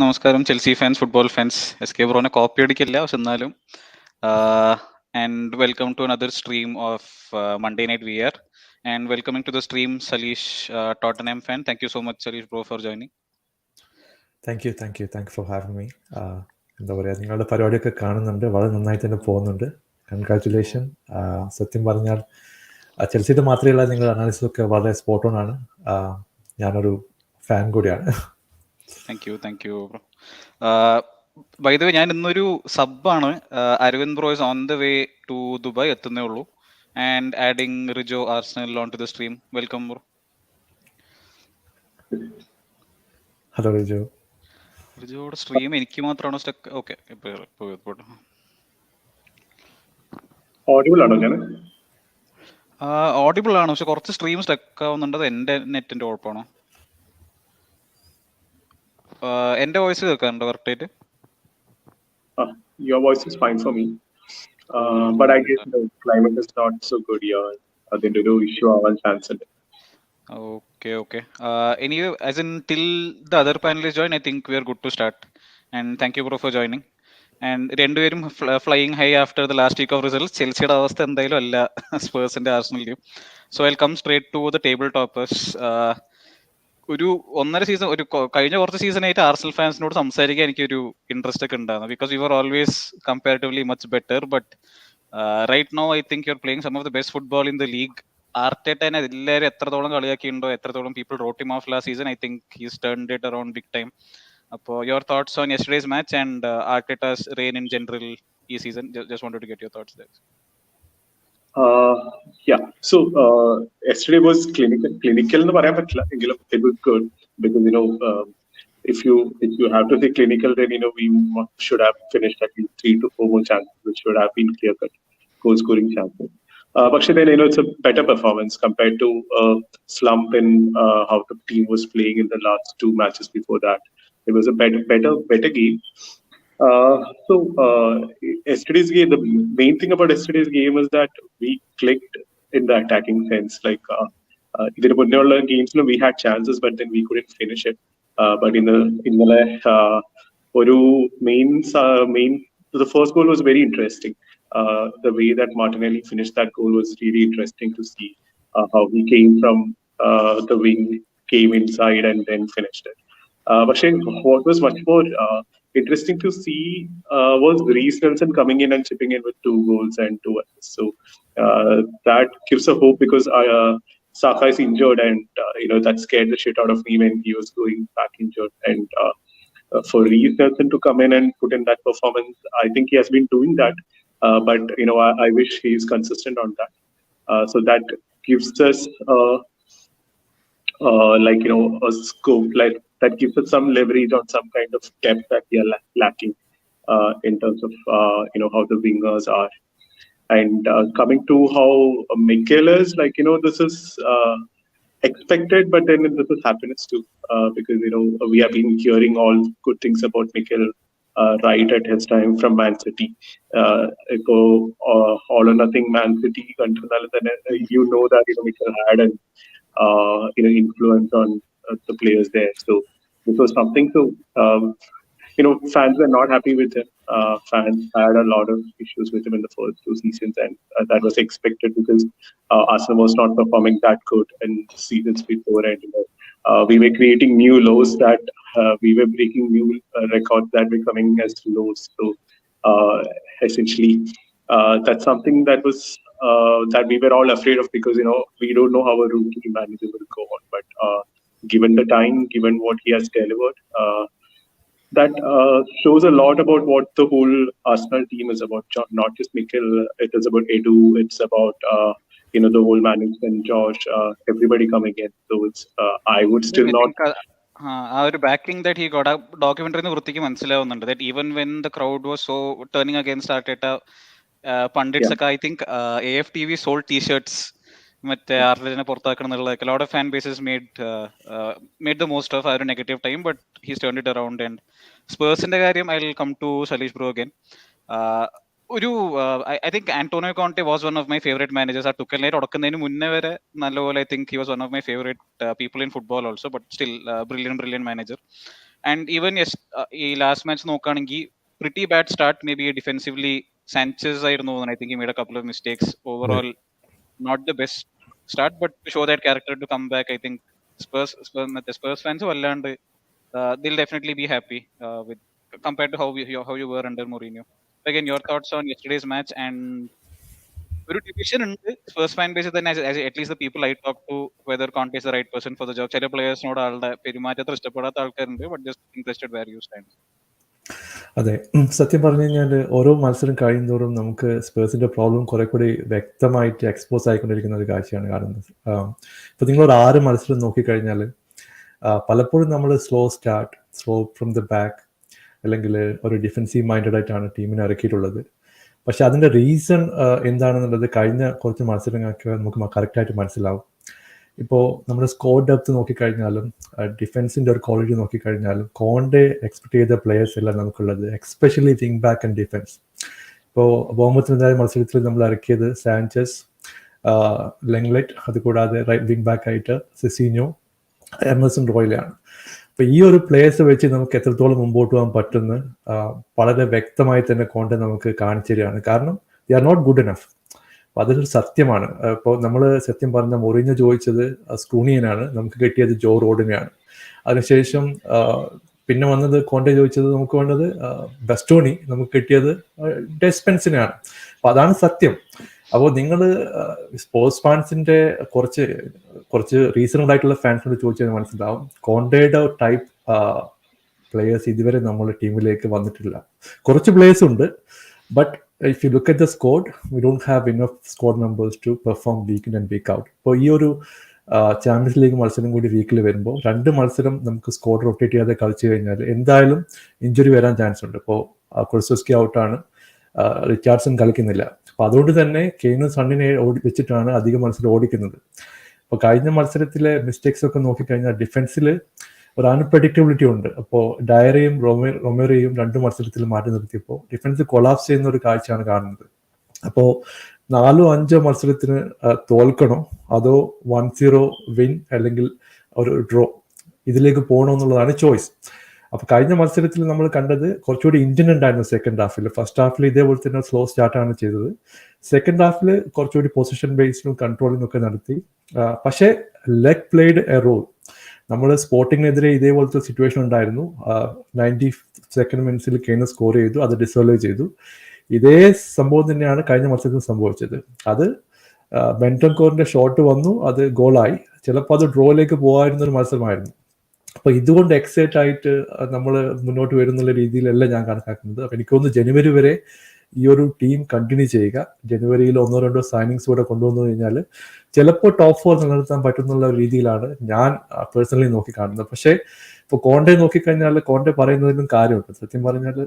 നമസ്കാരം Chelsea fans, football fans. S K ബ്രോനെ കോപ്പി അടിക്കില്ല, പക്ഷെ എന്നാലും. And welcome to another stream of Monday Night VAR. And welcoming to the stream, Salish, Tottenham fan. Thank you so much, Salish bro, for joining. Thank you for having me. എന്താ പറയുക, നിങ്ങളുടെ പരിപാടിയൊക്കെ കാണുന്നുണ്ട്, വളരെ നന്നായി തന്നെ പോകുന്നുണ്ട്. കൺഗ്രാറ്റുലേഷൻ. സത്യം പറഞ്ഞാൽ ചെൽസിയുടെ മാത്രമല്ല, നിങ്ങളുടെ അനാലിസിസൊക്കെ വളരെ സ്പോട്ട് ഓൺ ആണ്. ഞാനൊരു ഫാൻ കൂടിയാണ്. Thank you bro. By the way, ഞാൻ ഇന്നൊരു സബ്ബാണ്. Arvind bro is on the way to Dubai, എത്തുന്നേ ഉള്ളൂ. And adding Rijo Arsenal on to the stream. Welcome bro. Hello Rijo. റിജോയുടെ സ്ട്രീം എനിക്ക് മാത്രമാണോ സ്റ്റക്ക്? ഓക്കെ, ഓഡിബിൾ ആണോ? ഞാൻ ഓഡിബിൾ ആണ്, പക്ഷെ കുറച്ച് സ്ട്രീം സ്റ്റക്ക് ആവുന്നുണ്ട്. എന്റെ നെറ്റിന്റെ കുഴപ്പമാണോ? എന്റെ വോയിസ് കേൾക്കാറുണ്ടോ കറക്റ്റ് ആയിട്ട്? your voice is fine for me, but I guess the climate is not so good here. അതിന്റെ ഒരു ഇഷ്യൂ ആവാൻ ചാൻസ് ഉണ്ട്. Okay. Anyway, as in till the other panelists join, I think we are good to start. And thank you bro for joining. And രണ്ടുപേരും flying high after the last week of results. ചെൽസിയുടെ അവസ്ഥ എന്തായാലും അല്ല സ്പേഴ്സിന്റെ ആർസണലിന്റെയും. So I'll come straight to the table toppers. ഒരു ഒന്നര season, ഒരു കഴിഞ്ഞ കുറച്ച് സീസണായിട്ട് ആർസണൽ ഫാൻസിനോട് സംസാരിക്കാൻ എനിക്കൊരു ഇൻട്രസ്റ്റ് ഒക്കെ ഉണ്ടായിരുന്നു. Because you are always comparatively much better. But right now I think you are playing some of the best football in the league. ആർട്ടേറ്റനെ എല്ലാവരും എത്രത്തോളം കളിയാക്കിയിട്ടുണ്ടോ, എത്രത്തോളം people wrote him off last season, I think he's turned it around big time. അപ്പോൾ your thoughts on yesterday's match and Arteta's reign in general ഈ season? Just wanted to get your thoughts there. So yesterday was clinical എന്ന് പറയാൻ പറ്റില്ല, എങ്കിലും it was good because if you have to say clinical, then we should have finished at least 3 to 4 more chances which should have been clear cut goal scoring chances. But then it's a better performance compared to slump in how the team was playing in the last 2 matches before that. It was a better game. So yesterday's game, the main thing about yesterday's game was that we clicked in the attacking sense. Like in the games, we had chances, but then we couldn't finish it. But in the the first goal was very interesting. The way that Martinelli finished that goal was really interesting to see. How he came from the wing, came inside, and then finished it. But what was much more interesting to see was Reece Nelson coming in and chipping in with 2 goals and 2 assists. So that gives a hope, because Saka is injured, and that scared the shit out of me when he was going back injured. And for Reece Nelson to come in and put in that performance, I think he has been doing that. But I wish he is consistent on that. So that gives us a scope, like that gives us some leverage on some kind of depth that we are lacking in terms of how the wingers are. And coming to how Mikel is, this is expected, but then this is happiness too, because we have been hearing all good things about Mikel right at his time from Man City. All or nothing Man City, that Mikel had an influence on the players there. So this was something. So fans were not happy with him. Fans had a lot of issues with him in the first 2 seasons, and that was expected because Arsenal was not performing that good in seasons before, and we were creating new lows that we were breaking new records that were coming as lows. So essentially, that's something that was that we were all afraid of, because we don't know how a rookie manager will go on. But given the time, given what he has delivered, that shows a lot about what the whole Arsenal team is about. Not just Mikel, it is about Edu, it's about the whole management, Josh, everybody coming in. So it's I would still not. ആ ഒരു backing that he got, ആ ഡോക്യുമെന്ററിന്ന് വൃത്തിക്ക് മനസ്സിലാവുന്നുണ്ട് that even when the crowd was so turning against Arteta, pundits ഒക്കെ I think AFTV sold T shirts മറ്റേ ആർട്ടേറ്റിനെ പുറത്താക്കണം എന്നുള്ളതൊക്കെ lot of fan bases made the most of ആ ഒരു negative time. But he's turned it around. And സ്പേഴ്സിന്റെ കാര്യം I will come to Saleesh bro again. ഒരു I think Antonio Conte was one of my favourite managers. ആ ടുക്കലിനെ ഉടക്കുന്നതിന് മുന്നേ വരെ നല്ലപോലെ I think he was one of my favourite people in football also. But still brilliant manager. And even ഈ last match നോക്കുകയാണെങ്കിൽ pretty bad start maybe defensively Sanchez ആയിരുന്നു തോന്നുന്നു. I think he made a couple of mistakes overall. Not the best start, but to show that character to come back, I think Spurs fans vallande they'll definitely be happy with compared to how you were under Mourinho. Again, your thoughts on yesterday's match and ഒരു division ഉണ്ട് Spurs fan ബേസിൽ തന്നെ, at least the people I talk to, whether Conte is the right person for the job. ചില പ്ലേയേഴ്സിനോട് ആളുടെ പെരുമാറ്റത്തിൽ ഇഷ്ടപ്പെടാത്ത ആൾക്കാരുണ്ട്, but just interested where you stand. അതെ, സത്യം പറഞ്ഞു കഴിഞ്ഞാൽ ഓരോ മത്സരം കഴിയുന്തോറും നമുക്ക് സ്പേഴ്സിന്റെ പ്രോബ്ലം കുറെ കൂടി വ്യക്തമായിട്ട് എക്സ്പോസ് ആയിക്കൊണ്ടിരിക്കുന്ന ഒരു കാഴ്ചയാണ് കാണുന്നത്. ഇപ്പൊ നിങ്ങൾ ഒരു 6 മത്സരം നോക്കിക്കഴിഞ്ഞാൽ പലപ്പോഴും നമ്മൾ slow start, slow from the back, അല്ലെങ്കിൽ ഒരു ഡിഫെൻസീവ് മൈൻഡഡ് ആയിട്ടാണ് ടീമിനെ ഇറക്കിയിട്ടുള്ളത്. പക്ഷെ അതിന്റെ റീസൺ എന്താണെന്നുള്ളത് കഴിഞ്ഞ കുറച്ച് മത്സരങ്ങൾക്ക് നമുക്ക് കറക്റ്റായിട്ട് മനസ്സിലാവും. ഇപ്പോൾ നമ്മൾ സ്കോർ ഡെപ്ത് നോക്കിക്കഴിഞ്ഞാലും ഡിഫൻസിൻ്റെ ഒരു ക്വാളിറ്റി നോക്കിക്കഴിഞ്ഞാലും കോണ്ടെ എക്സ്പെക്ട് ചെയ്ത പ്ലേയേഴ്സ് എല്ലാം നമുക്കുള്ളത്, especially wing back and defence. ഇപ്പോൾ ബോമത്തിനെതിരായ മത്സരത്തിൽ നമ്മൾ ഇറക്കിയത് സാൻചസ്, ലെങ്ലെറ്റ്, അതുകൂടാതെ റൈറ്റ് വിങ് ബാക്ക് ആയിട്ട് സെസീഞ്ഞോ, എമേഴ്സൺ റോയിലാണ്. അപ്പോൾ ഈ ഒരു പ്ലേയേഴ്സ് വെച്ച് നമുക്ക് എത്രത്തോളം മുമ്പോട്ട് പോകാൻ പറ്റുമെന്ന് വളരെ വ്യക്തമായി തന്നെ കോണ്ടെ നമുക്ക് കാണിച്ചു തരികയാണ്. കാരണം they are not good enough. അപ്പോൾ അതൊരു സത്യമാണ്. ഇപ്പോൾ നമ്മൾ സത്യം പറഞ്ഞ മൊറീഞ്ഞോ ചോദിച്ചത് സ്ക്രൂണിയനാണ്, നമുക്ക് കിട്ടിയത് ജോ റോഡിനെയാണ്. അതിനുശേഷം പിന്നെ വന്നത് കോണ്ടെ ചോദിച്ചത് നമുക്ക് വേണ്ടത് ബസ്റ്റോണി, നമുക്ക് കിട്ടിയത് ഡെസ്പെൻസിനെയാണ്. അപ്പോൾ അതാണ് സത്യം. അപ്പോൾ നിങ്ങൾ സ്പോർട്സ് ഫാൻസിന്റെ കുറച്ച് റീസണബിൾ ആയിട്ടുള്ള ഫാൻസിനോട് ചോദിച്ചാൽ മനസ്സിലാവും, കോണ്ടയുടെ ടൈപ്പ് പ്ലേയേഴ്സ് ഇതുവരെ നമ്മുടെ ടീമിലേക്ക് വന്നിട്ടില്ല. കുറച്ച് പ്ലേയേഴ്സ് ഉണ്ട്, but if you look at the squad, we don't have enough squad members to perform week in and week out. ഇപ്പോൾ ഈ ഒരു ചാമ്പ്യൻസ് ലീഗ് മത്സരം കൂടി വീക്കിൽ വരുമ്പോൾ 2 മത്സരം നമുക്ക് സ്ക്വാഡ് റൊട്ടേറ്റ് ചെയ്യാതെ കളിച്ചു കഴിഞ്ഞാൽ എന്തായാലും ഇഞ്ചുറി വരാൻ ചാൻസ് ഉണ്ട്. ഇപ്പോൾ കുർസോസ്കി ഔട്ടാണ്, റിച്ചാർഡ്സൺ കളിക്കുന്നില്ല. അപ്പോൾ അതുകൊണ്ട് തന്നെ കെയ്നും സണ്ണിനെ വെച്ചിട്ടാണ് അധികം മത്സരം ഓടിക്കുന്നത്. അപ്പോൾ കഴിഞ്ഞ മത്സരത്തിലെ മിസ്റ്റേക്സ് ഒക്കെ നോക്കിക്കഴിഞ്ഞാൽ ഡിഫൻസിൽ ഒരു അൺപ്രഡിക്റ്റബിലിറ്റി ഉണ്ട്. അപ്പോൾ ഡയറയും റൊമേറയും 2 മത്സരത്തിൽ മാറ്റി നിർത്തിയപ്പോൾ ഡിഫൻസ് കൊളാപ്സ് ചെയ്യുന്ന ഒരു കാഴ്ചയാണ് കാണുന്നത്. അപ്പോൾ 4-5 മത്സരത്തിന് തോൽക്കണോ അതോ 1-0 വിൻ അല്ലെങ്കിൽ ഒരു ഡ്രോ, ഇതിലേക്ക് പോകണോ എന്നുള്ളതാണ് ചോയ്സ്. അപ്പോൾ കഴിഞ്ഞ മത്സരത്തിൽ നമ്മൾ കണ്ടത് കുറച്ചുകൂടി ഇൻഡിപെൻഡന്റ് ആയിരുന്നു സെക്കൻഡ് ഹാഫിൽ. ഫസ്റ്റ് ഹാഫിൽ ഇതേപോലെ തന്നെ സ്ലോ സ്റ്റാർട്ടാണ് ചെയ്തത്. സെക്കൻഡ് ഹാഫിൽ കുറച്ചുകൂടി പൊസിഷൻ ബേസ്ഡും കൺട്രോളിങ്ങും ഒക്കെ നടത്തി. പക്ഷേ ലെഗ് പ്ലേഡ് എ റോൾ. നമ്മൾ സ്പോർട്ടിങ്ങിനെതിരെ ഇതേപോലത്തെ സിറ്റുവേഷൻ ഉണ്ടായിരുന്നു. 92nd മിനിറ്റ്സിൽ കെയ്ൻ സ്കോർ ചെയ്തു, അത് ഡിസോൾവ് ചെയ്തു. ഇതേ സംഭവം തന്നെയാണ് കഴിഞ്ഞ മത്സരത്തിൽ സംഭവിച്ചത്. അത് ബെൻറ്റൻകോറിന്റെ ഷോട്ട് വന്നു, അത് ഗോളായി. ചിലപ്പോൾ അത് ഡ്രോയിലേക്ക് പോകാവുന്ന ഒരു മത്സരമായിരുന്നു. അപ്പോൾ ഇതുകൊണ്ട് എക്സൈറ്റ് ആയിട്ട് നമ്മൾ മുന്നോട്ട് വരുന്നുള്ള രീതിയിലല്ല ഞാൻ കണക്കാക്കുന്നത്. അപ്പോൾ എനിക്ക് തോന്നുന്നു ജനുവരി വരെ ഈ ഒരു ടീം കണ്ടിന്യൂ ചെയ്യുക. ജനുവരിയിൽ 1-2 സൈനിങ്സ് കൂടെ കൊണ്ടുവന്നു കഴിഞ്ഞാൽ ചിലപ്പോൾ ടോപ്പ് 4 നിലനിർത്താൻ പറ്റുന്നുള്ള രീതിയിലാണ് ഞാൻ പേഴ്സണലി നോക്കി കാണുന്നത്. പക്ഷേ ഇപ്പോൾ കോണ്ടെ നോക്കിക്കഴിഞ്ഞാൽ കോണ്ടെ പറയുന്നതിലും കാര്യമുണ്ട്. സത്യം പറഞ്ഞാൽ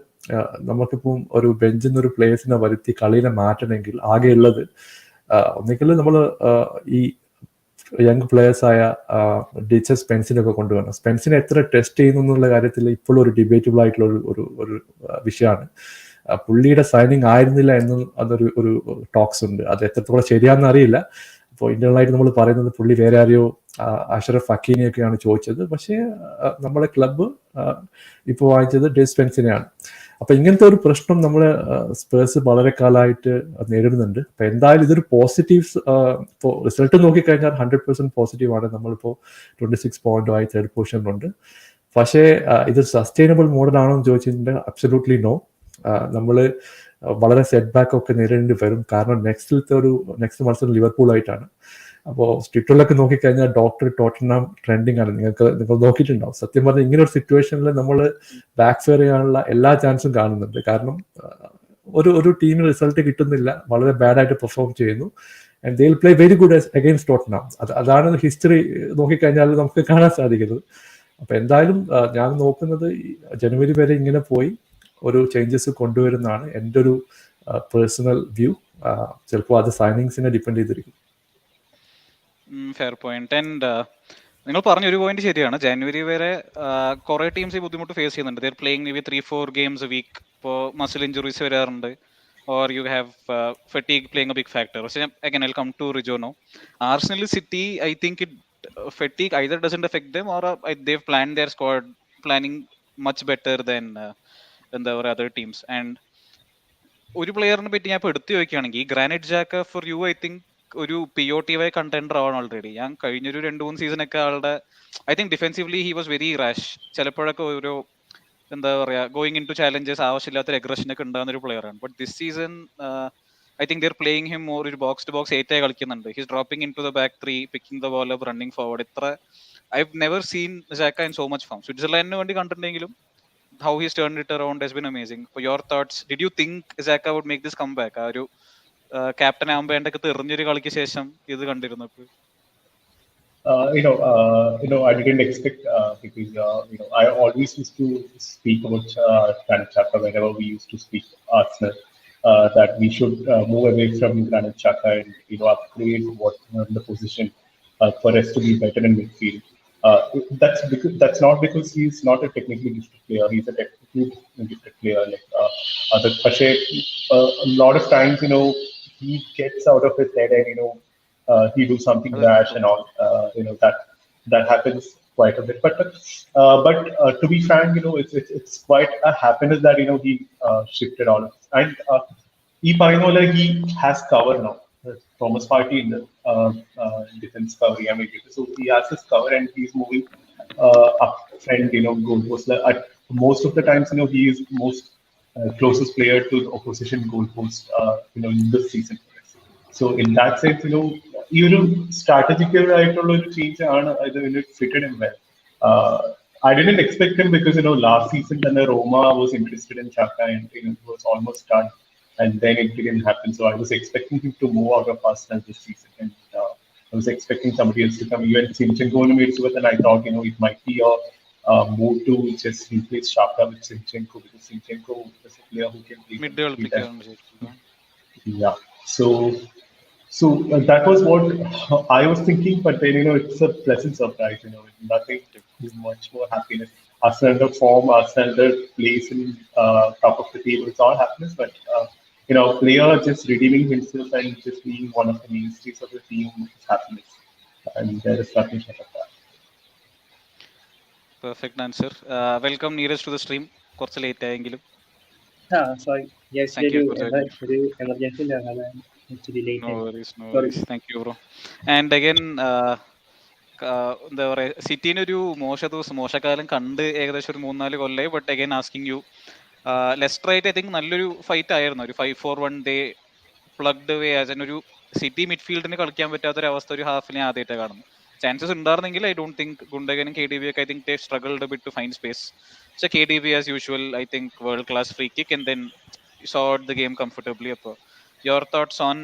നമുക്കിപ്പം ഒരു ബെഞ്ചിൽ നിന്ന് ഒരു പ്ലേയേഴ്സിനെ വരുത്തി കളിയെ മാറ്റണമെങ്കിൽ ആകെയുള്ളത് ഒന്നിക്കൽ നമ്മൾ ഈ യങ് പ്ലേയേഴ്സായ ഡിച്ചസ് സ്പെൻസിനൊക്കെ കൊണ്ടുവരണം. സ്പെൻസിനെ എത്ര ടെസ്റ്റ് ചെയ്യുന്നു എന്നുള്ള കാര്യത്തിൽ ഇപ്പോഴും ഒരു ഡിബേറ്റബിൾ ആയിട്ടുള്ള ഒരു വിഷയമാണ്. പുള്ളിയുടെ സൈനിങ് ആയിരുന്നില്ല എന്നും അതൊരു ടോക്സ് ഉണ്ട്. അത് എത്രത്തോളം ശരിയാണെന്ന് അറിയില്ല. അപ്പോൾ ഇന്റേണലായിട്ട് നമ്മൾ പറയുന്നത് പുള്ളി വേറെ ആരെയോ അഷറഫ് ഹക്കീനെയൊക്കെയാണ് ചോദിച്ചത്. പക്ഷേ നമ്മളെ ക്ലബ്ബ് ഇപ്പോൾ വാങ്ങിച്ചത് ഡിസ്പെൻസിനെയാണ്. അപ്പൊ ഇങ്ങനത്തെ ഒരു പ്രശ്നം നമ്മളെ സ്പേഴ്സ് വളരെ കാലമായിട്ട് നേരിടുന്നുണ്ട്. അപ്പൊ എന്തായാലും ഇതൊരു പോസിറ്റീവ്സ്. ഇപ്പോൾ റിസൾട്ട് നോക്കിക്കഴിഞ്ഞാൽ 100% പോസിറ്റീവാണ്. നമ്മളിപ്പോൾ 26 പോയിന്റുമായി 3rd പൊസിഷനിലുണ്ട്. പക്ഷേ ഇത് സസ്റ്റൈനബിൾ മോഡലാണോ എന്ന് ചോദിച്ചിട്ടുണ്ടെങ്കിൽ അബ്സല്യൂട്ട്ലി നോ. നമ്മൾ വളരെ സെറ്റ് ബാക്ക് ഒക്കെ നേരിടേണ്ടി വരും. കാരണം നെക്സ്റ്റ് മത്സരം ലിവർപൂൾ ആയിട്ടാണ്. അപ്പോൾ ട്വിറ്ററിലൊക്കെ നോക്കിക്കഴിഞ്ഞാൽ ടോട്ടൻഹാം ട്രെൻഡിങ് ആണ്. നിങ്ങൾ നോക്കിയിട്ടുണ്ടാവും. സത്യം പറഞ്ഞാൽ ഇങ്ങനെ ഒരു സിറ്റുവേഷനിൽ നമ്മൾ ബാക്ക് ഫെയർ ചെയ്യാനുള്ള എല്ലാ ചാൻസും കാണുന്നുണ്ട്. കാരണം ഒരു ടീമിന് റിസൾട്ട് കിട്ടുന്നില്ല, വളരെ ബാഡായിട്ട് പെർഫോം ചെയ്യുന്നു. And they will play very good against Tottenham. അതാണ് ഹിസ്റ്ററി നോക്കിക്കഴിഞ്ഞാൽ നമുക്ക് കാണാൻ സാധിക്കുന്നത്. അപ്പൊ എന്തായാലും ഞാൻ നോക്കുന്നത് ജനുവരി വരെ ഇങ്ങനെ പോയി ഒരു ചേഞ്ചസ് കൊണ്ടുവരുന്നതാണ് എൻ്റെ ഒരു പേഴ്സണൽ വ്യൂ. ചിലപ്പോൾ അത് സൈനിങ്സിനെ ഡിപ്പെൻഡ് ചെയ്തിരിക്കും. Fair point. ആൻഡ് നിങ്ങൾ പറഞ്ഞ ഒരു പോയിന്റ് ശരിയാണ്. ജനുവരി വരെ കുറെ ടീംസ് ഈ ബുദ്ധിമുട്ട് ഫേസ് ചെയ്യുന്നുണ്ട്. They're playing maybe 3-4 games a week. ഇപ്പോൾ മസിൽ ഇഞ്ചുറീസ് വരാറുണ്ട്, or you have fatigue playing a big factor. പക്ഷേ അഗൈൻ ഐ കം ടു റിജോനോ. Arsenal City, I think fatigue either doesn't affect them or they've planned their squad planning much better than എന്താ പറയുക other teams. And ഒരു പ്ലെയറിനെ പറ്റി ഞാൻ ഇപ്പോൾ എടുത്തു ചോദിക്കുകയാണെങ്കിൽ Granit Xhaka for you I think ഒരു POTY കണ്ടൻഡർ ആണ് ഓൾറെഡി. ഞാൻ കഴിഞ്ഞൊരു 2-3 സീസണൊക്കെ ആളുടെ I think defensively he was very rash. ചിലപ്പോഴൊക്കെ ഒരു എന്താ പറയുക ഗോയിങ് ഇൻ ടു ചാലഞ്ചസ് ആവശ്യമില്ലാത്തൊരു അഗ്രഷനൊക്കെ ഉണ്ടാകുന്ന ഒരു പ്ലെയറാണ്. But this season I think they're playing him more ഒരു ബോക്സ് ടു ബോക്സ് 8 കളിക്കുന്നുണ്ട്. He's dropping in to the back 3, picking the ball up, running forward. ഇത്ര I have never seen Xhaka in so much form. സ്വിറ്റ്സർലാൻഡിന് വേണ്ടി കണ്ടിട്ടുണ്ടെങ്കിലും how he's turned it around has been amazing. For your thoughts, did you think Xhaka would make this comeback? ആ ഒരു captain ആകുമ്പോൾ എന്തൊക്കെ തെറിഞ്ഞൊരു കളിക്ക് ശേഷം ഇത് കണ്ടിരുന്നപ്പോൾ I didn't expect because I always used to speak about Granit Xhaka whenever we used to speak Arsenal, that we should move away from Granit Xhaka and upgrade what the position for us to be better in midfield. That's not because he's not a technically gifted player. He's a technically gifted player. Like but a lot of times, he gets out of his head and he do something rash and all. That happens quite a bit. But to be frank, it's quite a happiness that he shifted all of this. And he has cover now. Thomas Partey in the defense cover. So he has his cover and he's moving up front, goalpost. At most of the times, he is most closest player to the opposition goalpost, in this season. So in that sense, even strategical change it fitted him well. I didn't expect him because last season when Roma was interested in Xhaka and it was almost done. And then it didn't happen. So I was expecting him to move out of Arsenal this season. And I was expecting somebody else to come. Even Zinchenko made it, and I thought, it might be a move to just replace Xhaka with Zinchenko, because Zinchenko is a player who can play. Yeah. So that was what I was thinking. But then, it's a pleasant surprise. Nothing is much more happiness. Arsenal under form, Arsenal under place in top of the table. It's all happiness, but player just redeeming himself and just being one of the mainstays of the team is happiness. And there is nothing short of that. Perfect answer. Welcome Neeraj to the stream. കുറച്ച് late ആയെങ്കിലും. Sorry. Yes, Thank you for joining. Emergency. No worries. Thank you, bro. And again, എന്താ പറയുക, സിറ്റീനെ ഒരു മോശക്കാലം കണ്ട് ഏകദേശം ഒരു 3-4 കൊല്ലമായി. But again asking you, ലെസ്റ്ററായിട്ട് ഐ തിങ്ക് നല്ലൊരു ഫൈറ്റ് ആയിരുന്നു. ഒരു 5-4-1 ഡേ പ്ലഗ്ഡ് വേ ആസ് ഒരു സിറ്റി മിഡ്ഫീൽഡിന് കളിക്കാൻ പറ്റാത്തൊരവസ്ഥ ഒരു ഹാഫിനെ ആദ്യമായിട്ട് കാണുന്നു. ചാൻസസ് ഉണ്ടായിരുന്നെങ്കിൽ ഐ ഡോണ്ട് തിങ്ക് ഗുണ്ടഗനും KDB ഒക്കെ I think they struggled bit to find space. പക്ഷേ KDB as usual I think world class free kick and then sort the game comfortably. അപ്പോൾ your thoughts on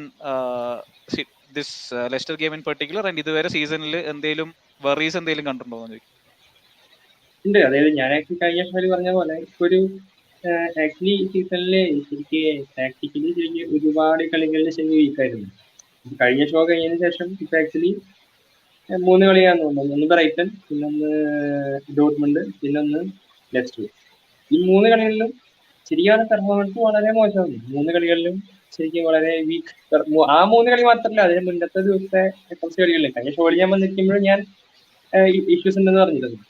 this Leicester game in particular, and ഇതുവരെ സീസണിൽ എന്തെങ്കിലും worries എന്തെങ്കിലും കണ്ടിട്ടുണ്ടോ എന്ന് ചോദിക്കും. ഉണ്ട്. അതായത് ഞാൻ ആക്ച്വലി കഴിഞ്ഞ ഷോയിൽ പറഞ്ഞ പോലെ ഒരു ആക്ച്വലി ഈ സീസണില് ശരിക്ക് ടാക്ടിക്കലി ശരിക്കും ഒരുപാട് കളികളിൽ ശരിക്കും വീക്കായിരുന്നു. കഴിഞ്ഞ ഷോ കഴിഞ്ഞതിന് ശേഷം ഇപ്പൊ ആക്ച്വലി 3 കളിയാന്ന് തോന്നുന്നു. ഒന്ന് ബ്രൈറ്റൺ, പിന്നൊന്ന് ഡോർട്ട്മണ്ട്, പിന്നൊന്ന് ലെസ്റ്റർ. ഈ 3 കളികളിലും ശരിയാണ് പെർഫോമൻസ് വളരെ മോശമാണ്. 3 കളികളിലും ശരിക്കും വളരെ വീക്ക്. ആ 3 കളി മാത്രമല്ല, അതിന് മുന്നത്തെ ദിവസത്തെ കുറച്ച് കളികളിലും കഴിഞ്ഞ ഷോയിൽ ഞാൻ വന്നിരിക്കുമ്പോഴും ഞാൻ ഇഷ്യൂസ് ഉണ്ടെന്ന് പറഞ്ഞിരുന്നു.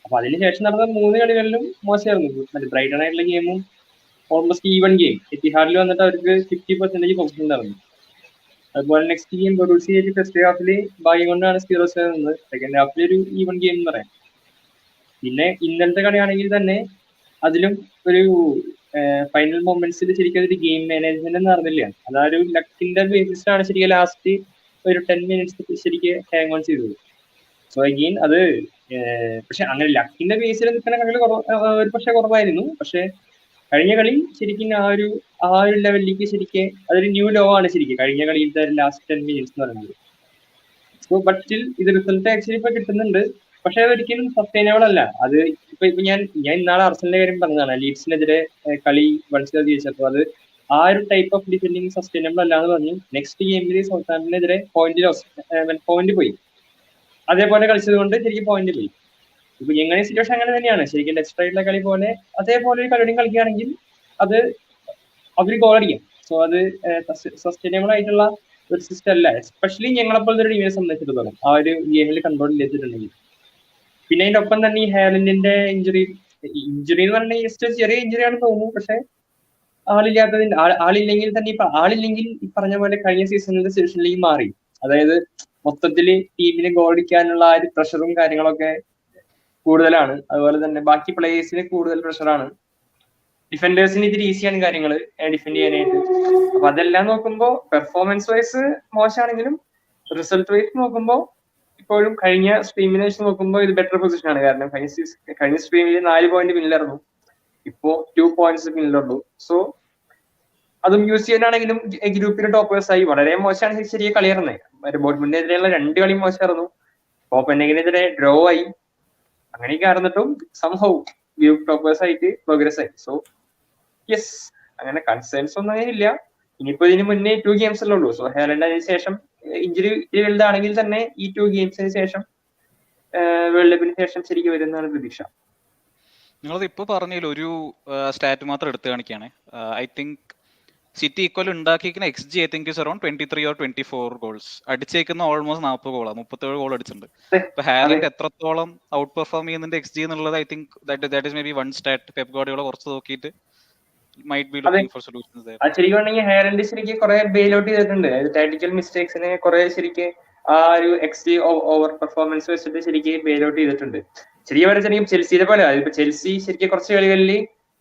അപ്പൊ അതിനുശേഷം നടന്ന 3 കളികളിലും മോശമായിരുന്നു. മറ്റേ ബ്രൈറ്റൺ ആയിട്ടുള്ള ഗെയിമും ഓൾമോസ്റ്റ് ഈവൺ ഗെയിം. എത്തിഹാഡിൽ വന്നിട്ട് അവർക്ക് 50% പൊസിഷൻ ഉണ്ടായിരുന്നു. അതുപോലെ നെക്സ്റ്റ് ഗെയിം ബൊറൂസിയയിൽ ഫസ്റ്റ് ഹാഫിൽ ഭാഗ്യം കൊണ്ടാണ് 0-0 നിന്നത്. സെക്കൻഡ് ഹാഫിൽ ഒരു ഈവൺ ഗെയിം എന്ന് പറയാം. പിന്നെ ഇന്നലത്തെ കളിയാണെങ്കിൽ തന്നെ അതിലും ഒരു ഫൈനൽ മൊമെന്റ്സിൽ ശരിക്കും അതൊരു ഗെയിം മാനേജ്മെന്റ് നടന്നില്ല. അതൊരു ലക്കിന്റെ ബേസിസിലാണ് ശരിക്കും ലാസ്റ്റ് ഒരു 10 മിനിറ്റ്സ് ശരിക്കും ഹാങ് ഓൺ ചെയ്തത്. സോ അഗെയിൻ അത് പക്ഷെ അങ്ങനെ ലക്കിന്റെ ബേസിൽ നിൽക്കുന്ന കളികൾ ഒരു പക്ഷെ കുറവായിരുന്നു. പക്ഷെ കഴിഞ്ഞ കളി ശരിക്കും ആ ഒരു ലെവലിലേക്ക് ശരിക്കും അതൊരു ന്യൂ ലോ ആണ് ശരിക്കും കഴിഞ്ഞ കളിയിലത്തെ ലാസ്റ്റ് 10 മിനിറ്റ്സ് എന്ന് പറയുന്നത്. സോ ബട്ട് സ്റ്റിൽ ഇത് റിസൾട്ട് ആക്ച്വലി ഇപ്പൊ കിട്ടുന്നുണ്ട്. പക്ഷെ അതൊരിക്കലും സസ്റ്റൈനബിൾ അല്ല. അത് ഇപ്പൊ ഞാൻ ഇന്നാളെ അർസനലിന്റെ കാര്യം പറഞ്ഞതാണ്. ലീഡ്സിനെതിരെ കളി മത്സരം ചോദിച്ചപ്പോൾ അത് ആ ഒരു ടൈപ്പ് ഓഫ് ഡിഫെൻഡിങ് സസ്റ്റൈനബിൾ അല്ല എന്ന് പറഞ്ഞു. നെക്സ്റ്റ് ഗെയിമിൽ സൗത്താംപ്ടനെതിരെ പോയിന്റ് പോയി. അതേപോലെ കളിച്ചത് കൊണ്ട് ശരിക്കും പോയിന്റ് പോയി. ഇപ്പൊ എങ്ങനെ സിറ്റുവേഷൻ അങ്ങനെ തന്നെയാണ് ശരിക്കും. ലെസ്റ്റർ ആയിട്ടുള്ള കളി പോലെ അതേപോലെ ഒരു കളിയും കളിക്കുകയാണെങ്കിൽ അത് അവർ ഗോൾ അടിക്കാം. സോ അത് സസ്റ്റൈനബിൾ ആയിട്ടുള്ള ഒരു സിസ്റ്റം അല്ല, എസ്പെഷ്യലി ഞങ്ങളെപ്പോലത്തെ ഒരു ടീമിനെ സംബന്ധിച്ചിടത്തോളം ആ ഒരു ഗെയിമിൽ കൺട്രോൾ ചെയ്തിട്ടുണ്ടെങ്കിൽ. പിന്നെ അതിന്റെ ഒപ്പം തന്നെ ഈ ഹാലൻഡിന്റെ ഇഞ്ചുറി ഇഞ്ചുറി എന്ന് പറഞ്ഞാൽ ജസ്റ്റ് ചെറിയ ഇഞ്ചുറി ആണെന്ന് തോന്നുന്നു. പക്ഷെ ആളില്ലാത്തതിന്റെ ആളില്ലെങ്കിൽ തന്നെ ആളില്ലെങ്കിൽ ഈ പറഞ്ഞ പോലെ കഴിഞ്ഞ സീസണിലെ സിറ്റുവേഷനിലേക്ക് മാറി. അതായത് മൊത്തത്തില് ടീമിന് ഗോൾ അടിക്കാനുള്ള ആ ഒരു പ്രഷറും കാര്യങ്ങളൊക്കെ കൂടുതലാണ്. അതുപോലെ തന്നെ ബാക്കി പ്ലേയേഴ്സിന് കൂടുതൽ പ്രഷറാണ്. ഡിഫൻഡേഴ്സിന് ഇതിൽ ഈസിയാണ് കാര്യങ്ങൾ ഡിഫെൻഡ് ചെയ്യാനായിട്ട്. അപ്പൊ അതെല്ലാം നോക്കുമ്പോൾ പെർഫോമൻസ് വൈസ് മോശമാണെങ്കിലും റിസൾട്ട് വൈസ് നോക്കുമ്പോൾ ഇപ്പോഴും കഴിഞ്ഞ സ്ട്രീമിനെ വെച്ച് നോക്കുമ്പോൾ ഇത് ബെറ്റർ പൊസിഷൻ ആണ്. കാരണം കഴിഞ്ഞ സ്ട്രീമിൽ 4 പോയിന്റ് പിന്നിലായിരുന്നു, ഇപ്പോ 2 പോയിന്റ്സ് പിന്നിലുള്ളൂ. സോ അതും യൂസ് ചെയ്യാനാണെങ്കിലും ഗ്രൂപ്പിലെ ടോപ്പേഴ്സ് ആയി. വളരെ മോശമാണ് ശരിയെ കളിയായിരുന്നത്. ബോട്ട്മുണ്ടിനെതിരെയുള്ള 2 കളിയും മോശമായിരുന്നു. കോപ്പൻഹേഗനെതിരെ ഡ്രോ ആയി. അങ്ങനെയൊക്കെ ആയിരുന്നിട്ടും സംഭവം ഗ്രൂപ്പ് ടോപ്പേഴ്സ് ആയിട്ട് പ്രോഗ്രസ് ആയി. സോ യെസ്, അങ്ങനെ കൺസേൺസ് ഒന്നും ഇല്ല. ഇനിയിപ്പോ ഇതിന് മുന്നേ 2 ഗെയിംസ് അല്ലേ ഉള്ളൂ. സോ ഹാലൻഡ് അതിന് ശേഷം ഇഞ്ചുറി വലുതാണെങ്കിൽ തന്നെ ഈ 2 ഗെയിംസിന് ശേഷം വേൾഡ് കപ്പിന് ശേഷം ശരിക്കും വരുന്നതാണ് പ്രതീക്ഷ. നിങ്ങളത് ഇപ്പൊ പറഞ്ഞതിൽ ഒരു സ്റ്റാറ്റ് മാത്രം എടുത്തു കാണിക്കുകയാണ്. ഐ തിങ്ക് സിറ്റി ഈക്വൽ ഉണ്ടാക്കിയിരിക്കുന്ന XG I think is around 23 or 24 goals. അടിച്ചേക്കുന്ന ഓൾമോസ്റ്റ് 40 ഗോളാണ്, 37 ഗോൾ അടിച്ചിട്ടുണ്ട്. ഇപ്പൊ ഹാലൻഡ് എത്രത്തോളം ഔട്ട് പെർഫോം ചെയ്യുന്നുണ്ട് XG എന്നുള്ളത് I think that is maybe one stat Pep Guardiola കുറച്ച് നോക്കിയിട്ട് might be looking for solutions there. അത് ശരിക്കും ഹാലൻഡ് ശരിക്കും കുറെ ബെയിൽ ഔട്ട് ചെയ്തിട്ടുണ്ട്. ടാക്ടിക്കൽ മിസ്റ്റേക്സിനെ കുറെ ശരിക്കും ആ ഒരു XG ഓവർ പെർഫോമൻസ് വെച്ചിട്ട് ശരിക്കും ബെയിൽ ഔട്ട് ചെയ്തിട്ടുണ്ട്. ശരിക്കും ചെൽസിയെ പോലെ ഇപ്പൊ ചെൽസി ശരിക്കും കുറച്ച് കളികളിൽ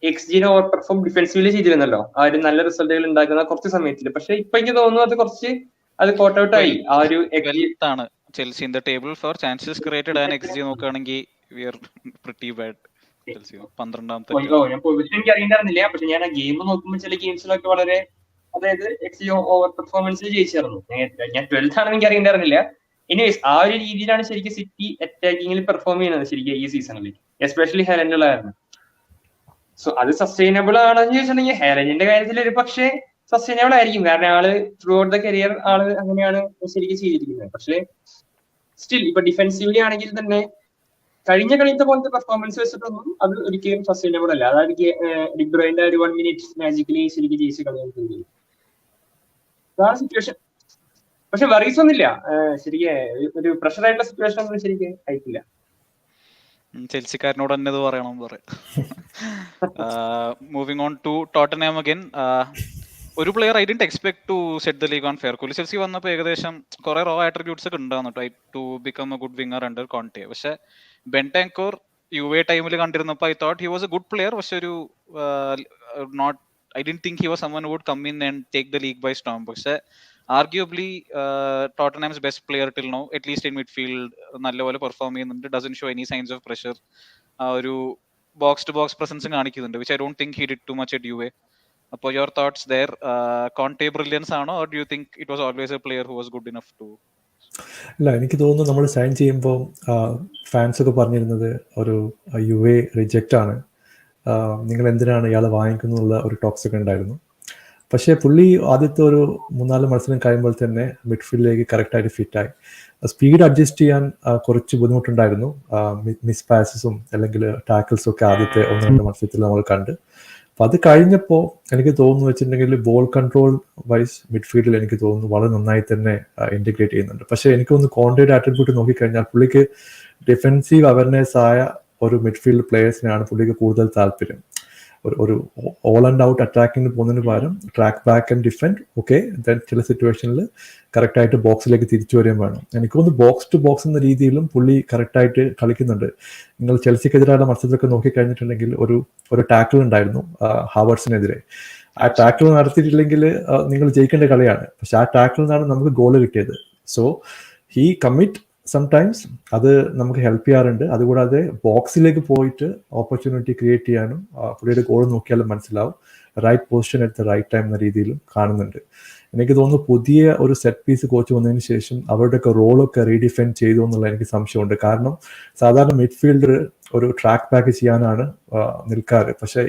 XGനെ ഓവർ പെർഫോം ഡിഫൻസീവില് ചെയ്തിരുന്നല്ലോ, ആ ഒരു നല്ല റിസൾട്ടുകൾ ഉണ്ടാക്കുന്ന കുറച്ച് സമയത്തില്. പക്ഷെ ഇപ്പൊ എനിക്ക് തോന്നുന്നു അത് കുറച്ച് കോട്ട് ഔട്ട് ആയി. ആ ഒരു ആണ് Chelsea in the table for chances created and XG നോക്കുകയാണെങ്കിൽ we are pretty bad. Chelsea 12ാമത്തെ. ഞാൻ പൊസിഷൻ എനിക്ക് അറിയണ്ടായിരുന്നില്ല, പക്ഷെ ഞാൻ ആ ഗെയിം നോക്കുമ്പോൾ ചില ഗെയിംസിലൊക്കെ വളരെ, അതായത് XG ഓവർ പെർഫോമൻസിൽ ജയിച്ചായിരുന്നു. ഞാൻ 12th ആണെന്ന് എനിക്ക് അറിയണ്ടായിരുന്നില്ല. എനിവേസ് ആ ഒരു രീതിയിലാണ് ശരിക്കും സിറ്റി അറ്റാക്കിങ്ങിൽ പെർഫോം ചെയ്യുന്നത് ശരിക്കും ഈ സീസണിൽ, എസ്പെഷ്യലി ഹാലൻഡുള്ളായിരുന്നു. സോ അത് സസ്റ്റൈനബിൾ ആണെന്ന് ചോദിച്ചിട്ടുണ്ടെങ്കിൽ ഹാലൻഡിന്റെ കാര്യത്തിൽ ഒരു പക്ഷേ സസ്റ്റൈനബിൾ ആയിരിക്കും. കാരണം ആള് ത്രൂ ഔട്ട് ദ കരിയർ ആള് അങ്ങനെയാണ് ശരിക്കും ചെയ്തിരിക്കുന്നത്. പക്ഷെ സ്റ്റിൽ ഇപ്പൊ ഡിഫെൻസീവ്ലി ആണെങ്കിൽ തന്നെ കഴിഞ്ഞ കളിത്തെ പോലത്തെ പെർഫോമൻസ് വെച്ചിട്ടൊന്നും അത് ഒരിക്കലും സസ്റ്റൈനബിൾ അല്ല. അതായത് ഡിബ്രോയിന്റെ ഒരു 1 minute മാജിക്കലി ശരിക്കും ജയിച്ച് കളിയാൻ കഴിയും. അതാണ് സിറ്റുവേഷൻ. പക്ഷെ വറീസ് ഒന്നുമില്ല, ശരിക്കും ഒരു പ്രഷർ ആയിട്ടുള്ള സിറ്റുവേഷൻ ഒന്നും ശരിക്കും ആയിട്ടില്ല. ചെൽസിക്കാരനോട് തന്നെ ഇത് പറയണം പറയാം. Moving on to Tottenham again. ഒരു player I didn't expect to set the league on fire. Chelsea വന്നപ്പോൾ ഏകദേശം കുറെ റോ ആട്രിബ്യൂട്ട്സ് ഒക്കെ ഉണ്ടാകുന്നു to become a good winger under Conte. പക്ഷെ ബെന്റാങ്കോർ UA ടൈമിൽ കണ്ടിരുന്നപ്പോൾ I thought he was a good player. പക്ഷെ ഒരു not, I didn't think he was someone who would come in and take the league by storm. പക്ഷെ arguably Tottenham's best player till now, at least in midfield നല്ലപോലെ perform ചെയ്യുന്നുണ്ട്. Doesn't show any signs of pressure. ഒരു box to box പ്രസൻസും കാണിക്കുന്നുണ്ട്, which I don't think he did too much at UA. അപ്പോൾ your thoughts there, Conte brilliance ആണോ, or do you think it was always a player who was good enough to? ഇല്ല, എനിക്ക് തോന്നുന്നു നമ്മൾ sign ചെയ്യുമ്പോൾ ഫാൻസൊക്കെ പറഞ്ഞിരുന്നത് ഒരു UA റിജക്റ്റ് ആണ്, നിങ്ങൾ എന്തിനാണ് ഇയാളെ വാങ്ങിക്കുന്നുള്ള ഒരു ടോക്സ് ഒക്കെ ഉണ്ടായിരുന്നു. പക്ഷേ പുള്ളി ആദ്യത്തെ ഒരു 3-4 മത്സരം കഴിയുമ്പോൾ തന്നെ മിഡ്ഫീൽഡിലേക്ക് കറക്റ്റായിട്ട് ഫിറ്റായി. സ്പീഡ് അഡ്ജസ്റ്റ് ചെയ്യാൻ കുറച്ച് ബുദ്ധിമുട്ടുണ്ടായിരുന്നു. മിസ് പാസസും അല്ലെങ്കിൽ ടാക്കിൾസും ഒക്കെ ആദ്യത്തെ 1-2 മത്സരത്തിൽ നമ്മൾ കണ്ട്. അപ്പം അത് കഴിഞ്ഞപ്പോൾ എനിക്ക് തോന്നുന്നു വെച്ചിട്ടുണ്ടെങ്കിൽ ബോൾ കൺട്രോൾ വൈസ് മിഡ്ഫീൽഡിൽ എനിക്ക് തോന്നുന്നു വളരെ നന്നായി തന്നെ ഇൻറ്റിഗ്രേറ്റ് ചെയ്യുന്നുണ്ട്. പക്ഷേ എനിക്ക് തോന്നുന്നു കോണ്ടയുടെ ആട്രിബ്യൂട്ട് നോക്കിക്കഴിഞ്ഞാൽ പുള്ളിക്ക് ഡിഫെൻസീവ് അവയർനെസ് ആയ ഒരു മിഡ്ഫീൽഡ് പ്ലേയേഴ്സിനാണ് പുള്ളിക്ക് കൂടുതൽ താല്പര്യം. ഒരു ഓൾ ആൻഡ് ഔട്ട് അറ്റാക്കിന് പോകുന്നതിന് പകരം track back and defend, okay, then ചില സിറ്റുവേഷനിൽ കറക്റ്റായിട്ട് ബോക്സിലേക്ക് തിരിച്ചു വരികയും വേണം. എനിക്ക് തോന്നുന്നു ബോക്സ് ടു ബോക്സ് എന്ന രീതിയിലും പുള്ളി കറക്റ്റായിട്ട് കളിക്കുന്നുണ്ട്. നിങ്ങൾ ചെൽസിക്കെതിരായ മത്സരത്തിലൊക്കെ നോക്കിക്കഴിഞ്ഞിട്ടുണ്ടെങ്കിൽ ഒരു ടാക്കിൾ ഉണ്ടായിരുന്നു ഹാവേർട്സിനെതിരെ. ആ ടാക്കിൾ നടത്തിയിട്ടില്ലെങ്കിൽ നിങ്ങൾ ജയിക്കേണ്ട കളിയാണ്. പക്ഷെ ആ ടാക്കിളിൽ നിന്നാണ് നമുക്ക് ഗോള് കിട്ടിയത്. സോ ഹീ കമ്മിറ്റ് സംടൈംസ്, അത് നമുക്ക് ഹെൽപ്പ് ചെയ്യാറുണ്ട്. അതുകൂടാതെ ബോക്സിലേക്ക് പോയിട്ട് ഓപ്പർച്യൂണിറ്റി ക്രിയേറ്റ് ചെയ്യാനും പുള്ളിയുടെ ഗോൾ നോക്കിയാലും മനസ്സിലാവും. Right position at the right time എന്ന രീതിയിലും കാണുന്നുണ്ട്. എനിക്ക് തോന്നുന്നു പുതിയ ഒരു സെറ്റ് പീസ് കോച്ച് വന്നതിന് ശേഷം അവരുടെയൊക്കെ റോളൊക്കെ റീഡിഫൈൻ ചെയ്തു എന്നുള്ള എനിക്ക് സംശയമുണ്ട്. കാരണം സാധാരണ മിഡ്ഫീൽഡർ ഒരു ട്രാക്ക് ബാക്ക് ചെയ്യാനാണ് നിൽക്കാറ്. പക്ഷേ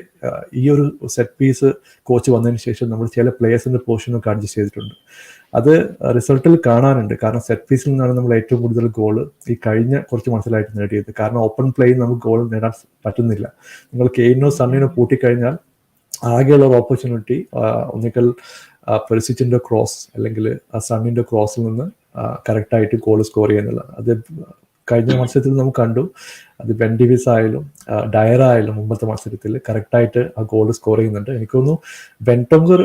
ഈ ഒരു സെറ്റ് പീസ് കോച്ച് വന്നതിന് ശേഷം നമ്മൾ ചില പ്ലേയേഴ്സിൻ്റെ പൊസിഷനൊക്കെ അഡ്ജസ്റ്റ് ചെയ്തിട്ടുണ്ട്. അത് റിസൾട്ടിൽ കാണാനുണ്ട്. കാരണം സെറ്റ് പീസിൽ നിന്നാണ് നമ്മൾ ഏറ്റവും കൂടുതൽ ഗോള് ഈ കഴിഞ്ഞ കുറച്ച് മത്സരമായിട്ട് നേടിയത്. കാരണം ഓപ്പൺ പ്ലേയിൽ നമുക്ക് ഗോൾ നേടാൻ പറ്റുന്നില്ല. നിങ്ങൾ കെയ്നോ സണ്ണിനോ കൂട്ടിക്കഴിഞ്ഞാൽ ആകെയുള്ള ഒരു ഓപ്പർച്യൂണിറ്റി ഒന്നിക്കൽ പെർസിച്ചിൻ്റെ ക്രോസ് അല്ലെങ്കിൽ സണ്ണിൻ്റെ ക്രോസിൽ നിന്ന് കറക്റ്റായിട്ട് ഗോൾ സ്കോർ ചെയ്യുന്നില്ല. അത് കഴിഞ്ഞ മത്സരത്തിൽ നമുക്ക് കണ്ടു, അത് ബെൻ ഡിവിസ് ആയാലും ഡയർ ആയാലും മുമ്പത്തെ മത്സരത്തിൽ കറക്റ്റായിട്ട് ആ ഗോൾ സ്കോർ ചെയ്യുന്നുണ്ട്. എനിക്ക് തോന്നുന്നു ബെൻടോങ്കർ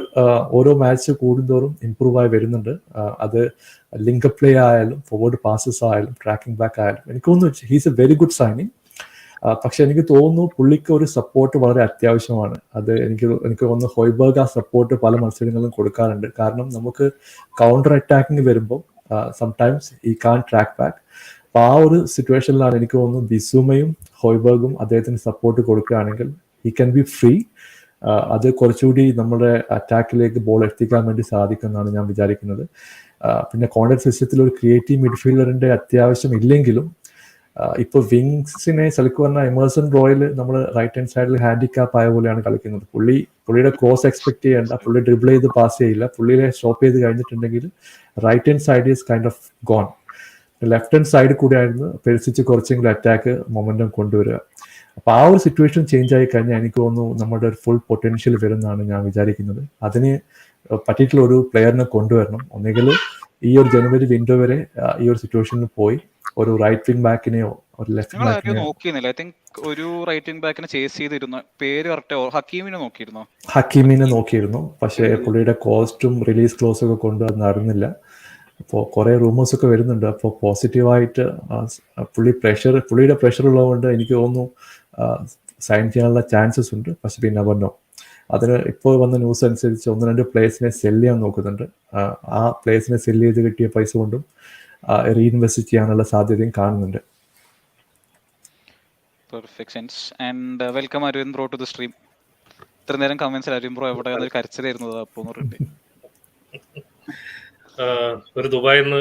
ഓരോ മാച്ച് കൂടുന്തോറും ഇമ്പ്രൂവ് ആയി വരുന്നുണ്ട്. അത് ലിങ്ക് പ്ലേ ആയാലും ഫോർവേഡ് പാസസ് ആയാലും ട്രാക്കിംഗ് ബാക്ക് ആയാലും എനിക്ക് തോന്നുന്നു he's A very good signing. പക്ഷെ എനിക്ക് തോന്നുന്നു പുള്ളിക്ക് ഒരു സപ്പോർട്ട് വളരെ അത്യാവശ്യമാണ്. അത് എനിക്ക് തോന്നുന്നു ഹോയ്ബർഗ് ആ സപ്പോർട്ട് പല മത്സരങ്ങളിലും കൊടുക്കാറുണ്ട്. കാരണം നമുക്ക് കൗണ്ടർ അറ്റാക്കിങ് വരുമ്പോൾ സംടൈംസ് ഈ കാൻ ട്രാക്ക് ബാക്ക്. അപ്പൊ ആ ഒരു സിറ്റുവേഷനിലാണ് എനിക്ക് തോന്നുന്നു ബിസുമയും ഹോയ്ബർഗും അദ്ദേഹത്തിന് സപ്പോർട്ട് കൊടുക്കുകയാണെങ്കിൽ ഹി ക്യാൻ ബി ഫ്രീ. അത് കുറച്ചുകൂടി നമ്മുടെ അറ്റാക്കിലേക്ക് ബോൾ എത്തിക്കാൻ വേണ്ടി സാധിക്കുമെന്നാണ് ഞാൻ വിചാരിക്കുന്നത്. പിന്നെ കോൺട്രാക്ട് സിസ്റ്റത്തിൽ ഒരു ക്രിയേറ്റീവ് മിഡ്ഫീൽഡറിന്റെ അത്യാവശ്യം ഇല്ലെങ്കിലും ഇപ്പോൾ വിങ്സിനെ ശരിക്കും പറഞ്ഞാൽ എമേഴ്സൺ റോയൽ നമ്മൾ റൈറ്റ് ഹാൻഡ് സൈഡിൽ ഹാൻഡിക്യാപ്പ് ആയ പോലെയാണ് കളിക്കുന്നത്. പുള്ളിയുടെ ക്രോസ് എക്സ്പെക്ട് ചെയ്യേണ്ട, പുള്ളി ഡ്രിബിൾ ചെയ്ത് പാസ് ചെയ്യില്ല. പുള്ളിയെ സ്റ്റോപ്പ് ചെയ്ത് കഴിഞ്ഞിട്ടുണ്ടെങ്കിൽ right hand side is kind of gone. Left hand side കൂടെ ആയിരുന്നു പെരിസിച്ച് കുറച്ചെങ്കിലും അറ്റാക്ക് മൊമെന്റം കൊണ്ടുവരിക. അപ്പൊ ആ ഒരു സിറ്റുവേഷൻ ചേഞ്ച് ആയി കഴിഞ്ഞാൽ എനിക്ക് തോന്നുന്നു നമ്മുടെ ഒരു ഫുൾ പൊട്ടൻഷ്യൽ വരുന്നതാണ് ഞാൻ വിചാരിക്കുന്നത്. അതിന് പറ്റിയിട്ടുള്ള ഒരു പ്ലെയറിനെ കൊണ്ടുവരണം. ഒന്നുകിൽ ഈ ഒരു ജനുവരി വിൻഡോ വരെ ഈ ഒരു സിറ്റുവേഷനിൽ പോയി ഒരു റൈറ്റ് വിംഗ് ബാക്കിനെയോ ഒരു ലെഫ്റ്റ് ബാക്കിനെയോ നോക്കിയിരുന്നില്ല. ഐ തിങ്ക് ഒരു റൈറ്റ് വിംഗ് ബാക്കിനെ ചേസ് ചെയ്തിരുന്നു. പേര് കറക്റ്റ് ഹക്കീമിനെ നോക്കിയിരുന്നോ? ഹക്കീമിനെ നോക്കിയിരുന്നു. പക്ഷേ പുള്ളിയുടെ കോസ്റ്റും റിലീസ് ക്ലോസ് ഒക്കെ കൊണ്ട് അത് നടന്നില്ല. അപ്പോൾ കുറേ റൂമേഴ്സ് ഒക്കെ വരുന്നുണ്ട്. അപ്പോൾ പോസിറ്റീവായിട്ട് പുള്ളിയുടെ പ്രഷർ ഉള്ളതുകൊണ്ട് എനിക്ക് തോന്നുന്നു സൈൻ ചെയ്യാനുള്ള ചാൻസസ് ഉണ്ട്. പക്ഷെ പിന്നെ പറഞ്ഞോ, അതിന് ഇപ്പോൾ വന്ന ന്യൂസ് അനുസരിച്ച് 1-2 പ്ലേയേഴ്സിനെ സെല് ചെയ്യാൻ നോക്കുന്നുണ്ട്. ആ പ്ലേയേഴ്സിനെ സെല് ചെയ്ത് കിട്ടിയ പൈസ കൊണ്ടും റീഇൻവെസ്റ്റ് ചെയ്യാനുള്ള സാധ്യതയും കാണുന്നുണ്ട്. Perfect sense. And welcome Aravind bro to the stream. ഇത്ര നേരം കമന്റ്സിൽ അരവിന്ദ് ബ്രോ എവിടെ കരച്ചിലായിരുന്നത് അപ്പോൾ പറഞ്ഞിട്ട് ഒരു ദുബായിൽ നിന്ന്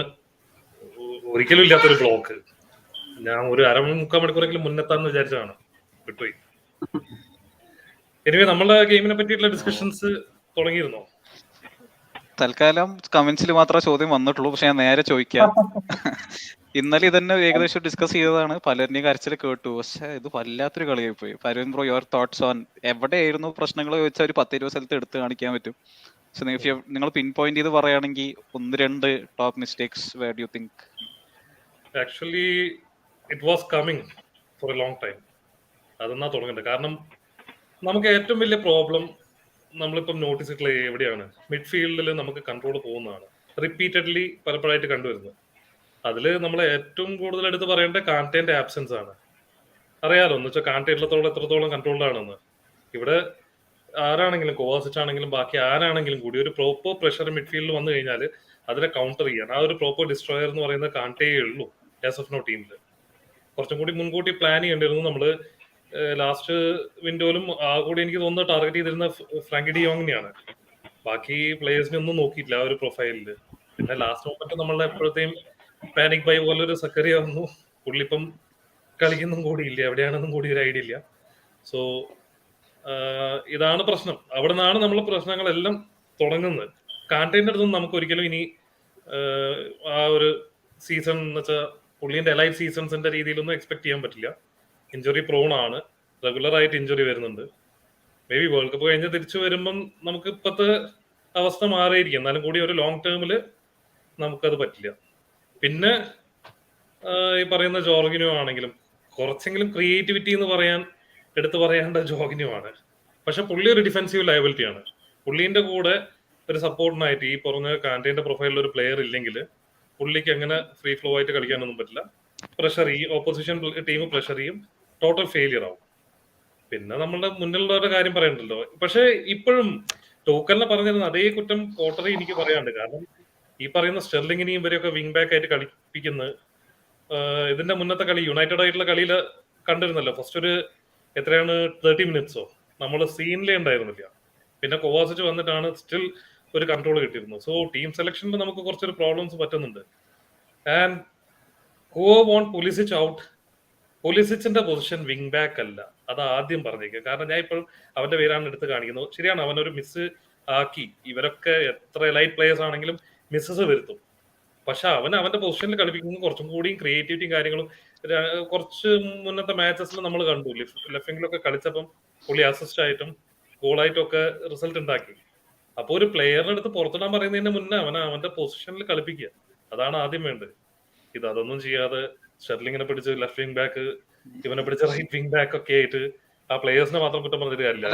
ഒരിക്കലും ഇല്ലാത്തൊരു ബ്ലോക്ക്. ഞാൻ ഒരു 3/4 മണിക്കൂറെങ്കിലും മുന്നെത്താന്ന് വിചാരിച്ചതാണ്, വിട്ടുപോയി. എനിവേ നമ്മളുടെ ഗെയിമിനെ പറ്റിയിട്ടുള്ള ഡിസ്കഷൻസ് തുടങ്ങിയിരുന്നോ? തൽക്കാലം കമന്റ്സിൽ മാത്രമേ ചോദ്യം വന്നിട്ടുള്ളൂ. പക്ഷെ ഞാൻ നേരെ ചോദിക്കാം. ഇന്നലെ ഇതന്നെ ഏകദേശം ഡിസ്കസ് ചെയ്തതാണ്. പലരുടെയും കരച്ചിൽ കേട്ടു. പക്ഷെ ഇത് വല്ലാത്തൊരു കളിയായി പോയി. Aravind bro, your thoughts on എവിടെയായിരുന്നു പ്രശ്നങ്ങൾ ചോദിച്ചാൽ ഒരു 10-20 സ്ഥലത്ത് എടുത്ത് കാണിക്കാൻ പറ്റും. സോ നിങ്ങൾ പിൻ പോയിന്റ് ചെയ്ത് പറയുകയാണെങ്കിൽ 1-2 top mistakes where do you think? Actually it was coming for a long time. അതെന്നാ തുടങ്ങേണ്ടത്. കാരണം നമുക്ക് ഏറ്റവും വലിയ പ്രോബ്ലം നമ്മളിപ്പം നോട്ടീസ് ചെയ്തിട്ടുള്ള എവിടെയാണ്, മിഡ്ഫീൽഡിൽ നമുക്ക് കൺട്രോൾ പോകുന്നതാണ് റിപ്പീറ്റഡ്ലി പലപ്പോഴായിട്ട് കണ്ടുവരുന്നത്. അതിൽ നമ്മൾ ഏറ്റവും കൂടുതൽ എടുത്ത് പറയേണ്ട കാന്റേന്റെ ആബ്സെൻസ് ആണ്. അറിയാലോ എന്ന് വെച്ചാൽ കാന്റേ എത്രത്തോളം കൺട്രോൾഡാണെന്ന്. ഇവിടെ ആരാണെങ്കിലും, കോവാസിച്ച് ആണെങ്കിലും ബാക്കി ആരാണെങ്കിലും കൂടി ഒരു പ്രോപ്പർ പ്രഷർ മിഡ്ഫീൽഡിൽ വന്നു കഴിഞ്ഞാൽ അതിനെ കൗണ്ടർ ചെയ്യാൻ ആ ഒരു പ്രോപ്പർ ഡിസ്ട്രോയർ എന്ന് പറയുന്നത് കാന്റേയേ ഉള്ളൂ ആസ് ഓഫ് നോ ടീമിൽ. കുറച്ചും കൂടി മുൻകൂട്ടി പ്ലാൻ ചെയ്യേണ്ടിയിരുന്നു. നമ്മൾ ലാസ്റ്റ് വിൻഡോയിലും ആ കൂടി എനിക്ക് തോന്നുന്നത് ടാർഗറ്റ് ചെയ്തിരുന്ന ഫ്രാങ്കി ഡി യോങ്ങിനെയാണ്. ബാക്കി പ്ലേയേഴ്സിനെ ഒന്നും നോക്കിയിട്ടില്ല ആ ഒരു പ്രൊഫൈലിൽ. പിന്നെ ലാസ്റ്റ് മൊമെന്റ് നമ്മളുടെ എപ്പോഴത്തെയും പാനിക് ബൈ പോലൊരു സക്കറിയ വന്നു. പുള്ളിപ്പം കളിക്കൊന്നും കൂടിയില്ല, എവിടെയാണെന്നും കൂടി ഒരു ഐഡിയ ഇല്ല. സോ ഇതാണ് പ്രശ്നം. അവിടെ നിന്നാണ് നമ്മൾ പ്രശ്നങ്ങളെല്ലാം തുടങ്ങുന്നത്. കാന്റേന്റെ അടുത്തൊന്നും നമുക്ക് ഒരിക്കലും ഇനി ആ ഒരു സീസൺ എന്ന് വെച്ചാൽ പുള്ളിന്റെ എലൈറ്റ് സീസൺസിന്റെ രീതിയിലൊന്നും എക്സ്പെക്ട് ചെയ്യാൻ പറ്റില്ല. ഇഞ്ചുറി പ്രോൺ ആണ്, റെഗുലർ ആയിട്ട് ഇഞ്ചുറി വരുന്നുണ്ട്. മേ ബി വേൾഡ് കപ്പ് കഴിഞ്ഞ് തിരിച്ചു വരുമ്പം നമുക്ക് ഇപ്പോഴത്തെ അവസ്ഥ മാറിയിരിക്കും. എന്നാലും കൂടി ഒരു ലോങ് ടേമിൽ നമുക്കത് പറ്റില്ല. പിന്നെ ഈ പറയുന്ന ജോർഗിനോ ആണെങ്കിലും കുറച്ചെങ്കിലും ക്രിയേറ്റിവിറ്റി എന്ന് എടുത്തു പറയേണ്ട ജോർഗിനോ ആണ്. പക്ഷെ പുള്ളി ഒരു ഡിഫെൻസീവ് ലയബിലിറ്റി ആണ്. പുള്ളീന്റെ കൂടെ ഒരു സപ്പോർട്ടിനായിട്ട് ഈ പറഞ്ഞ കാന്റീന്റെ പ്രൊഫൈലിൽ ഒരു പ്ലെയർ ഇല്ലെങ്കിൽ പുള്ളിക്ക് അങ്ങനെ ഫ്രീ ഫ്ലോ ആയിട്ട് കളിക്കാനൊന്നും പറ്റില്ല. പ്രഷർ ചെയ്യും, ഓപ്പോസിഷൻ ടീം പ്രഷർ ചെയ്യും, ടോട്ടൽ ഫെയിലിയർ ആവും. പിന്നെ നമ്മളുടെ മുന്നിലുള്ളവരുടെ കാര്യം പറയണ്ടല്ലോ. പക്ഷെ ഇപ്പോഴും ടോക്കലിനെ പറഞ്ഞിരുന്ന അതേ കുറ്റം കോട്ടറി എനിക്ക് പറയാനുണ്ട്. കാരണം ഈ പറയുന്ന സ്റ്റെർലിങ്ങിനെയും ഇവരെയൊക്കെ വിങ് ബാക്ക് ആയിട്ട് കളിപ്പിക്കുന്നത് ഇതിന്റെ മുന്നത്തെ കളി യുണൈറ്റഡ് ആയിട്ടുള്ള കളിയിൽ കണ്ടിരുന്നല്ലോ. ഫസ്റ്റ് ഒരു 30 മിനിറ്റ്സോ നമ്മൾ സീനിലേ ഉണ്ടായിരുന്നില്ല. പിന്നെ കോവാസിച്ച് വന്നിട്ടാണ് സ്റ്റിൽ ഒരു കൺട്രോൾ കിട്ടിയിരുന്നു. സോ ടീം സെലക്ഷനിൽ നമുക്ക് കുറച്ചൊരു പ്രോബ്ലംസ് പറ്റുന്നുണ്ട്. And who won't Pulisic out. പുലിസിച്ചിന്റെ പൊസിഷൻ വിങ് ബാക്ക് അല്ല, അത് ആദ്യം പറഞ്ഞേക്കുക. കാരണം ഞാൻ ഇപ്പോഴും അവന്റെ പേരാണ് എടുത്ത് കാണിക്കുന്നത്. ശരിയാണ്, അവനൊരു മിസ് ആക്കി. ഇവരൊക്കെ എത്ര എലൈറ്റ് പ്ലേയേഴ്സ് ആണെങ്കിലും മിസ്സസ് വരുത്തും. പക്ഷെ അവന്റെ പൊസിഷനിൽ കളിപ്പിക്കുന്നത് കുറച്ചും കൂടിയും ക്രിയേറ്റിവിറ്റിയും കാര്യങ്ങളും. കുറച്ച് മുന്നത്തെ മാച്ചസിൽ നമ്മൾ കണ്ടു ലെഫ്റ്റ് വിംഗിലൊക്കെ കളിച്ചപ്പം പുള്ളി അസിസ്റ്റ് ആയിട്ടും ഗോളായിട്ടും ഒക്കെ റിസൾട്ട് ഉണ്ടാക്കി. അപ്പോൾ ഒരു പ്ലെയറിന്റെ അടുത്ത് പുറത്തിടാൻ പറയുന്നതിന് മുന്നേ അവന്റെ പൊസിഷനിൽ കളിപ്പിക്കുക, അതാണ് ആദ്യം വേണ്ടത്. അതൊന്നും ചെയ്യാതെ ഷെർലിങ്ങിനെ പിടിച്ച് ലെഫ്റ്റ് വിങ് ബാക്ക്, ഇവനെ പിടിച്ച് റൈറ്റ് വിങ് ബാക്ക് ഒക്കെ ആയിട്ട് ആ പ്ലേയേഴ്സിനെ മാത്രം കുറ്റം പറഞ്ഞിട്ട് കാര്യമില്ല.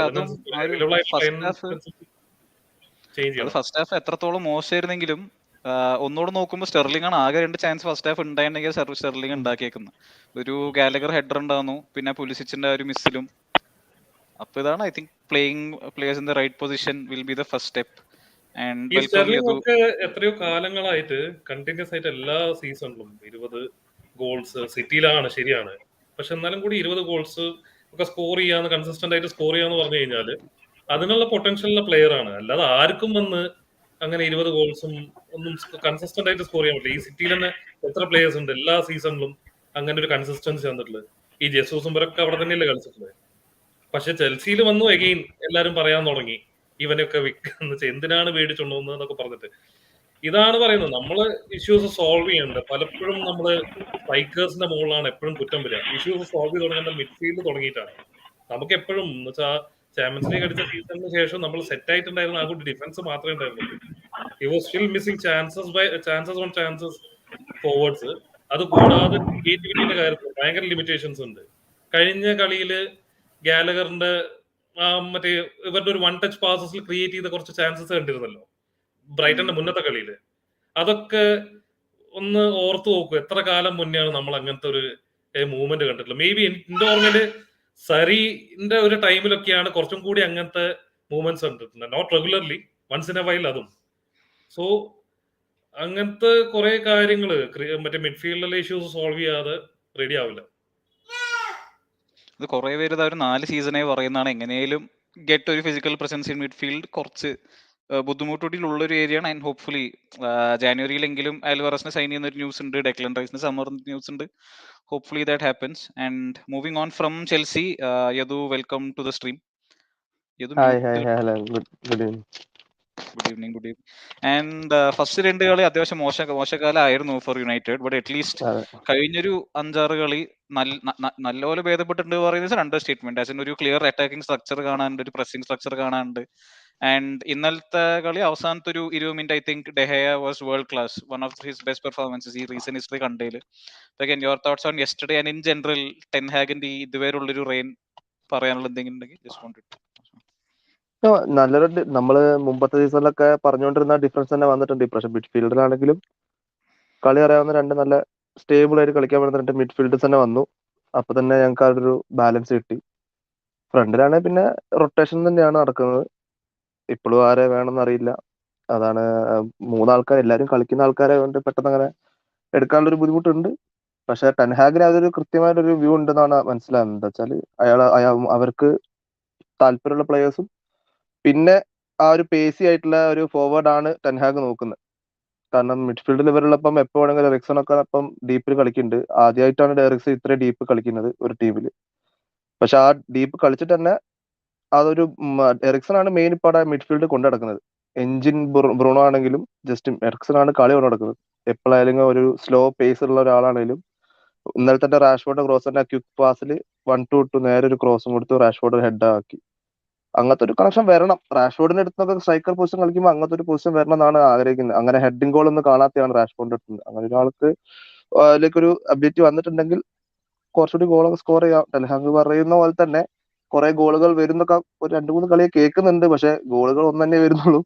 ചേഞ്ച് ചെയ്യണം. ഫസ്റ്റ് ഹാഫ് എത്രത്തോളം മോശമായിരുന്നെങ്കിലും ഒന്നുകൂടെ നോക്കുമ്പോൾ സ്റ്റെർലിംഗ് ആണ് ആകെ 2 ചാൻസ് ഫസ്റ്റ് ഹാഫ് ഉണ്ടായിട്ടുണ്ടെങ്കിൽ സ്റ്റെർലിംഗ് ഉണ്ടാക്കിയേക്കുന്നത്. ഒരു ഗാലഗർ ഹെഡർ ഉണ്ടായിരുന്നു, പിന്നെ പുലിസിച്ചിന്റെ ഒരു മിസ്സിലും. അപ്പൊ ഇതാണ് I think playing players in the right position will be the first step. ഈ സ്റ്റെർലിംഗ് ഒക്കെ എത്രയോ കാലങ്ങളായിട്ട് കണ്ടിന്യൂസ് ആയിട്ട് എല്ലാ സീസണിലും 20 ഗോൾസ് സിറ്റിയിലാണ്, ശരിയാണ്. പക്ഷെ എന്നാലും കൂടി 20 ഗോൾസ് ഒക്കെ സ്കോർ ചെയ്യാന്ന്, കൺസിസ്റ്റന്റ് ആയിട്ട് സ്കോർ ചെയ്യാന്ന് പറഞ്ഞു കഴിഞ്ഞാൽ അതിനുള്ള പൊട്ടൻഷ്യലുള്ള പ്ലെയർ ആണ്. അല്ലാതെ ആർക്കും വന്ന് അങ്ങനെ 20 ഗോൾസും ഒന്നും കൺസിസ്റ്റന്റ് ആയിട്ട് സ്കോർ ചെയ്യാൻ പറ്റില്ല. ഈ സിറ്റിയിൽ തന്നെ എത്ര പ്ലേയേഴ്സ് ഉണ്ട് എല്ലാ സീസണിലും അങ്ങനെ ഒരു കൺസിസ്റ്റൻസി വന്നിട്ടുള്ളത്? ഈ ജെസൂസും ഇവരൊക്കെ അവിടെ തന്നെയല്ലേ കളിച്ചിട്ടുള്ളത്. പക്ഷെ ചെൽസിയിൽ വന്നു എഗെയിൻ എല്ലാരും പറയാൻ തുടങ്ങി ഇവനൊക്കെ വിൽക്കുന്ന, എന്തിനാണ് മേടിച്ചുകൊണ്ടുവന്നത് എന്നൊക്കെ പറഞ്ഞിട്ട്. ഇതാണ് പറയുന്നത്, നമ്മള് ഇഷ്യൂസ് സോൾവ് ചെയ്യേണ്ടത്. പലപ്പോഴും നമ്മള് സ്ട്രൈക്കേഴ്സിന്റെ മുകളിലാണ് എപ്പോഴും കുറ്റം വരിക. ഇഷ്യൂസ് സോൾവ് ചെയ്ത് തുടങ്ങേണ്ട മിഡ്ഫീൽഡ് തുടങ്ങിയിട്ടാണ്. നമുക്ക് എപ്പോഴും എന്ന് വെച്ചാൽ ചാമ്പ്യൻസ് ലീഗ് അടിച്ച സീസണിന് ശേഷം നമ്മൾ സെറ്റ് ആയിട്ടുണ്ടായിരുന്ന ആ കൂടി ഡിഫൻസ് മാത്രമേ ഉണ്ടായിരുന്നുള്ളൂ. He was still missing chances on chances forwards. അത് കൂടാതെ ക്രിയേറ്റിവിറ്റിയുടെ കാര്യത്തിൽ ഭയങ്കര ലിമിറ്റേഷൻസ് ഉണ്ട്. കഴിഞ്ഞ കളിയില് ഗാലഗറിന്റെ മറ്റേ ഇവരുടെ ഒരു 1 ടച്ച് പാസസിൽ ക്രിയേറ്റ് ചെയ്ത കുറച്ച് ചാൻസസ് കണ്ടിരുന്നല്ലോ ബ്രൈറ്റന്റെ മുന്നത്തെ കളിയില്. അതൊക്കെ ഒന്ന് ഓർത്തു നോക്കൂ, എത്ര കാലം മുന്നെയാണ് നമ്മൾ അങ്ങനത്തെ ഒരു മൂവ്മെന്റ് കണ്ടിട്ടുള്ളത്. മേ ബി എന്റെ ഓർമ്മയില് സരിന്റെ ഒരു ടൈമിലൊക്കെയാണ് കുറച്ചും കൂടി അങ്ങനത്തെ മൂവ്മെന്റ്സ് കണ്ടിട്ടുണ്ട്. Not regularly, once in a while അതും. സോ അങ്ങനത്തെ കുറെ കാര്യങ്ങള് മറ്റേ മിഡ്ഫീൽഡിലെ ഇഷ്യൂസ് സോൾവ് ചെയ്യാതെ റെഡി ആവില്ല. ഇത് കുറെ പേര് ഒരു 4 സീസണായി പറയുന്നതാണ് എങ്ങനെയും ഗെറ്റ് ഒരു ഫിസിക്കൽ പ്രസൻസ് ഇൻ മിഡ്ഫീൽഡ് കുറച്ച് ബുദ്ധിമുട്ടുള്ള ഒരു ഏരിയ ആണ്. ആൻഡ് ഹോപ്പ്ഫുള്ളി ജാനുവരിയിലെങ്കിലും ആൽവാറസിനെ സൈൻ ചെയ്യുന്ന ഒരു ന്യൂസ് ഉണ്ട്, ഡെക്ലൻ റൈസിന് സമ്മർ ന്യൂസ് ഉണ്ട്. Hopefully that happens. And moving on from Chelsea, Yadu welcome to the stream. Yadu good evening. Good evening. And first 2 കളി അത്യാവശ്യം മോശകാലമായിരുന്നു ഫോർ യുണൈറ്റഡ്. ബട്ട് അറ്റ്ലീസ്റ്റ് കഴിഞ്ഞൊരു 5-6 കളി നല്ലപോലെ ഭേദപ്പെട്ടിട്ടുണ്ട് പറയുന്നത് അണ്ടർ സ്റ്റേറ്റ്മെന്റ്. ആസ് ഇൻ ഒരു ക്ലിയർ അറ്റാക്കിംഗ് സ്ട്രക്ചർ കാണാനുണ്ട്, ഒരു പ്രസിംഗ് സ്ട്രക്ചർ കാണാനുണ്ട്. ആൻഡ് ഇന്നലത്തെ കളി അവസാനത്തെ ഒരു 20 minute I think De Gea was world class, one of his best performances ഈ റീസെന്റ് ഹിസ്റ്ററി കണ്ടതിൽ. Again your thoughts on yesterday and in general Ten ഹാഗിന്റെ ഈ ഇതുവരെയുള്ളൊരു റെയിൻ പറയാനുള്ള എന്തെങ്കിലും ഉണ്ടെങ്കിൽ ജസ്റ്റ് വാണ്ട് ടു. നല്ലൊരു നമ്മള് മുമ്പത്തെ സീസണിലൊക്കെ പറഞ്ഞുകൊണ്ടിരുന്ന ഡിഫറൻസ് തന്നെ വന്നിട്ടുണ്ട്. പക്ഷെ മിഡ്ഫീൽഡിലാണെങ്കിലും കളി അറിയാവുന്ന 2 നല്ല സ്റ്റേബിൾ ആയിട്ട് കളിക്കാൻ പറ്റുന്ന 2 മിഡ്ഫീൽഡേഴ്സ് തന്നെ വന്നു. അപ്പൊ തന്നെ ഞങ്ങൾക്ക് ആ ഒരു ബാലൻസ് കിട്ടി. ഫ്രണ്ടിലാണെങ്കിൽ പിന്നെ റൊട്ടേഷൻ തന്നെയാണ് നടക്കുന്നത്. ഇപ്പോഴും ആരെ വേണമെന്ന് അറിയില്ല. അതാണ് 3 ആൾക്കാർ എല്ലാവരും കളിക്കുന്ന ആൾക്കാരെ കൊണ്ട് പെട്ടെന്ന് അങ്ങനെ എടുക്കാനുള്ള ഒരു ബുദ്ധിമുട്ടുണ്ട്. പക്ഷെ ടെൻഹാഗിന് അതൊരു കൃത്യമായിട്ടൊരു വ്യൂ ഉണ്ടെന്നാണ് മനസ്സിലാകുന്നത്. എന്താ വെച്ചാൽ അവർക്ക് താല്പര്യമുള്ള പ്ലേയേഴ്സും പിന്നെ ആ ഒരു പേസി ആയിട്ടുള്ള ഒരു ഫോർവേഡ് ആണ് ടെൻഹാഗ് നോക്കുന്നത്. കാരണം മിഡ്ഫീൽഡിൽ ഇവരുള്ളപ്പം എപ്പോ വേണമെങ്കിലും എറിക്സണൊക്കെ അപ്പം ഡീപ്പിൽ കളിക്കുന്നുണ്ട്. ആദ്യമായിട്ടാണ് എറിക്സൺ ഇത്രയും ഡീപ്പ് കളിക്കുന്നത് ഒരു ടീമിൽ. പക്ഷെ ആ ഡീപ്പ് കളിച്ചിട്ട് തന്നെ അതൊരു എറിക്സൺ ആണ് മെയിൻ ഇപ്പോൾ അവിടെ മിഡ്ഫീൽഡ് കൊണ്ടു നടക്കുന്നത്. എഞ്ചിൻ ബ്രൂണോ ആണെങ്കിലും ജസ്റ്റ് എറിക്സൺ ആണ് കളി കൊണ്ടു നടക്കുന്നത്. എപ്പോഴായാലും ഒരു സ്ലോ പേസ് ഉള്ള ഒരാളാണെങ്കിലും ഇന്നലെ തന്നെ റാഷ്ഫോർഡ് ക്രോസിന്റെ ക്വിക്ക് പാസിൽ 1-2 നേരെ ഒരു ക്രോസും കൊടുത്തു, റാഷ്ഫോർഡ് ഹെഡ് ആക്കി. അങ്ങനത്തെ ഒരു കണക്ഷൻ വരണം. റാഷ്ഫോർഡിന്റെ അടുത്തൊക്കെ സ്ട്രൈക്കർ പൊസിഷൻ കളിക്കുമ്പോൾ അങ്ങനത്തെ ഒരു പൊസിഷൻ വരണം എന്നാണ് ആഗ്രഹിക്കുന്നത്. അങ്ങനെ ഹെഡിങ് ഗോൾ ഒന്നും കാണാത്തതാണ് റാഷ്ഫോർഡിന്റെ അടുത്ത്. അങ്ങനെ ഒരാൾക്ക് അതിലേക്കൊരു അബിലിറ്റി വന്നിട്ടുണ്ടെങ്കിൽ കുറച്ചുകൂടി ഗോളൊക്കെ സ്കോർ ചെയ്യാം. ടെൻഹാഗ് പറയുന്ന പോലെ തന്നെ കുറെ ഗോളുകൾ വരുന്നൊക്കെ ഒരു 2-3 കളിയെ കേൾക്കുന്നുണ്ട്. പക്ഷെ ഗോളുകൾ ഒന്ന് തന്നെ വരുന്നുള്ളൂ.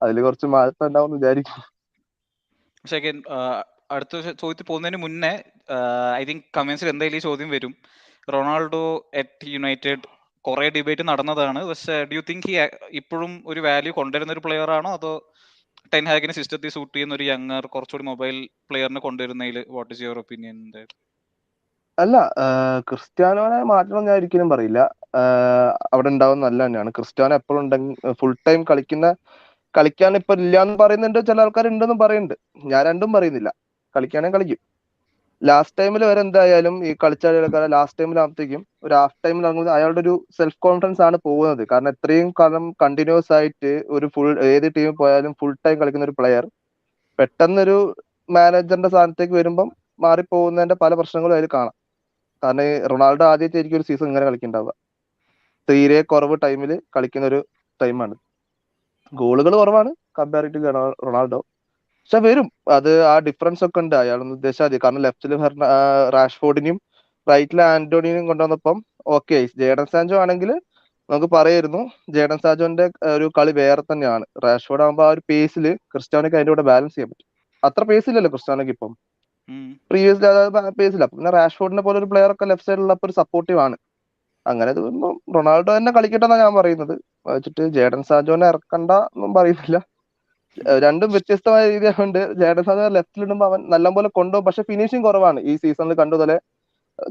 അതിൽ കുറച്ച് മാറ്റം ഉണ്ടാവും വിചാരിക്കും. പക്ഷേ അടുത്ത ചോദ്യത്തിൽ പോകുന്നതിന് മുന്നേ ഐ തിങ്ക് കമന്റ്സിൽ എന്തായാലും ഈ ചോദ്യം വരും. റൊണാൾഡോ അറ്റ് യുണൈറ്റഡ് കുറെ ഡിബേറ്റ് നടന്നതാണ്. പക്ഷേ ഡു യു തിങ്ക് ഇപ്പോഴും ഒരു വാല്യൂ കൊണ്ടുവരുന്ന ഒരു പ്ലെയർ ആണോ, അതോ ടെൻഹാഗിന് സിസ്റ്റത്തിൽ സൂട്ട് ചെയ്യുന്ന ഒരു യങ്ങർ കുറച്ചുകൂടി മൊബൈൽ പ്ലെയറിനെ കൊണ്ടുവരുന്നതിൽ വാട്ട് ഈസ് യുവർ ഒപ്പീനിയൻ? അല്ല, ക്രിസ്ത്യാനോനെ മാറ്റണം ഞാൻ ഒരിക്കലും പറയില്ല. അവിടെ ഉണ്ടാവുന്ന നല്ല തന്നെയാണ്. ക്രിസ്ത്യാനോ എപ്പോഴും ഉണ്ടെങ്കിൽ ഫുൾ ടൈം കളിക്കാൻ ഇപ്പൊ ഇല്ലാന്ന് പറയുന്നുണ്ട്, ചില ആൾക്കാർ ഉണ്ടെന്നും പറയുന്നുണ്ട്. ഞാൻ രണ്ടും പറയുന്നില്ല. കളിക്കുകയാണെങ്കിൽ കളിക്കും. ലാസ്റ്റ് ടൈമിൽ വരെ എന്തായാലും ഈ കളിച്ചാൽ ലാസ്റ്റ് ടൈമിലാകുമ്പോഴത്തേക്കും ഒരു ഹാഫ് ടൈമിൽ ഇറങ്ങുന്നത് അയാളുടെ ഒരു സെൽഫ് കോൺഫിഡൻസ് ആണ് പോകുന്നത്. കാരണം ഇത്രയും കാലം കണ്ടിന്യൂസ് ആയിട്ട് ഒരു ഏത് ടീമിൽ പോയാലും ഫുൾ ടൈം കളിക്കുന്ന ഒരു പ്ലെയർ പെട്ടെന്നൊരു മാനേജറിന്റെ സ്ഥാനത്തേക്ക് വരുമ്പം മാറിപ്പോകുന്നതിന്റെ പല പ്രശ്നങ്ങളും അതിൽ കാണാം. കാരണം ഈ റൊണാൾഡോ ആദ്യമായിട്ടായിരിക്കും ഒരു സീസൺ ഇങ്ങനെ കളിക്കുന്നുണ്ടാവുക. തീരെ കുറവ് ടൈമിൽ കളിക്കുന്ന ഒരു ടൈമാണ്. ഗോളുകൾ കുറവാണ് കമ്പയർ ടു റൊണാൾഡോ. പക്ഷെ വരും, അത് ആ ഡിഫറൻസ് ഒക്കെ ഉണ്ട്. അയാളൊന്ന് ഉദ്ദേശിച്ചാൽ മതി. കാരണം ലെഫ്റ്റില് റാഷ്ഫോർഡിനെയും റൈറ്റില് ആന്റോണിനെയും കൊണ്ടുവന്നപ്പം ഓക്കെ. ജേഡൻ സാൻചോ ആണെങ്കിൽ നമുക്ക് പറയായിരുന്നു, ജേഡൻ സാൻചോന്റെ ഒരു കളി വേറെ തന്നെയാണ്. റാഷ്ഫോർഡ് ആകുമ്പോൾ ആ ഒരു പേസില് ക്രിസ്ത്യാനോക്ക് അതിന്റെ കൂടെ ബാലൻസ് ചെയ്യാൻ പറ്റും. അത്ര പേസില്ലല്ലോ ക്രിസ്ത്യാനോക്ക് ഇപ്പം, പ്രീവിയസ്ലി അതായത് പേസില്ല. പിന്നെ റാഷ്ഫോർഡിനെ പോലെ ഒരു പ്ലെയർ ഒക്കെ ലെഫ്റ്റ് സൈഡിലുള്ളപ്പോൾ ഒരു സപ്പോർട്ടീവ് ആണ്. അങ്ങനെ തോന്നുമ്പോൾ റൊണാൾഡോ തന്നെ കളിക്കട്ടെ എന്നാണ് ഞാൻ പറയുന്നത്. വെച്ചിട്ട് ജേഡൻ സാൻചോനെ ഇറക്കണ്ട എന്നും പറയുന്നില്ല. രണ്ടും വ്യത്യസ്തമായ രീതിയായതുകൊണ്ട് ജേഡൻ സാൻചോ ലെഫ്റ്റിലിടുമ്പോൾ അവൻ നല്ലപോലെ കൊണ്ടുപോകും. പക്ഷെ ഫിനിഷിംഗ് കുറവാണ്. ഈ സീസണിൽ കണ്ടുപോലെ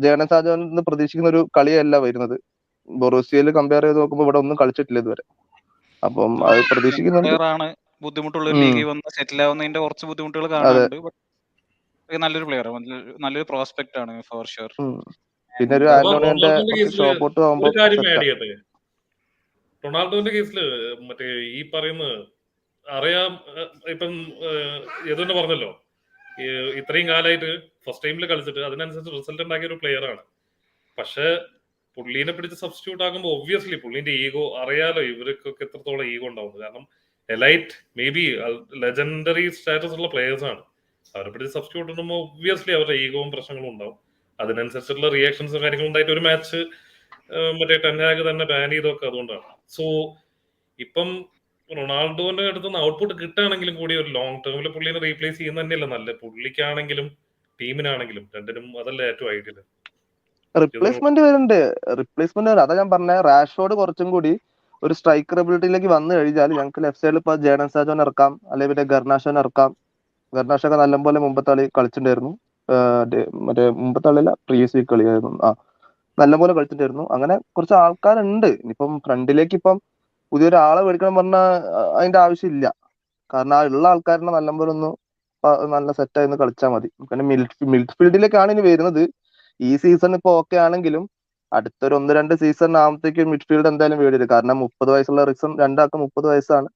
ജേഡൻ സാൻചോയിൽ നിന്ന് പ്രതീക്ഷിക്കുന്ന ഒരു കളിയല്ല വരുന്നത്. ബൊറൂസിയയിൽ കമ്പയർ ചെയ്ത് നോക്കുമ്പോൾ ഇവിടെ ഒന്നും കളിച്ചിട്ടില്ല ഇതുവരെ. അപ്പം അത് പ്രതീക്ഷിക്കുന്നുണ്ട്. ബുദ്ധിമുട്ടുള്ള ലീഗിൽ വന്ന് സെറ്റിൽ ആവുന്നതിന്റെ കുറച്ച് ബുദ്ധിമുട്ടുകൾ കാണാനുണ്ട്. നല്ലൊരു പ്ലെയർ, നല്ലൊരു പ്രോസ്പെക്ട് ആണ് ഫോർ ഷുവർ. പിന്നെ ഒരു ആന്റോണിയോന്റെ കുറച്ച് ഷോട്ട് ആവുമ്പോൾ റൊണാൾഡോന്റെ കേസില് മറ്റേ ഈ പറയുന്ന അറിയാം, ഇപ്പം ഏതെന്ന് പറഞ്ഞല്ലോ, ഇത്രയും കാലമായിട്ട് ഫസ്റ്റ് ടൈമിൽ കളിച്ചിട്ട് അതിനനുസരിച്ച് റിസൾട്ട് ഉണ്ടാക്കിയ ഒരു പ്ലെയർ ആണ്. പക്ഷെ പുള്ളീനെ പിടിച്ച് സബ്സ്റ്റിറ്റ്യൂട്ട് ആകുമ്പോൾ ഒബ്വിയസ്ലി പുള്ളീന്റെ ഈഗോ അറിയാലോ, ഇവർക്കൊക്കെ എത്രത്തോളം ഈഗോ ഉണ്ടാവുന്നത്. കാരണം elite may be legendary status ഉള്ള പ്ലേയേഴ്സ് ആണ്. അവരെ പിടിച്ച് സബ്സ്റ്റിറ്റ്യൂട്ട് ഇടുമ്പോൾ ഒബ്വിയസ്ലി അവരുടെ ഈഗോവും പ്രശ്നങ്ങളും ഉണ്ടാവും. അതിനനുസരിച്ചുള്ള റിയാക്ഷൻസും കാര്യങ്ങളും ഉണ്ടായിട്ട് ഒരു മാച്ച് മറ്റേ ടെൻഹാഗ് തന്നെ ബാൻ ചെയ്തൊക്കെ അതുകൊണ്ടാണ്. സോ ഇപ്പം റൊണാൾഡോന്റെ അടുത്ത് നിന്ന് ഔട്ട്പുട്ട് കിട്ടുകയാണെങ്കിലും കൂടി ഒരു ലോങ് ടേമിൽ പുള്ളിനെ റീപ്ലേസ് ചെയ്യുന്ന തന്നെയല്ല നല്ല, പുള്ളിക്കാണെങ്കിലും ടീമിനാണെങ്കിലും രണ്ടിനും അതല്ല ഏറ്റവും ഐഡിയൽ. റിപ്ലേസ്മെന്റ് വരുന്നുണ്ട്, റിപ്ലേസ്മെന്റ് വരും. അതാ ഞാൻ പറഞ്ഞ റാഷ്ഫോർഡ് കുറച്ചും കൂടി ഒരു സ്ട്രൈക്കർ എബിലിറ്റിയിലേക്ക് വന്നു കഴിഞ്ഞാൽ ഞങ്ങൾക്ക് ലെഫ്റ്റ് സൈഡിൽ ഇപ്പൊ ജേഡൻ സാൻചോനെ ഇറക്കാം, അല്ലെങ്കിൽ പിന്നെ ഗർനാഷോനെ ഇറക്കാം. ഗർനാഷൊക്കെ നല്ലപോലെ മുമ്പത്തെ കളി കളിച്ചിട്ടുണ്ടായിരുന്നു. മറ്റേ മുമ്പത്തെ കളിയല്ല, പ്രീവിയസ് വീക്ക് കളിയായിരുന്നു. നല്ലപോലെ കളിച്ചിട്ടായിരുന്നു. അങ്ങനെ കുറച്ച് ആൾക്കാരുണ്ട്. ഇനിയിപ്പം ഫ്രണ്ടിലേക്ക് ഇപ്പം പുതിയൊരാളെ മേടിക്കണം പറഞ്ഞാൽ അതിന്റെ ആവശ്യമില്ല. കാരണം ആ ഉള്ള ആൾക്കാരെ നല്ലപോലെ ഒന്ന് നല്ല സെറ്റായി കളിച്ചാൽ മതി. പിന്നെ മിഡ്ഫീൽഡിലേക്കാണ് ഇനി വരുന്നത്. ഈ സീസൺ ഇപ്പൊ ഓക്കെ ആണെങ്കിലും അടുത്തൊരു 1-2 സീസൺ ആകുമ്പോഴത്തേക്ക് മിഡ്ഫീൽഡ് എന്തായാലും വേണ്ടി വരും. കാരണം 30 വയസ്സുള്ള റിക്സൺ, രണ്ടാൾക്കും 30 വയസ്സാണ്.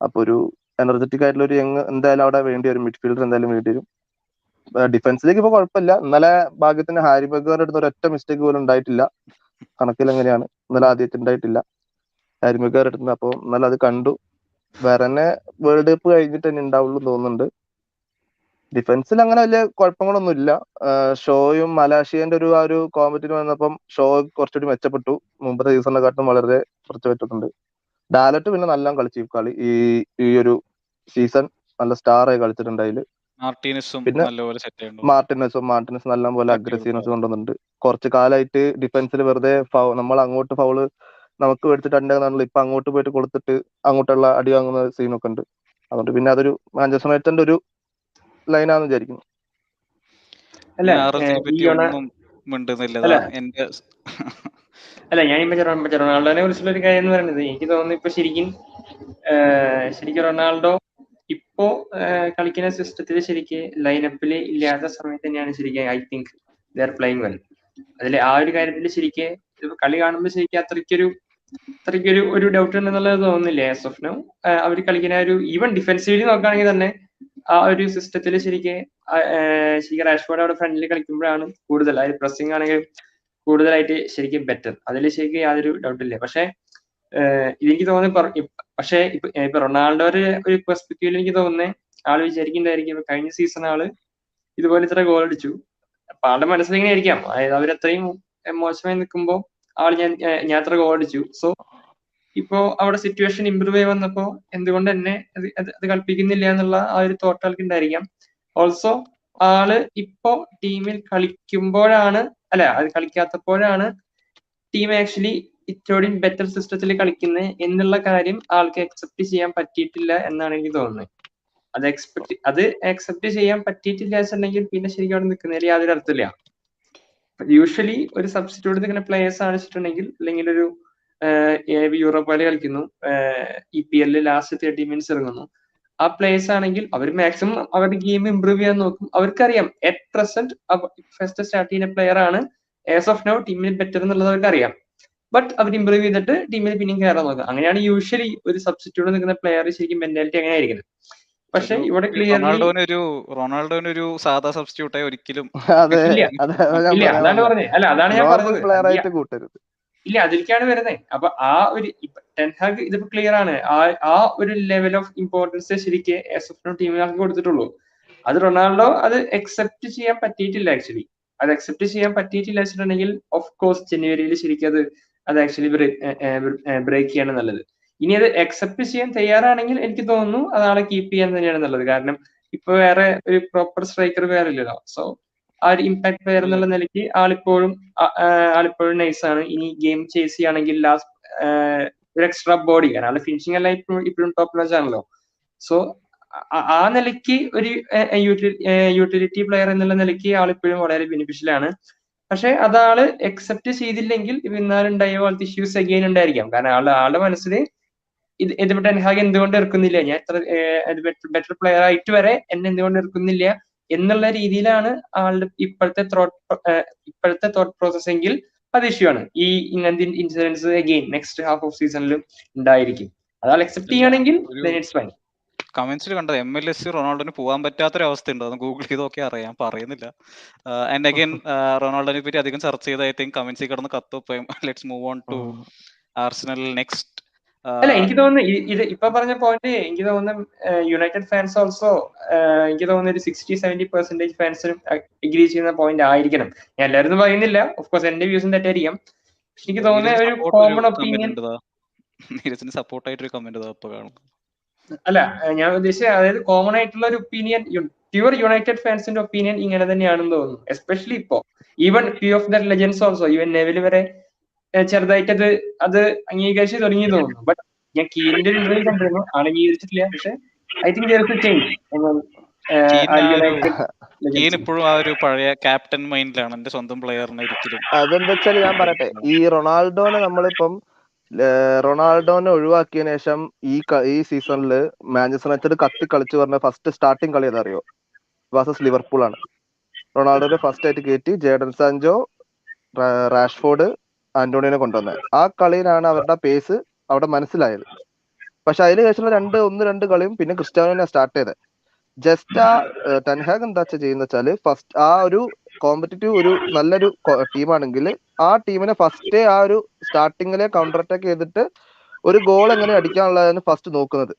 അപ്പൊ ഒരു എനർജറ്റിക് ആയിട്ടുള്ള ഒരു യങ് എന്തായാലും അവിടെ വേണ്ടി വരും, മിഡ്ഫീൽഡർ എന്തായാലും വേണ്ടി വരും. ഡിഫൻസിലേക്ക് ഇപ്പൊ കുഴപ്പമില്ല. ഇന്നലെ ഭാഗ്യത്തിന് ഹാരി മെഗ്വയറുടെ അടുത്ത് ഒരൊറ്റ മിസ്റ്റേക്ക് പോലും ഉണ്ടായിട്ടില്ല. കണക്കിൽ എങ്ങനെയാണ് ഇന്നലെ ആദ്യമായിട്ട് ഉണ്ടായിട്ടില്ല ഹാരി മെഗ്വയറുടെ അടുത്ത്. അപ്പൊ ഇന്നലെ അത് കണ്ടു. വേറെ തന്നെ വേൾഡ് കപ്പ് കഴിഞ്ഞിട്ട് തന്നെ ഉണ്ടാവുള്ളൂ തോന്നുന്നുണ്ട്. ഡിഫൻസിൽ അങ്ങനെ വലിയ കുഴപ്പങ്ങളൊന്നും ഇല്ല. ഷോയും മലാഷിയന്റെ ആ ഒരു കോമ്പറ്റിന് വന്നപ്പം ഷോ കുറച്ചുകൂടി മെച്ചപ്പെട്ടു. മുമ്പത്തെ സീസണിനെക്കാട്ടും വളരെ കുറച്ച് പറ്റുന്നുണ്ട്. ഡാലറ്റ് പിന്നെ നല്ല കളിച്ചു കളി ഈ ഒരു സീസൺ, നല്ല സ്റ്റാർ ആയി കളിച്ചിട്ടുണ്ട് അതില്. പിന്നെ മാർട്ടിനസ് നല്ലപോലെ അഗ്രസീവ്നെസ് കൊണ്ടുവന്നിട്ടുണ്ട്. കുറച്ച് കാലമായിട്ട് ഡിഫൻസിൽ വെറുതെ നമ്മൾ അങ്ങോട്ട് ഫൗള് നമുക്ക് മേടിച്ചിട്ടുണ്ടെന്നാണല്ലോ, ഇപ്പൊ അങ്ങോട്ട് പോയിട്ട് കൊടുത്തിട്ട് അങ്ങോട്ടുള്ള അടി വാങ്ങുന്ന സീനൊക്കെ ഉണ്ട്. അതുകൊണ്ട് പിന്നെ അതൊരു മാഞ്ചസ്റ്റർ യുണൈറ്റഡിന്റെ ഒരു ലൈനാന്ന് വിചാരിക്കുന്നു. അല്ല ഞാൻ റൊണാൾഡോനെ കുറിച്ചുള്ള ഒരു കാര്യം എന്ന് പറയുന്നത്, എനിക്ക് തോന്നുന്നു ഇപ്പൊ ശരിക്കും റൊണാൾഡോ ഇപ്പോ കളിക്കുന്ന സിസ്റ്റത്തിൽ ശരിക്കും ലൈനപ്പിൽ ഇല്ലാത്ത സമയത്ത് തന്നെയാണ് ശരിക്കും I think they are playing well. അതിൽ ആ ഒരു കാര്യത്തിൽ ശരിക്കും കളി കാണുമ്പോൾ ശരിക്കും അത്രയ്ക്കൊരു ഒരു ഡൗട്ട് ഉണ്ടെന്നുള്ളത് തോന്നുന്നില്ല. ആസ് ഓഫ് നൗ അവർ കളിക്കുന്ന ഒരു ഈവൻ ഡിഫൻസീവ്ലി നോക്കുകയാണെങ്കിൽ തന്നെ ആ ഒരു സിസ്റ്റത്തിൽ ശരിക്കും റാഷ്ഫോർഡ് അവിടെ ഫ്രണ്ടിൽ കളിക്കുമ്പോഴാണ് കൂടുതൽ, അതായത് പ്രസ്സിംഗ് ആണെങ്കിൽ കൂടുതലായിട്ട് ശരിക്കും ബെറ്റർ. അതിൽ ശരിക്കും യാതൊരു ഡൗട്ടില്ല. പക്ഷെ ഇതെനിക്ക് തോന്നുന്നു പക്ഷെ ഇപ്പൊ റൊണാൾഡോയുടെ ഒരു പെർസ്പെക്റ്റീവിൽ എനിക്ക് തോന്നുന്നത് ആള് വിചാരിക്കുന്നതായിരിക്കും കഴിഞ്ഞ സീസൺ ആള് ഇതുപോലെ ഇത്ര ഗോൾ അടിച്ചു. അപ്പൊ ആളുടെ മനസ്സിലിങ്ങനെ ആയിരിക്കാം, അതായത് അവരത്രയും മോശമായി നിൽക്കുമ്പോൾ ആള് ഞാൻ അത്ര ഗോൾ അടിച്ചു, സോ ഇപ്പോ അവിടെ സിറ്റുവേഷൻ ഇമ്പ്രൂവ് ആയി വന്നപ്പോ എന്തുകൊണ്ട് എന്നെ അത് കളിപ്പിക്കുന്നില്ല എന്നുള്ള ആ ഒരു തോട്ട് ആൾക്ക് ഉണ്ടായിരിക്കാം. ഓൾസോ ആള് ഇപ്പോ ടീമിൽ കളിക്കുമ്പോഴാണ്, അല്ല അത് കളിക്കാത്തപ്പോഴാണ് ടീം ആക്ച്വലി ഇറ്റോടി ബെറ്റർ സിസ്റ്റത്തിൽ കളിക്കുന്നത് എന്നുള്ള കാര്യം ആൾക്ക് അക്സെപ്റ്റ് ചെയ്യാൻ പറ്റിയിട്ടില്ല എന്നാണ് എനിക്ക് തോന്നുന്നത്. അത് അക്സെപ്റ്റ് ചെയ്യാൻ പറ്റിയിട്ടില്ല വെച്ചിട്ടുണ്ടെങ്കിൽ പിന്നെ ശരിക്കും അവിടെ നിൽക്കുന്നതിൽ യാതൊരു അർത്ഥമില്ല. യൂഷ്വലി ഒരു സബ്സ്റ്റിറ്റ്യൂട്ട് നിൽക്കുന്ന പ്ലേയേഴ്സ് ആണ് വെച്ചിട്ടുണ്ടെങ്കിൽ, അല്ലെങ്കിൽ ഒരു യൂറോപ്പാലി കളിക്കുന്നു, EPL ലാസ്റ്റ് 30 മിനിറ്റ്സ് ഇറങ്ങുന്നു, ആ പ്ലേയേഴ്സ് ആണെങ്കിൽ അവർ മാക്സിമം അവരുടെ ഗെയിം ഇമ്പ്രൂവ് ചെയ്യാൻ നോക്കും. അവർക്കറിയാം അറ്റ് പ്രസന്റ് ഫസ്റ്റ് സ്റ്റാർട്ട് ചെയ്യുന്ന പ്ലെയർ ആണ് ആസ് ഓഫ് നൗ ടീമിൽ ബെറ്റർ എന്നുള്ളത് അവർക്ക് അറിയാം. ബട്ട് അവർ ഇമ്പ്രൂവ് ചെയ്തിട്ട് ടീമിൽ പിന്നെയും കയറാൻ നോക്കുക. അങ്ങനെയാണ് യൂഷ്വലി ഒരു സബ്സ്റ്റിറ്റ്യൂട്ട് നിൽക്കുന്ന പ്ലെയർ ശരിക്കും മെന്റാലിറ്റി അങ്ങനെ ആയിരിക്കുന്നത്. പക്ഷെ ഇവിടെ റൊണാൾഡോനൊരു സാധാ സബ്സ്റ്റിറ്റ്യൂട്ടായി ഒരിക്കലും ഇല്ല. അതാണ് ഞാൻ പറഞ്ഞത്. പ്ലെയർ ആയിട്ട് കൂട്ടരുത്. ഇല്ല, അതിലേക്കാണ് വരുന്നത്. അപ്പൊ ആ ഒരു ടെൻഹാഗ് ഇതിപ്പോ ക്ലിയർ ആണ്, ആ ഒരു ലെവൽ ഓഫ് ഇമ്പോർട്ടൻസ് ശരിക്ക് ടീമുകാർക്ക് കൊടുത്തിട്ടുള്ളൂ. അത് റൊണാൾഡോ അത് അക്സെപ്റ്റ് ചെയ്യാൻ പറ്റിയിട്ടില്ല ആക്ച്വലി. അത് അക്സെപ്റ്റ് ചെയ്യാൻ പറ്റിയിട്ടില്ല വെച്ചിട്ടുണ്ടെങ്കിൽ ഓഫ് കോഴ്സ് ജനുവരിയിൽ ശരിക്കും അത് ആക്ച്വലി ബ്രേക്ക് ചെയ്യാണ് നല്ലത്. ഇനി അത് അക്സെപ്റ്റ് ചെയ്യാൻ തയ്യാറാണെങ്കിൽ എനിക്ക് തോന്നുന്നു അത് ആളെ കീപ്പ് ചെയ്യാൻ തന്നെയാണ് നല്ലത്. കാരണം ഇപ്പൊ വേറെ ഒരു പ്രോപ്പർ സ്ട്രൈക്കർ വേറെ ഇല്ലല്ലോ. സോ ആ ഒരു ഇമ്പാക്ട് പ്ലെയർ എന്നുള്ള നിലയ്ക്ക് ആളിപ്പോഴും നൈസാണ്. ഇനി ഗെയിം ചേസ് ചെയ്യുകയാണെങ്കിൽ ലാസ്റ്റ് ഒരു എക്സ്ട്രാ ബോഡി, കാരണം ആള് ഫിനിഷിംഗ് എല്ലാം ഇപ്പോഴും ടോപ്പ് നോച്ച് ആണല്ലോ. സോ ആ നിലയ്ക്ക് ഒരു യൂട്ടിലിറ്റി പ്ലെയർ എന്നുള്ള നിലയ്ക്ക് ആളിപ്പോഴും വളരെ ബെനിഫിഷ്യൽ ആണ്. പക്ഷെ അതാള് അക്സെപ്റ്റ് ചെയ്തില്ലെങ്കിൽ ഇന്നാലുണ്ടായ പോലത്തെ ഇഷ്യൂസ് അഗെയിൻ ഉണ്ടായിരിക്കാം. കാരണം ആളുടെ മനസ്സിൽ ഇത് ടെൻഹാഗ് എന്തുകൊണ്ട് ഇറക്കുന്നില്ല, ഞാൻ എത്ര ബെറ്റർ പ്ലെയർ ആയിട്ട് വരെ എന്നെ എന്തുകൊണ്ട് ഇറക്കുന്നില്ല എന്നുള്ള രീതിയിലാണ് ആളുടെ ഇപ്പോഴത്തെ തോട്ട് പ്രോസസ് എങ്കിൽ അത് ഇഷ്യൂ ആണ്. ഈ ഇങ്ങനത്തെ incidents again next half of സീസണിലും ഉണ്ടായിരിക്കും. അതാൾ അക്സെപ്റ്റ് ചെയ്യുകയാണെങ്കിൽ ഇറ്റ്സ് ഫൈൻ. കമന്റ്സിൽ കണ്ടത് MLS റൊണാൾഡോന് പോകാൻ പറ്റാത്തൊരവസ്ഥ ഉണ്ട്, അത് ഗൂഗിൾ ചെയ്തൊക്കെ അറിയാം, പറയുന്നില്ല. ആൻഡ് അഗൈൻ റൊണാൾഡോനെ പറ്റി അധികം ചർച്ച ചെയ്ത് ഐ തിങ്ക് കമന്റ്സിൽ കിടന്ന് കത്തും. Let's move on to Arsenal next. അല്ല, എനിക്ക് തോന്നുന്നു ഇത് ഇപ്പൊ പറഞ്ഞ പോയിന്റ് എനിക്ക് തോന്നുന്നു യുണൈറ്റഡ് ഫാൻസ് ഓൾസോ എനിക്ക് തോന്നുന്നു ഒരു 60-70% ഫാൻസിനും അഗ്രി ചെയ്യുന്ന പോയിന്റ് ആയിരിക്കണം. ഞാൻ എല്ലാവരും പറയുന്നില്ല, ഓഫ്കോഴ്സ് എന്റെ വ്യൂസും തെറ്റായിരിക്കാം. എനിക്ക് തോന്നുന്ന ഒരു കോമൺ ഒപ്പീനിയൻ നീരജിന് സപ്പോർട്ടായിട്ടൊരു കമന്റ് ഇപ്പൊ കാണും. അല്ല, ഞാൻ ഉദ്ദേശിച്ചത് അതായത് കോമൺ ആയിട്ടുള്ള ഒരു ഒപ്പീനിയൻ, പ്യുവർ യുണൈറ്റഡ് ഫാൻസിന്റെ ഒപ്പീനിയൻ ഇങ്ങനെ തന്നെയാണെന്ന് തോന്നുന്നു. എസ്പെഷ്യലി ഇപ്പോ even few of the legends also, even Neville വരെ ചെറുതായിട്ട് അത് അംഗീകരിച്ച് തുടങ്ങി തോന്നുന്നു. ബട്ട് ഞാൻ കീനിന്റെ ഒരു ഇന്റർവ്യൂ കണ്ടിരുന്നു, ആൾ അംഗീകരിച്ചിട്ടില്ല. പക്ഷെ I think there is A change. ഇപ്പോഴും ആ ഒരു പഴയ ക്യാപ്റ്റൻ മൈൻഡിലാണ്, എന്റെ സ്വന്തം പ്ലെയറിനെ ഒരിക്കലും. അതെന്താ വെച്ചാൽ ഞാൻ പറയട്ടെ, ഈ റൊണാൾഡോനെ നമ്മളിപ്പം റൊണാൾഡോനെ ഒഴിവാക്കിയതിനു ശേഷം ഈ സീസണിൽ മാഞ്ചസ്റ്റർ യുണൈറ്റഡ് കത്തി കളിച്ചു പറഞ്ഞ ഫസ്റ്റ് സ്റ്റാർട്ടിങ് കളി അതറിയോ? വേഴ്സസ് ലിവർപൂൾ ആണ്. റൊണാൾഡോനെ ഫസ്റ്റ് ആയിട്ട് കയറ്റി ജേഡൻ സാൻജോ, റാഷ്ഫോർഡ്, ആന്റോണിയോനെ കൊണ്ടുവന്നത്. ആ കളിയിലാണ് അവരുടെ പേസ് അവിടെ മനസ്സിലായത്. പക്ഷെ അതിന് ശേഷമുള്ള രണ്ട് കളിയും പിന്നെ ക്രിസ്ത്യാനോനെ സ്റ്റാർട്ട് ചെയ്തത്. ജസ്റ്റ് ആ ടെൻഹാഗ് എന്താ ചെയ്യുന്ന വെച്ചാല് ഫസ്റ്റ് ആ ഒരു കോമ്പറ്റീറ്റീവ് ഒരു നല്ലൊരു ടീമാണെങ്കിൽ ആ ടീമിനെ ഫസ്റ്റ് ആ ഒരു സ്റ്റാർട്ടിങ്ങിലെ കൗണ്ടർ അറ്റാക്ക് ചെയ്തിട്ട് ഒരു ഗോൾ എങ്ങനെ അടിക്കാനുള്ളതാണ് ഫസ്റ്റ് നോക്കുന്നത്.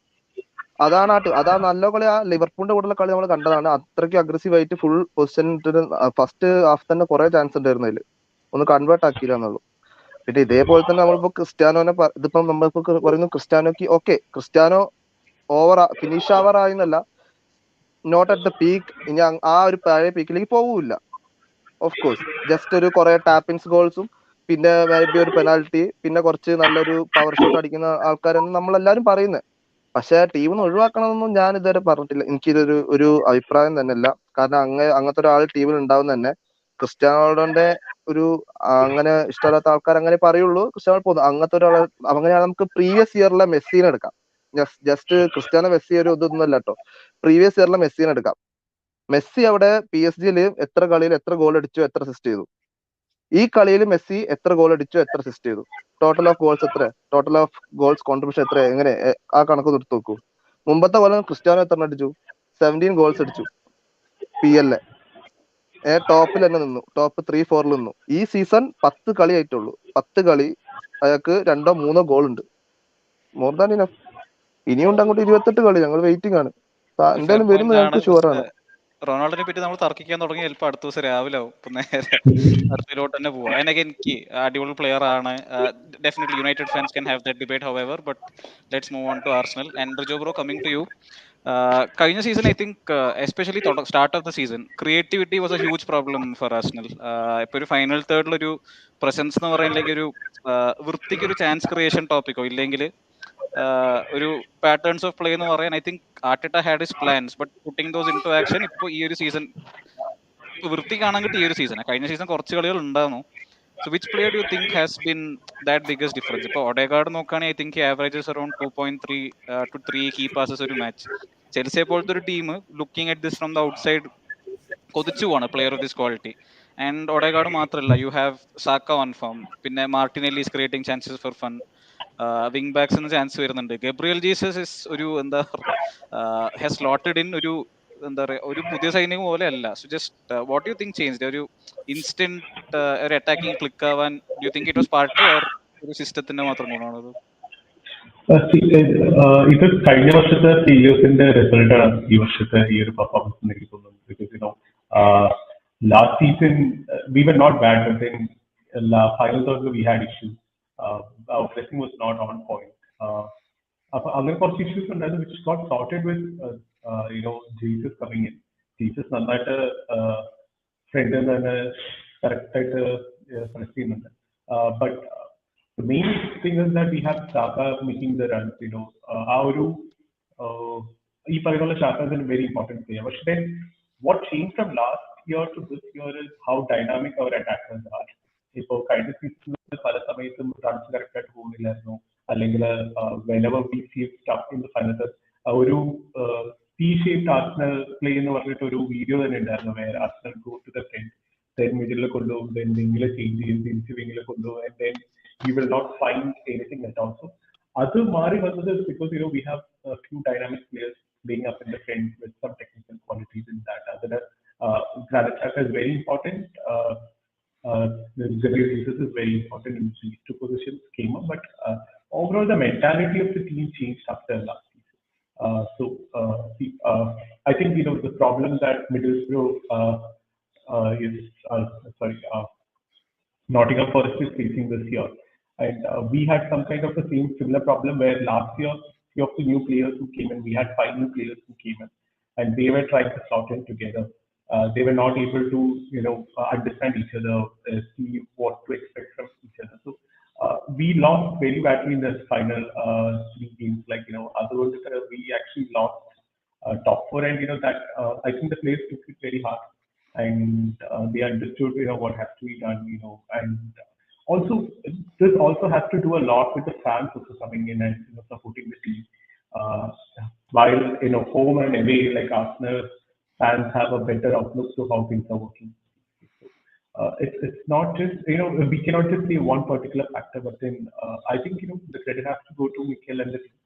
അതാ നല്ല കളി. ആ ലിവർപൂളിന്റെ കൂടെയുള്ള കളി നമ്മൾ കണ്ടതാണ്. അത്രയ്ക്ക് അഗ്രസീവ് ആയിട്ട് ഫുൾ പൊസിഷൻ ഫസ്റ്റ് ഹാഫ് തന്നെ കുറെ ചാൻസ് ഉണ്ടായിരുന്നു, അതിൽ ഒന്ന് കൺവേർട്ട് ആക്കിയില്ല എന്നുള്ളൂ. പിന്നെ ഇതേപോലെ തന്നെ നമ്മളിപ്പോ ക്രിസ്ത്യാനോനെ ഇതിപ്പം നമ്മളിപ്പോ പറയുന്നു ക്രിസ്ത്യാനോക്ക് ഓക്കെ, ക്രിസ്ത്യാനോ ഫിനിഷ് ആവർ ആയെന്നല്ല, നോട്ട് അറ്റ് ദ പീക്ക്. ഇനി ആ ഒരു പഴയ പീക്കിലേക്ക് പോവില്ല. ഓഫ് കോഴ്സ് ജസ്റ്റ് ഒരു കുറെ ടാപ്പിൻസ് ഗോൾസും പിന്നെ മേബി ഒരു പെനാൽറ്റി പിന്നെ കുറച്ച് നല്ലൊരു പവർ ഷോട്ട് അടിക്കുന്ന ആൾക്കാരെന്ന് നമ്മളെല്ലാരും പറയുന്നത്. പക്ഷെ ടീമിന് ഒഴിവാക്കണമെന്നൊന്നും ഞാൻ ഇതുവരെ പറഞ്ഞിട്ടില്ല. എനിക്കിതൊരു ഒരു അഭിപ്രായം തന്നെയല്ല. കാരണം അങ്ങനത്തെ ഒരാൾ ടീമിൽ ഉണ്ടാവുന്ന തന്നെ ക്രിസ്ത്യാനോ റൊണാൾഡോന്റെ ഒരു അങ്ങനെ ഇഷ്ടമല്ലാത്ത ആൾക്കാർ അങ്ങനെ പറയുള്ളൂ. ക്രിസ്ത്യാനോ പോകുന്നു അങ്ങനത്തെ ഒരാൾ. അങ്ങനെയാണ് നമുക്ക് പ്രീവിയസ് ഇയറിലെ മെസ്സിനെ എടുക്കാം. ജസ്റ്റ് ക്രിസ്ത്യാനോ മെസ്സി ഒരു ഇതൊന്നും അല്ല കേട്ടോ. പ്രീവിയസ് ഇയറിലെ മെസ്സിനെ എടുക്കാം. മെസ്സി അവിടെ PSG എത്ര കളിയിൽ എത്ര ഗോൾ അടിച്ചു, എത്ര അസിസ്റ്റ് ചെയ്തു? ഈ കളിയിൽ മെസ്സി എത്ര ഗോൾ അടിച്ചു, എത്ര അസിസ്റ്റ് ചെയ്തു? ടോട്ടൽ ഓഫ് ഗോൾസ് എത്ര? ടോട്ടൽ ഓഫ് ഗോൾസ് കോൺട്രിബ്യൂഷൻ എത്ര? എങ്ങനെ ആ കണക്ക് എടുത്ത് നോക്കൂ. മുമ്പത്തെ കൊല്ലം ക്രിസ്ത്യാനോ എത്ര അടിച്ചു? 17 ഗോൾസ് അടിച്ചു. PL ടോപ്പിൽ തന്നെ നിന്നു, ടോപ്പ് 3-4 നിന്നു. ഈ സീസൺ 10 കളി ആയിട്ടുള്ളൂ. 10 കളി അയാൾക്ക് 2-3 ഗോൾ ഉണ്ട്. More than enough. ഇനിയുണ്ട് അങ്ങോട്ട് 28 കളി. ഞങ്ങൾ വെയിറ്റിംഗ് ആണ്. എന്തായാലും വരുന്നു, ഞങ്ങൾക്ക് ഷുവറാണ്. റൊണാൾഡോനെ പറ്റി നമ്മൾ തർക്കിക്കാൻ തുടങ്ങി ചിലപ്പോൾ അടുത്ത ദിവസം രാവിലെ ആവും. ഇപ്പൊ നേരെ അടുത്തതിലോട്ട് തന്നെ പോവാം. അതിനൊക്കെ എനിക്ക് അടിപൊളി പ്ലെയർ ആണ്. Definitely United fans can have that debate however, but let's move on to Arsenal. And Rijo bro, coming to you. കഴിഞ്ഞ season I think especially start of the season creativity was a huge problem for Arsenal. ഇപ്പൊ ഒരു final തേർഡിലൊരു presence എന്ന് പറയുന്നില്ലെങ്കിൽ ഒരു വൃത്തിക്ക് ഒരു chance creation ടോപ്പിക്കോ ഇല്ലെങ്കിൽ ഒരു patterns of play എന്ന് പറയാൻ I think Arteta had his plans, but putting those into action ഇപ്പോൾ ഈ ഒരു സീസൺ വൃത്തി കാണാൻ കിട്ടിയ ഈ ഒരു സീസൺ. കഴിഞ്ഞ സീസൺ കുറച്ച് കളികൾ ഉണ്ടായിരുന്നു. So which player do you think has been that biggest difference? ഇപ്പോൾ ഒഡേഗാർഡ് നോക്കുകയാണെങ്കിൽ I think averages around 2.3 to 3 key passes ഒരു മാച്ച്. ചെൽസിയെ പോലത്തെ ഒരു team looking at this from the outside കൊതിച്ചു പോവാണ് player of this quality. And Odegaard മാത്രമല്ല, you have Saka on form, പിന്നെ Martinelli is creating chances for fun, wing ബാക്സിന് chance വരുന്നുണ്ട്. ഗബ്രിയൽ ജീസസ് ഒരു എന്താ ഹാസ് സ്ലോട്ടഡ് ഇൻ ഒരു എന്താ പറയുക ഒരു പുതിയ സൈനിങ് പോലെ അല്ല. So just what you think change ഒരു ഇൻസ്റ്റന്റ് ഒരു അറ്റാക്കിംഗ് ക്ലിക്ക് ആവാൻ do you think it was part or ഒരു സിസ്റ്റത്തിന്റെ മാത്രം ഗുണമാണത്? ഇത് കഴിഞ്ഞ വർഷത്തെ സീരിയസിന്റെ റിസൾട്ടാണ് ഈ വർഷത്തെ ഈ ഒരു പെർഫോമൻസ് എനിക്ക് തോന്നുന്നത്. Because last season we were not bad, but then final തേർഡിൽ we had issues. Our pressing was not on point. അപ്പൊ അങ്ങനെ കുറച്ച് ഇഷ്യൂസ് ഉണ്ടായിരുന്നു which got sorted with Jesus coming in. Jesus നന്നായിട്ട് ഫ്രണ്ടിൽ തന്നെ കറക്റ്റായിട്ട് പ്രസ് ചെയ്യുന്നുണ്ട്. But the main thing is that we have Saka making the runs. He Saka is a very important player. But then, what changed from last year to this year is how dynamic our attackers are. If our kind of season runs correct at home, whenever we see stuff in the final, T-shaped Arsenal play in the video where Arsenal go to the front, then middle then wing change, and then you will not find anything at all. So, other Mari is because we have a few dynamic players playing up in the front with some technical qualities in that. Other Granit Xhaka is very important. Gabriel Jesus is very important in these two positions came up, but overall the mentality of the team changed after last season. I think the problem that Middlesbrough is Nottingham Forest is facing this year. And we had some kind of the same similar problem where last year, few of the new players who came in, we had 5 new players who came in, and they were trying to slot in together. They were not able to, understand each other, see what to expect from each other. So we lost very badly in the final 3 games. Like, otherwise we actually lost top 4, and that I think the players took it very hard, and they understood, what has to be done, and also, this also has to do a lot with the fans also coming in and supporting the team. While home and away, like Arsenal, fans have a better outlook to how things are working. So, it's not just we cannot just say one particular factor, but then I think the credit has to go to Mikel and the team.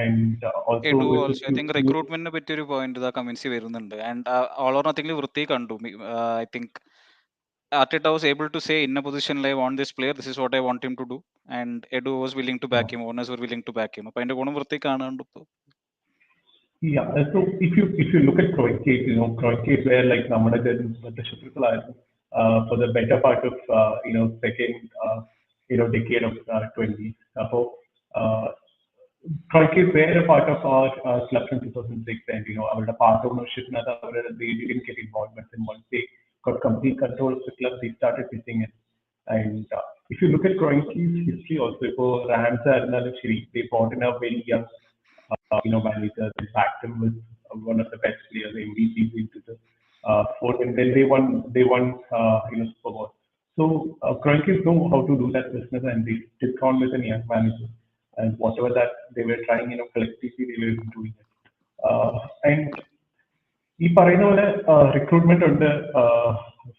And also, I think recruitment പറ്റിയൊരു point ഇതാ comments വരുന്നുണ്ട്. And all or നത്തിങ്ങിൽ വൃത്തി കണ്ടു. I think Arteta was able to say in a position like I want this player, this is what I want him to do, and Edu was willing to back him, owners were willing to back him. അപ്പൊ അതിന്റെ ഗുണം വൃത്തി കാണാണ്ട് ഇപ്പൊ. Yeah, so if you look at Kroenke where like Namadajan the Shukrital for the better part of second decade of 20s. So Kroenke were a part of our club in 2006, and our part ownership they didn't get involved, but then once they got complete control of the club, they started pitching in. And if you look at Kroenke's history also, for Rams they brought in a very young manager, and backed him with one of the best players, MVPs into the fourth, and then they won Super Bowl. So Kroenke know how to do that business, and they took on with a young manager, and whatever that they were trying, collectively they were doing it. And ഈ പറയുന്ന പോലെ recruitment ഉണ്ട്,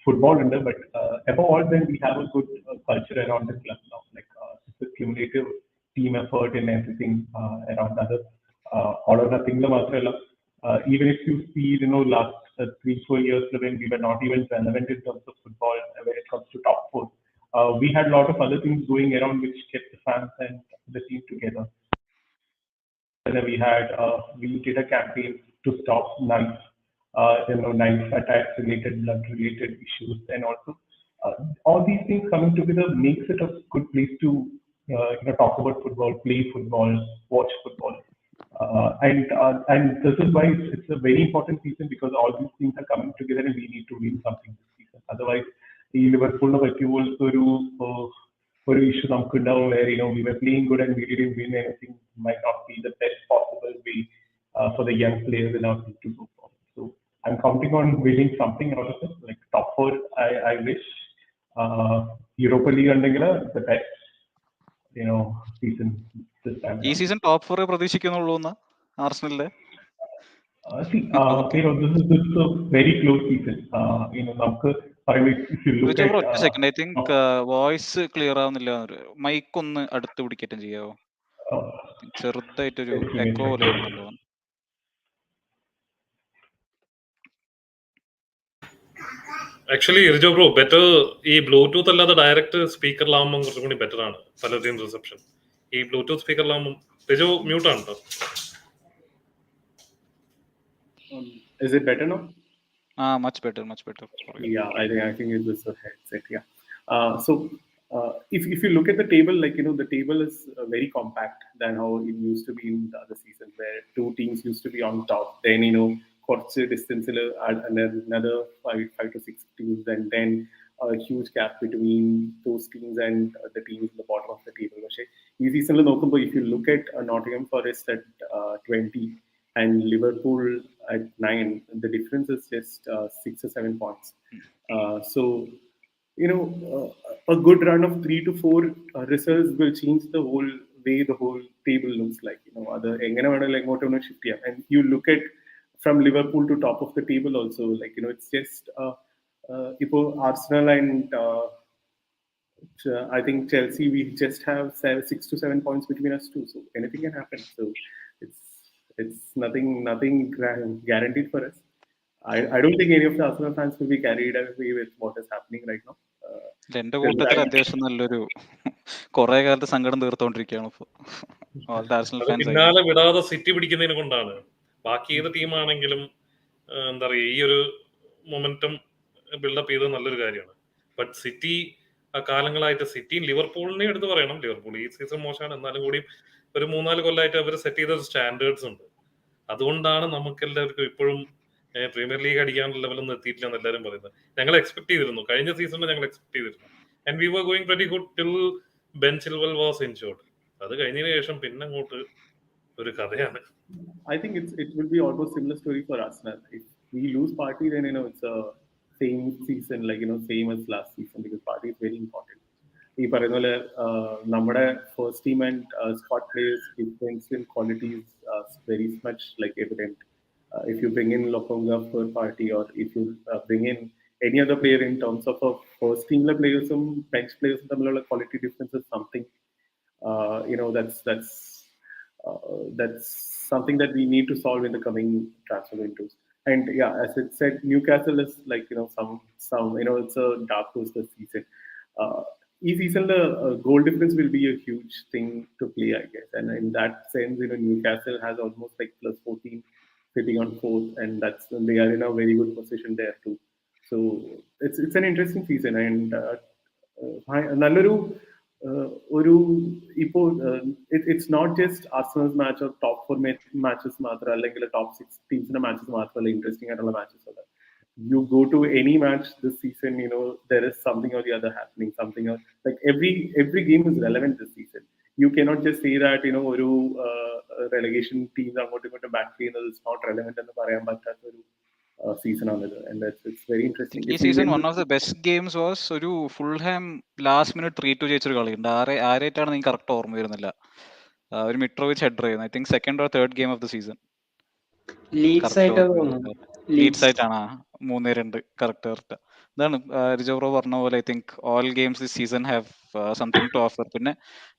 football ഉണ്ട്, but above all then we have a good culture around the club now, like it's a cumulative team effort and everything around other all or nothing മാത്രമല്ല. Even if you see last 3-4 years when we were not even relevant in terms of football when it comes to top 4, we had a lot of other things going around which kept the fans and the team together. And we did a campaign to stop knife attacks related, blood related issues, and also all these things coming together makes it a good place to talk about football, play football, watch football, and this is why it's a very important season, because all these things are coming together and we need to win something this season. Otherwise, Liverpool ഒരു issue നമുക്കുണ്ടാവും where we were playing good and we didn't win anything, might not be the best possible way for the young players in our team to go forward. So I'm counting on winning something out of it, like top 4. I wish Europa League ഉണ്ടെങ്കിൽ the best season this time. ഈ season top 4 പ്രതീക്ഷിക്കുന്നുള്ളൂ എന്ന് ആർസണലിലെ. See, this is a very close season. നമുക്ക് if you look at ഒറ്റ second, I think voice clear ആവുന്നില്ല. Mic ഒന്ന് അടുത്ത് പിടിക്കറ്റം ചെയ്യാവോ? ചെറുതായിട്ടൊരു echo പോലെ വരുന്നുണ്ടോ? ആക്ച്വലി റിജോ ബ്രോ ബെറ്റർ ഈ ബ്ലൂടൂത്ത് അല്ലാതെ ഡയറക്റ്റ് സ്പീക്കറിലാവുമ്പോൾ കുറച്ചും കൂടി ബെറ്റർ ആണ് പലരുടെയും റിസപ്ഷൻ. ഈ ബ്ലൂടൂത്ത് സ്പീക്കറിലാവുമ്പോൾ റിജോ മ്യൂട്ട് ആണ് കേട്ടോ. Is it better now? Much better. Yeah, I think it was a headset. Yeah. So if you look at the table, like the table is very compact than how it used to be in the other seasons, where two teams used to be on top. Then Kochi distance another five to six teams, and then a huge gap between those teams and the teams in the bottom of the table. This season, if you look at Nottingham Forest at 20 and Liverpool at 9, the difference is just 6 or 7 points. So a good run of 3 to 4 results will change the whole way the whole table looks like. And you look at from Liverpool to top of the table also, like it's just Arsenal and I think Chelsea, we just have 6 to 7 points between us too, so anything can happen. So it's nothing guaranteed for us. I don't think any of the Arsenal fans will be carried away with what is happening right now. എന്റെ കൂട്ടത്തിൽ അത്യാവശ്യം നല്ലൊരു കുറെ കാലത്ത് സങ്കടം തീർത്തോണ്ടിരിക്കുകയാണ് ഇപ്പൊ. അത് പിന്നാലെ വിടാതെ സിറ്റി പിടിക്കുന്നതിനെ കൊണ്ടാണ്. ബാക്കി ഏത് ടീമാണെങ്കിലും എന്താ പറയുക, ഈ ഒരു മൊമെന്റം ബിൽഡപ്പ് ചെയ്തത് നല്ലൊരു കാര്യമാണ്. ബട്ട് സിറ്റി കാലങ്ങളായിട്ട് സിറ്റിയും ലിവർപൂളിനെയും എടുത്ത് പറയണം. ലിവർപൂൾ ഈ സീസൺ മോശമാണ്, എന്നാലും കൂടി ഒരു 3-4 കൊല്ലമായിട്ട് അവർ സെറ്റ് ചെയ്ത സ്റ്റാൻഡേർഡ്സ് ഉണ്ട്. അതുകൊണ്ടാണ് നമുക്ക് എല്ലാവർക്കും ഇപ്പോഴും പ്രീമിയർ ലീഗ് അടിക്കാനുള്ള ലെവലൊന്നും എത്തിയിട്ടില്ല എന്ന് എല്ലാവരും പറയുന്നത്. ഞങ്ങൾ എക്സ്പെക്ട് ചെയ്തിരുന്നു, കഴിഞ്ഞ സീസണിൽ ഞങ്ങൾ എക്സ്പെക്ട് ചെയ്തിരുന്നു. And we were going very good till Ben Chilwell was injured. അത് കഴിഞ്ഞതിന് ശേഷം പിന്നെ അങ്ങോട്ട് ഒരു കഥയാണ്. I think it will be almost similar story for Arsenal. If we lose Partey, then it's a same season, like same as last season, because Partey is very important. ഈ പറയുന്ന പോലെ നമ്മുടെ first team and squad players difference in qualities very much like evident. If you bring in Lokonga for Partey, or if you bring in any other player in terms of a first team players and bench players, the quality difference is something that's something that we need to solve in the coming transfer windows. And yeah, as it said, Newcastle is like some it's a dark horse this season. Each season the goal difference will be a huge thing to play, I guess. And in that sense, Newcastle has almost like plus 14 sitting on 4th, and they are in a very good position there too. So it's an interesting season, and നല്ലൊരു ഇപ്പോൾ it's not just Arsenal's match or top 4 matches മാത്രം, അല്ലെങ്കിൽ top 6 ടീംസിന്റെ matches മാത്രമല്ല interesting ആയിട്ടുള്ള matches ഉള്ളത്. You go to any match this season, there is something or the other happening, something or like every game is relevant this season. You cannot just say that ഒരു relegation teams അങ്ങോട്ടും ഇങ്ങോട്ടും bat ചെയ്യുന്നത് is not relevant എന്ന് പറയാൻ പറ്റാത്ത ഒരു season ആണിത്. And it's very interesting. ഈ season one of the best games was ഒരു ഫുൾഹാം ലാസ്റ്റ് മിനിറ്റ് 3-2 ജയിച്ചൊരു കളിയുണ്ട്. ആരായിട്ടാണ് എനിക്ക് കറക്റ്റ് ഓർമ്മ വരുന്നില്ല. ഒരു മിട്രോവിച്ച് ഹെഡർ ചെയ്യുന്നത്. I think second or third game of the season. Leeds ആയിട്ടാണ് 3-2 കറക്റ്റ്. ഇതാണ് റിജോബ്രോ പറഞ്ഞ പോലെ. I think all games this season have something to offer. പിന്നെ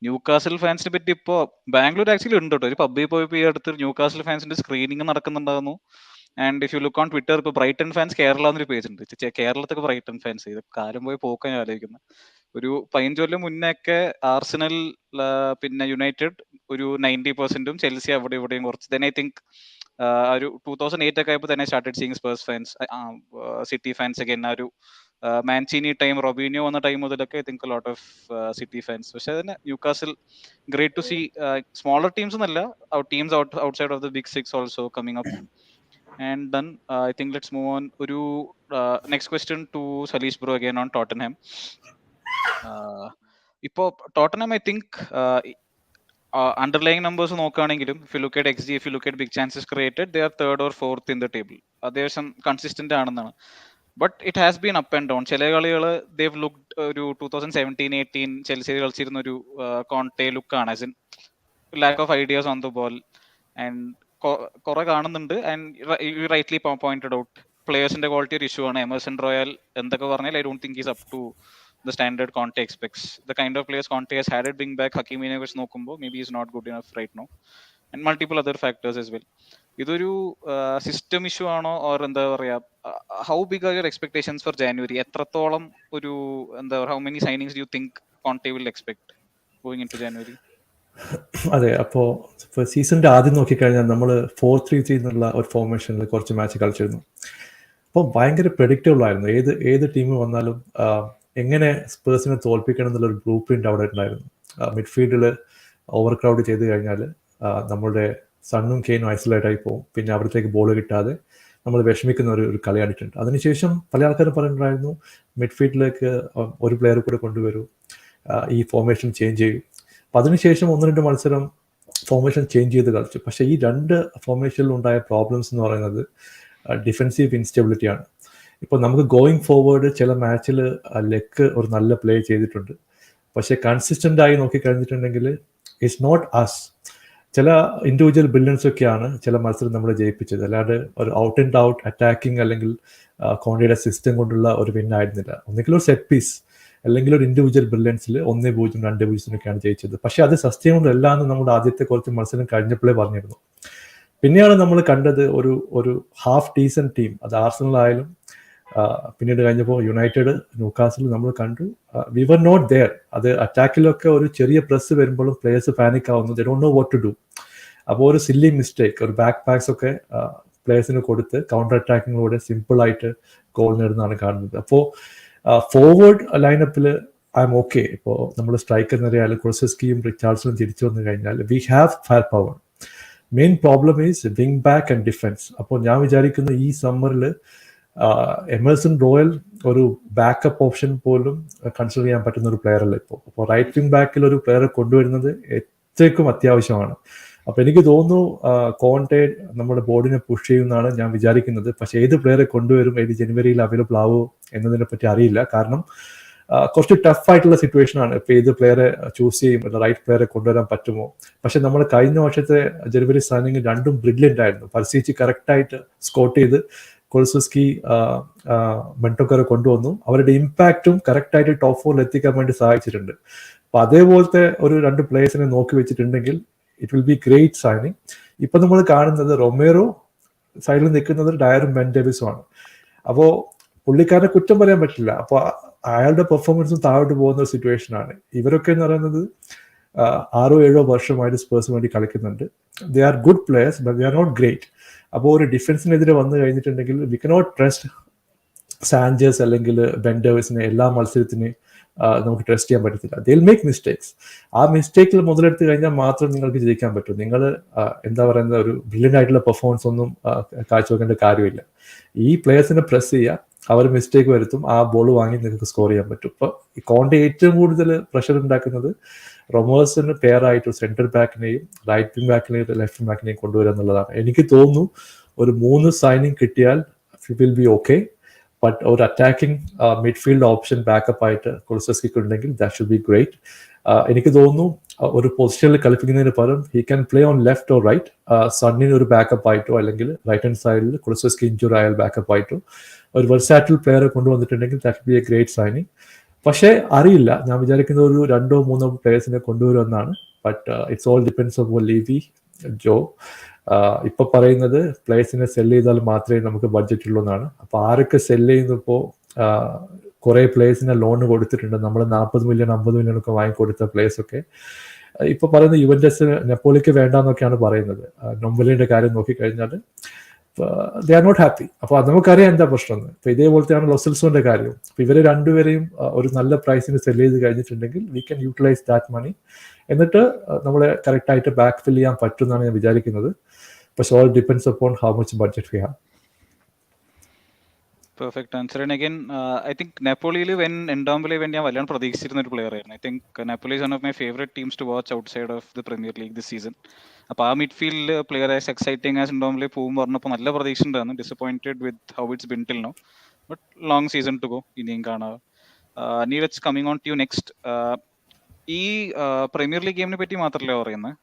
ന്യൂകാസിൽ ഫാൻസിനെ പറ്റി ഇപ്പോ ബാംഗ്ലൂർ ആക്ച്വലി ഉണ്ട് കേട്ടോ. ഒരു പബ്ബിൽ പോയപ്പോൾ ഈ അടുത്ത് ന്യൂകാസിൽ ഫാൻസിന്റെ സ്ക്രീനിങ് നടക്കുന്നുണ്ടായിരുന്നു. And if you look on Twitter, ഇപ്പോൾ ബ്രൈറ്റൺ ഫാൻസ് കേരള എന്നൊരു പേജ് ഉണ്ട്. കേരളത്തൊക്കെ ബ്രൈറ്റൺ ഫാൻസ്, ഇത് കാലം പോയി പോക്കാൻ ഞാൻ ആലോചിക്കുന്നത്. ഒരു 15 കൊല്ലം മുന്നേക്കെ ആർസണൽ പിന്നെ യുണൈറ്റഡ് ഒരു 90%, ചെൽസി അവിടെ ഇവിടെയും കുറച്ച്. ദെൻ ഐ തിങ്ക് ഒരു 2008 ഒക്കെ ആയപ്പോൾ തന്നെ started seeing Spurs fans, City fans ഒക്കെ. എന്നാ ഒരു മാൻചീനി ടൈം, റൊബീനിയോ വന്ന ടൈം മുതലൊക്കെ I think lot of City fans. പക്ഷെ തന്നെ Newcastle great to see smaller teams എന്നല്ല, teams outside of the big six also coming up. And then I think let's move on. Next question to Salish bro again on Tottenham. Ipo Tottenham, I think underlying numbers നോക്കുകയാണെങ്കിലും, if you look at XG, if you look at big chances created, they are 3rd or 4th in the table. അത്യാവശ്യം consistent ആണെന്നാണ്. But it has been up and down. ചില കളികൾ they've looked ഒരു 2017-18 Chelsea കളിച്ചിരുന്ന ഒരു Conte ലുക്കാണ്, as in lack of ideas on the ball. And കുറെ കാണുന്നുണ്ട്. And you rightly pointed out പ്ലേയേഴ്സിന്റെ ക്വാളിറ്റി ഒരു ഇഷ്യൂ ആണ്. എമർസൺ റോയൽ എന്തൊക്കെ പറഞ്ഞാൽ I don't think is up to the standard Conte expects. The kind of players Conte has had it being back ഹക്കീമിനെ വെച്ച് നോക്കുമ്പോൾ maybe is not good enough right no, and multiple other factors as well. ഇതൊരു system issue ആണോ, or എന്താ പറയാ, how big are your expectations for January? എത്രത്തോളം ഒരു എന്താ പറയുക, how many signings you think Conte will expect going in to January? അതെ, അപ്പോൾ സീസണിൻ്റെ ആദ്യം നോക്കിക്കഴിഞ്ഞാൽ നമ്മൾ 4-3-3 എന്നുള്ള ഒരു ഫോർമേഷനിൽ കുറച്ച് മാച്ച് കളിച്ചിരുന്നു. അപ്പോൾ ഭയങ്കര പ്രെഡിക്റ്റബിൾ ആയിരുന്നു. ഏത് ടീം വന്നാലും എങ്ങനെ സ്പേഴ്സിനെ തോൽപ്പിക്കണം എന്നുള്ളൊരു ബ്ലൂ പ്രിൻ്റ് അവിടെ ഉണ്ടായിരുന്നു. മിഡ്ഫീൽഡിൽ ഓവർ ക്രൗഡ് ചെയ്ത് കഴിഞ്ഞാൽ നമ്മളുടെ സണ്ണും കെയിനും ഐസൊലേറ്റ് ആയി പോകും. പിന്നെ അവിടത്തേക്ക് ബോൾ കിട്ടാതെ നമ്മൾ വിഷമിക്കുന്ന ഒരു കളി കണ്ടിട്ടുണ്ട്. അതിനുശേഷം പല ആൾക്കാരും പറഞ്ഞിട്ടുണ്ടായിരുന്നു മിഡ്ഫീൽഡിലേക്ക് ഒരു പ്ലെയർ കൂടെ കൊണ്ടുവരൂ, ഈ ഫോർമേഷൻ ചേഞ്ച് ചെയ്യും. അപ്പം അതിനുശേഷം 1-2 മത്സരം ഫോർമേഷൻ ചേഞ്ച് ചെയ്ത് കളിച്ചു. പക്ഷേ ഈ 2 ഫോർമേഷനിൽ ഉണ്ടായ പ്രോബ്ലംസ് എന്ന് പറയുന്നത് ഡിഫെൻസീവ് ഇൻസ്റ്റെബിലിറ്റിയാണ്. ഇപ്പോൾ നമുക്ക് ഗോയിങ് ഫോർവേഡ് ചില മാച്ചിൽ ലെക്ക് ഒരു നല്ല പ്ലേ ചെയ്തിട്ടുണ്ട്. പക്ഷേ കൺസിസ്റ്റൻ്റ് ആയി നോക്കിക്കഴിഞ്ഞിട്ടുണ്ടെങ്കിൽ ഇറ്റ്സ് നോട്ട് അസ്. ചില ഇൻഡിവിജ്വൽ ബ്രില്യൻസ് ഒക്കെയാണ് ചില മത്സരം നമ്മളെ ജയിപ്പിച്ചത്. അല്ലാണ്ട് ഒരു ഔട്ട് ആൻഡ് ഔട്ട് അറ്റാക്കിംഗ് അല്ലെങ്കിൽ കോണ്ടിയുടെ സിസ്റ്റം കൊണ്ടുള്ള ഒരു വിൻ ആയിരുന്നില്ല. ഒന്നുകിൽ ഒരു സെറ്റ് പീസ് അല്ലെങ്കിൽ ഒരു ഇൻഡിവിജ്വൽ ബ്രില്യൻസിൽ 1-0, 2-0 ജയിച്ചത്. പക്ഷേ അത് സസ്റ്റൈനബിൾ അല്ല എന്ന് നമ്മുടെ ആദ്യത്തെ കുറച്ച് മത്സരം കഴിഞ്ഞപ്പോഴേ പറഞ്ഞിരുന്നു. പിന്നെയാണ് നമ്മൾ കണ്ടത് ഒരു ഹാഫ് ഡീസൻറ്റ് ടീം. അത് ആർസണലായാലും പിന്നീട് കഴിഞ്ഞപ്പോൾ യുണൈറ്റഡ്, ന്യൂകാസിൽ നമ്മൾ കണ്ടു വി വർ നോട്ട് ദെയർ. അത് അറ്റാക്കിലൊക്കെ ഒരു ചെറിയ പ്രസ് വരുമ്പോഴും പ്ലേയേഴ്സ് പാനിക് ആവുന്നു, they don't know what to do. അപ്പോൾ ഒരു സില്ലി മിസ്റ്റേക്ക്, ഒരു ബാക്ക് പാക്സ് ഒക്കെ പ്ലേയേഴ്സിന് കൊടുത്ത് കൗണ്ടർ അറ്റാക്കിങ്ങിലൂടെ സിമ്പിളായിട്ട് ഗോൾ നേടുന്നതാണ് കാണുന്നത്. അപ്പോൾ ഫോർവേഡ് ലൈനപ്പിൽ ഐ എം ഓക്കെ. ഇപ്പോൾ നമ്മൾ സ്ട്രൈക്കർ എന്നറിയാലും കുർസസ്കിയും റിച്ചാർഡ്സണും തിരിച്ചു വന്നു കഴിഞ്ഞാൽ we have fire power. Main problem is wing back and defence. അപ്പോൾ ഞാൻ വിചാരിക്കുന്നു ഈ സമ്മറിൽ എമേഴ്സൺ റോയൽ ഒരു ബാക്കപ്പ് ഓപ്ഷൻ പോലും കൺസിഡർ ചെയ്യാൻ പറ്റുന്ന ഒരു പ്ലെയർ അല്ല ഇപ്പോൾ. അപ്പോൾ റൈറ്റ് വിങ് ബാക്കിൽ ഒരു പ്ലെയറെ കൊണ്ടുവരുന്നത് ഏറ്റവും അത്യാവശ്യമാണ്. അപ്പോൾ എനിക്ക് തോന്നുന്നു കോണ്ടെ നമ്മുടെ ബോർഡിനെ പുഷ് ചെയ്യുമെന്നാണ് ഞാൻ വിചാരിക്കുന്നത്. പക്ഷേ ഏത് പ്ലെയറെ കൊണ്ടുവരും, ഏത് ജനുവരിയിൽ അവൈലബിൾ ആവുമോ എന്നതിനെ പറ്റി അറിയില്ല. കാരണം കുറച്ച് ടഫായിട്ടുള്ള സിറ്റുവേഷൻ ആണ്. ഇപ്പോൾ ഏത് പ്ലെയറെ ചൂസ് ചെയ്യും, റൈറ്റ് പ്ലെയറെ കൊണ്ടുവരാൻ പറ്റുമോ? പക്ഷെ നമ്മൾ കഴിഞ്ഞ വർഷത്തെ ജനുവരി സൈനിങ് രണ്ടും ബ്രില്യൻ്റ് ആയിരുന്നു. പർസീച്ച് കറക്റ്റായിട്ട് സ്കോട്ട് ചെയ്ത് കൊൾസുസ്കി മെൻറ്റോക്കറെ കൊണ്ടുവന്നു. അവരുടെ ഇമ്പാക്റ്റും കറക്റ്റായിട്ട് ടോപ്പ് 4 എത്തിക്കാൻ വേണ്ടി സഹായിച്ചിട്ടുണ്ട്. അപ്പോൾ അതേപോലത്തെ ഒരു 2 പ്ലേയേഴ്സിനെ നോക്കി വെച്ചിട്ടുണ്ടെങ്കിൽ it will be great signing. ഇപ്പം നമ്മൾ കാണുന്നത് റൊമേറോ സൈഡിൽ നിൽക്കുന്നത് ഡയറും ബെൻ ഡേവിസും ആണ്. അപ്പോൾ പുള്ളിക്കാരനെ കുറ്റം പറയാൻ പറ്റില്ല. അപ്പോൾ അയാളുടെ പെർഫോമൻസും താഴോട്ട് പോകുന്ന ഒരു സിറ്റുവേഷനാണ്. ഇവരൊക്കെ എന്ന് പറയുന്നത് 6-7 വർഷമായിട്ട് സ്പേഴ്സിന് വേണ്ടി കളിക്കുന്നുണ്ട്. They are good players but they are not great. അപ്പോൾ ഒരു ഡിഫൻസിനെതിരെ വന്നു കഴിഞ്ഞിട്ടുണ്ടെങ്കിൽ വി കനോട്ട് ട്രസ്റ്റ് സാഞ്ചസ് അല്ലെങ്കിൽ ബെൻ ഡേവിസിനെ എല്ലാ മത്സരത്തിനും നമുക്ക് ട്രസ്റ്റ് ചെയ്യാൻ പറ്റത്തില്ല. They will make mistakes. ആ മിസ്റ്റേക്കിൽ മുതലെടുത്ത് കഴിഞ്ഞാൽ മാത്രം നിങ്ങൾക്ക് ജയിക്കാൻ പറ്റും. നിങ്ങൾ എന്താ പറയുന്നത്, ഒരു ബ്രില്യൻ്റ് ആയിട്ടുള്ള പെർഫോമൻസ് ഒന്നും കാഴ്ചവെക്കേണ്ട കാര്യമില്ല. ഈ പ്ലേയേഴ്സിനെ പ്രസ് ചെയ്യുക, അവർ മിസ്റ്റേക്ക് വരുത്തും, ആ ബോൾ വാങ്ങി നിങ്ങൾക്ക് സ്കോർ ചെയ്യാൻ പറ്റും. ഇപ്പോൾ ഈ കോണ്ടെ ഏറ്റവും കൂടുതൽ പ്രഷർ ഉണ്ടാക്കുന്നത് റൊമേഴ്സിന് പെയറായിട്ട് സെൻറ്റർ ബാക്കിനെയും റൈറ്റ് വിങ് ബാക്കിനെയും ലെഫ്റ്റ് വിങ് ബാക്കിനെയും കൊണ്ടുവരിക എന്നുള്ളതാണ്. എനിക്ക് തോന്നുന്നു ഒരു 3 സൈനിങ് കിട്ടിയാൽ വിൽ ബി ഓക്കെ. ബട്ട് ഒരു അറ്റാക്കിംഗ് മിഡ്ഫീൽഡ് ഓപ്ഷൻ ബാക്കപ്പ് ആയിട്ട് കുൾസസ്കിക്ക് ഉണ്ടെങ്കിൽ ദാറ്റ് ഷുഡ് ബി ഗ്രേറ്റ്. എനിക്ക് തോന്നുന്നു ഒരു പൊസിഷനിൽ കളിപ്പിക്കുന്നതിന് പകരം he can play on left or right. സണ്ണിന് ഒരു ബാക്കപ്പ് ആയിട്ടോ അല്ലെങ്കിൽ റൈറ്റ് ഹാൻഡ് സൈഡിൽ കുൾസസ്കി ഇഞ്ചുറി ആയാൽ ബാക്കപ്പ് ആയിട്ടോ ഒരു വെർസാറ്റിൽ പ്ലെയറെ കൊണ്ടുവന്നിട്ടുണ്ടെങ്കിൽ that be a great signing. പക്ഷേ അറിയില്ല, ഞാൻ വിചാരിക്കുന്ന ഒരു 2-3 പ്ലേയേഴ്സിനെ കൊണ്ടുവരുമെന്നാണ്. But it's all depends on Levy, Joe. ഇപ്പൊ പറയുന്നത് പ്ലേയേഴ്സിനെ സെല് ചെയ്താൽ മാത്രമേ നമുക്ക് ബഡ്ജറ്റ് ഉള്ളൂ എന്നാണ്. അപ്പോൾ ആരൊക്കെ സെല് ചെയ്യുന്നപ്പോൾ കുറെ പ്ലേയേഴ്സിനെ ലോൺ കൊടുത്തിട്ടുണ്ട്. നമ്മൾ 40 മില്യൺ 50 മില്യൺ ഒക്കെ വാങ്ങിക്കൊടുത്ത പ്ലേയേഴ്സ് ഒക്കെ ഇപ്പൊ പറയുന്നത് യുവന്റസ് നെപ്പോളിക്ക് വേണ്ടെന്നൊക്കെയാണ് പറയുന്നത്. നൊമ്പലിന്റെ കാര്യം നോക്കിക്കഴിഞ്ഞാൽ ദേ ആർ നോട്ട് ഹാപ്പി. അപ്പോൾ നമുക്കറിയാം എന്താ പ്രശ്നം. ഇപ്പൊ ഇതേപോലത്തെയാണ് ലൊസൽസോന്റെ കാര്യം. അപ്പൊ ഇവരെ രണ്ടുപേരെയും ഒരു നല്ല പ്രൈസിന് സെല് ചെയ്ത് കഴിഞ്ഞിട്ടുണ്ടെങ്കിൽ we can utilise that money. എന്നിട്ട് നമ്മളെ കറക്റ്റായിട്ട് ബാക്ക് ഫിൽ ചെയ്യാൻ പറ്റുമെന്നാണ് ഞാൻ വിചാരിക്കുന്നത്. പക്ഷെ all depends upon how much budget we have. Perfect answer. And again I think നെപ്പോളിയിൽ എൻഡോംബലെ വേണ്ടി ഞാൻ വല്ലാണ്ട് പ്രതീക്ഷിച്ചിരുന്ന ഒരു പ്ലെയർ ആയിരുന്നു. I think Napoli is one of my favourite teams to watch outside of the Premier League this season. അപ്പോൾ ആ മിഡ്ഫീൽഡിൽ player as exciting as Ndombele പോകും പറഞ്ഞപ്പോൾ നല്ല പ്രതീക്ഷ ഉണ്ടായിരുന്നു. Disappointed with how it's been till now. But long season to go, ഇനിയും കാണാം. Neeraj, coming on to you next. ഈ പ്രീമിയർ ലീഗ് ഗെയിമിനെ പറ്റി മാത്രമല്ല പറയുന്നത്,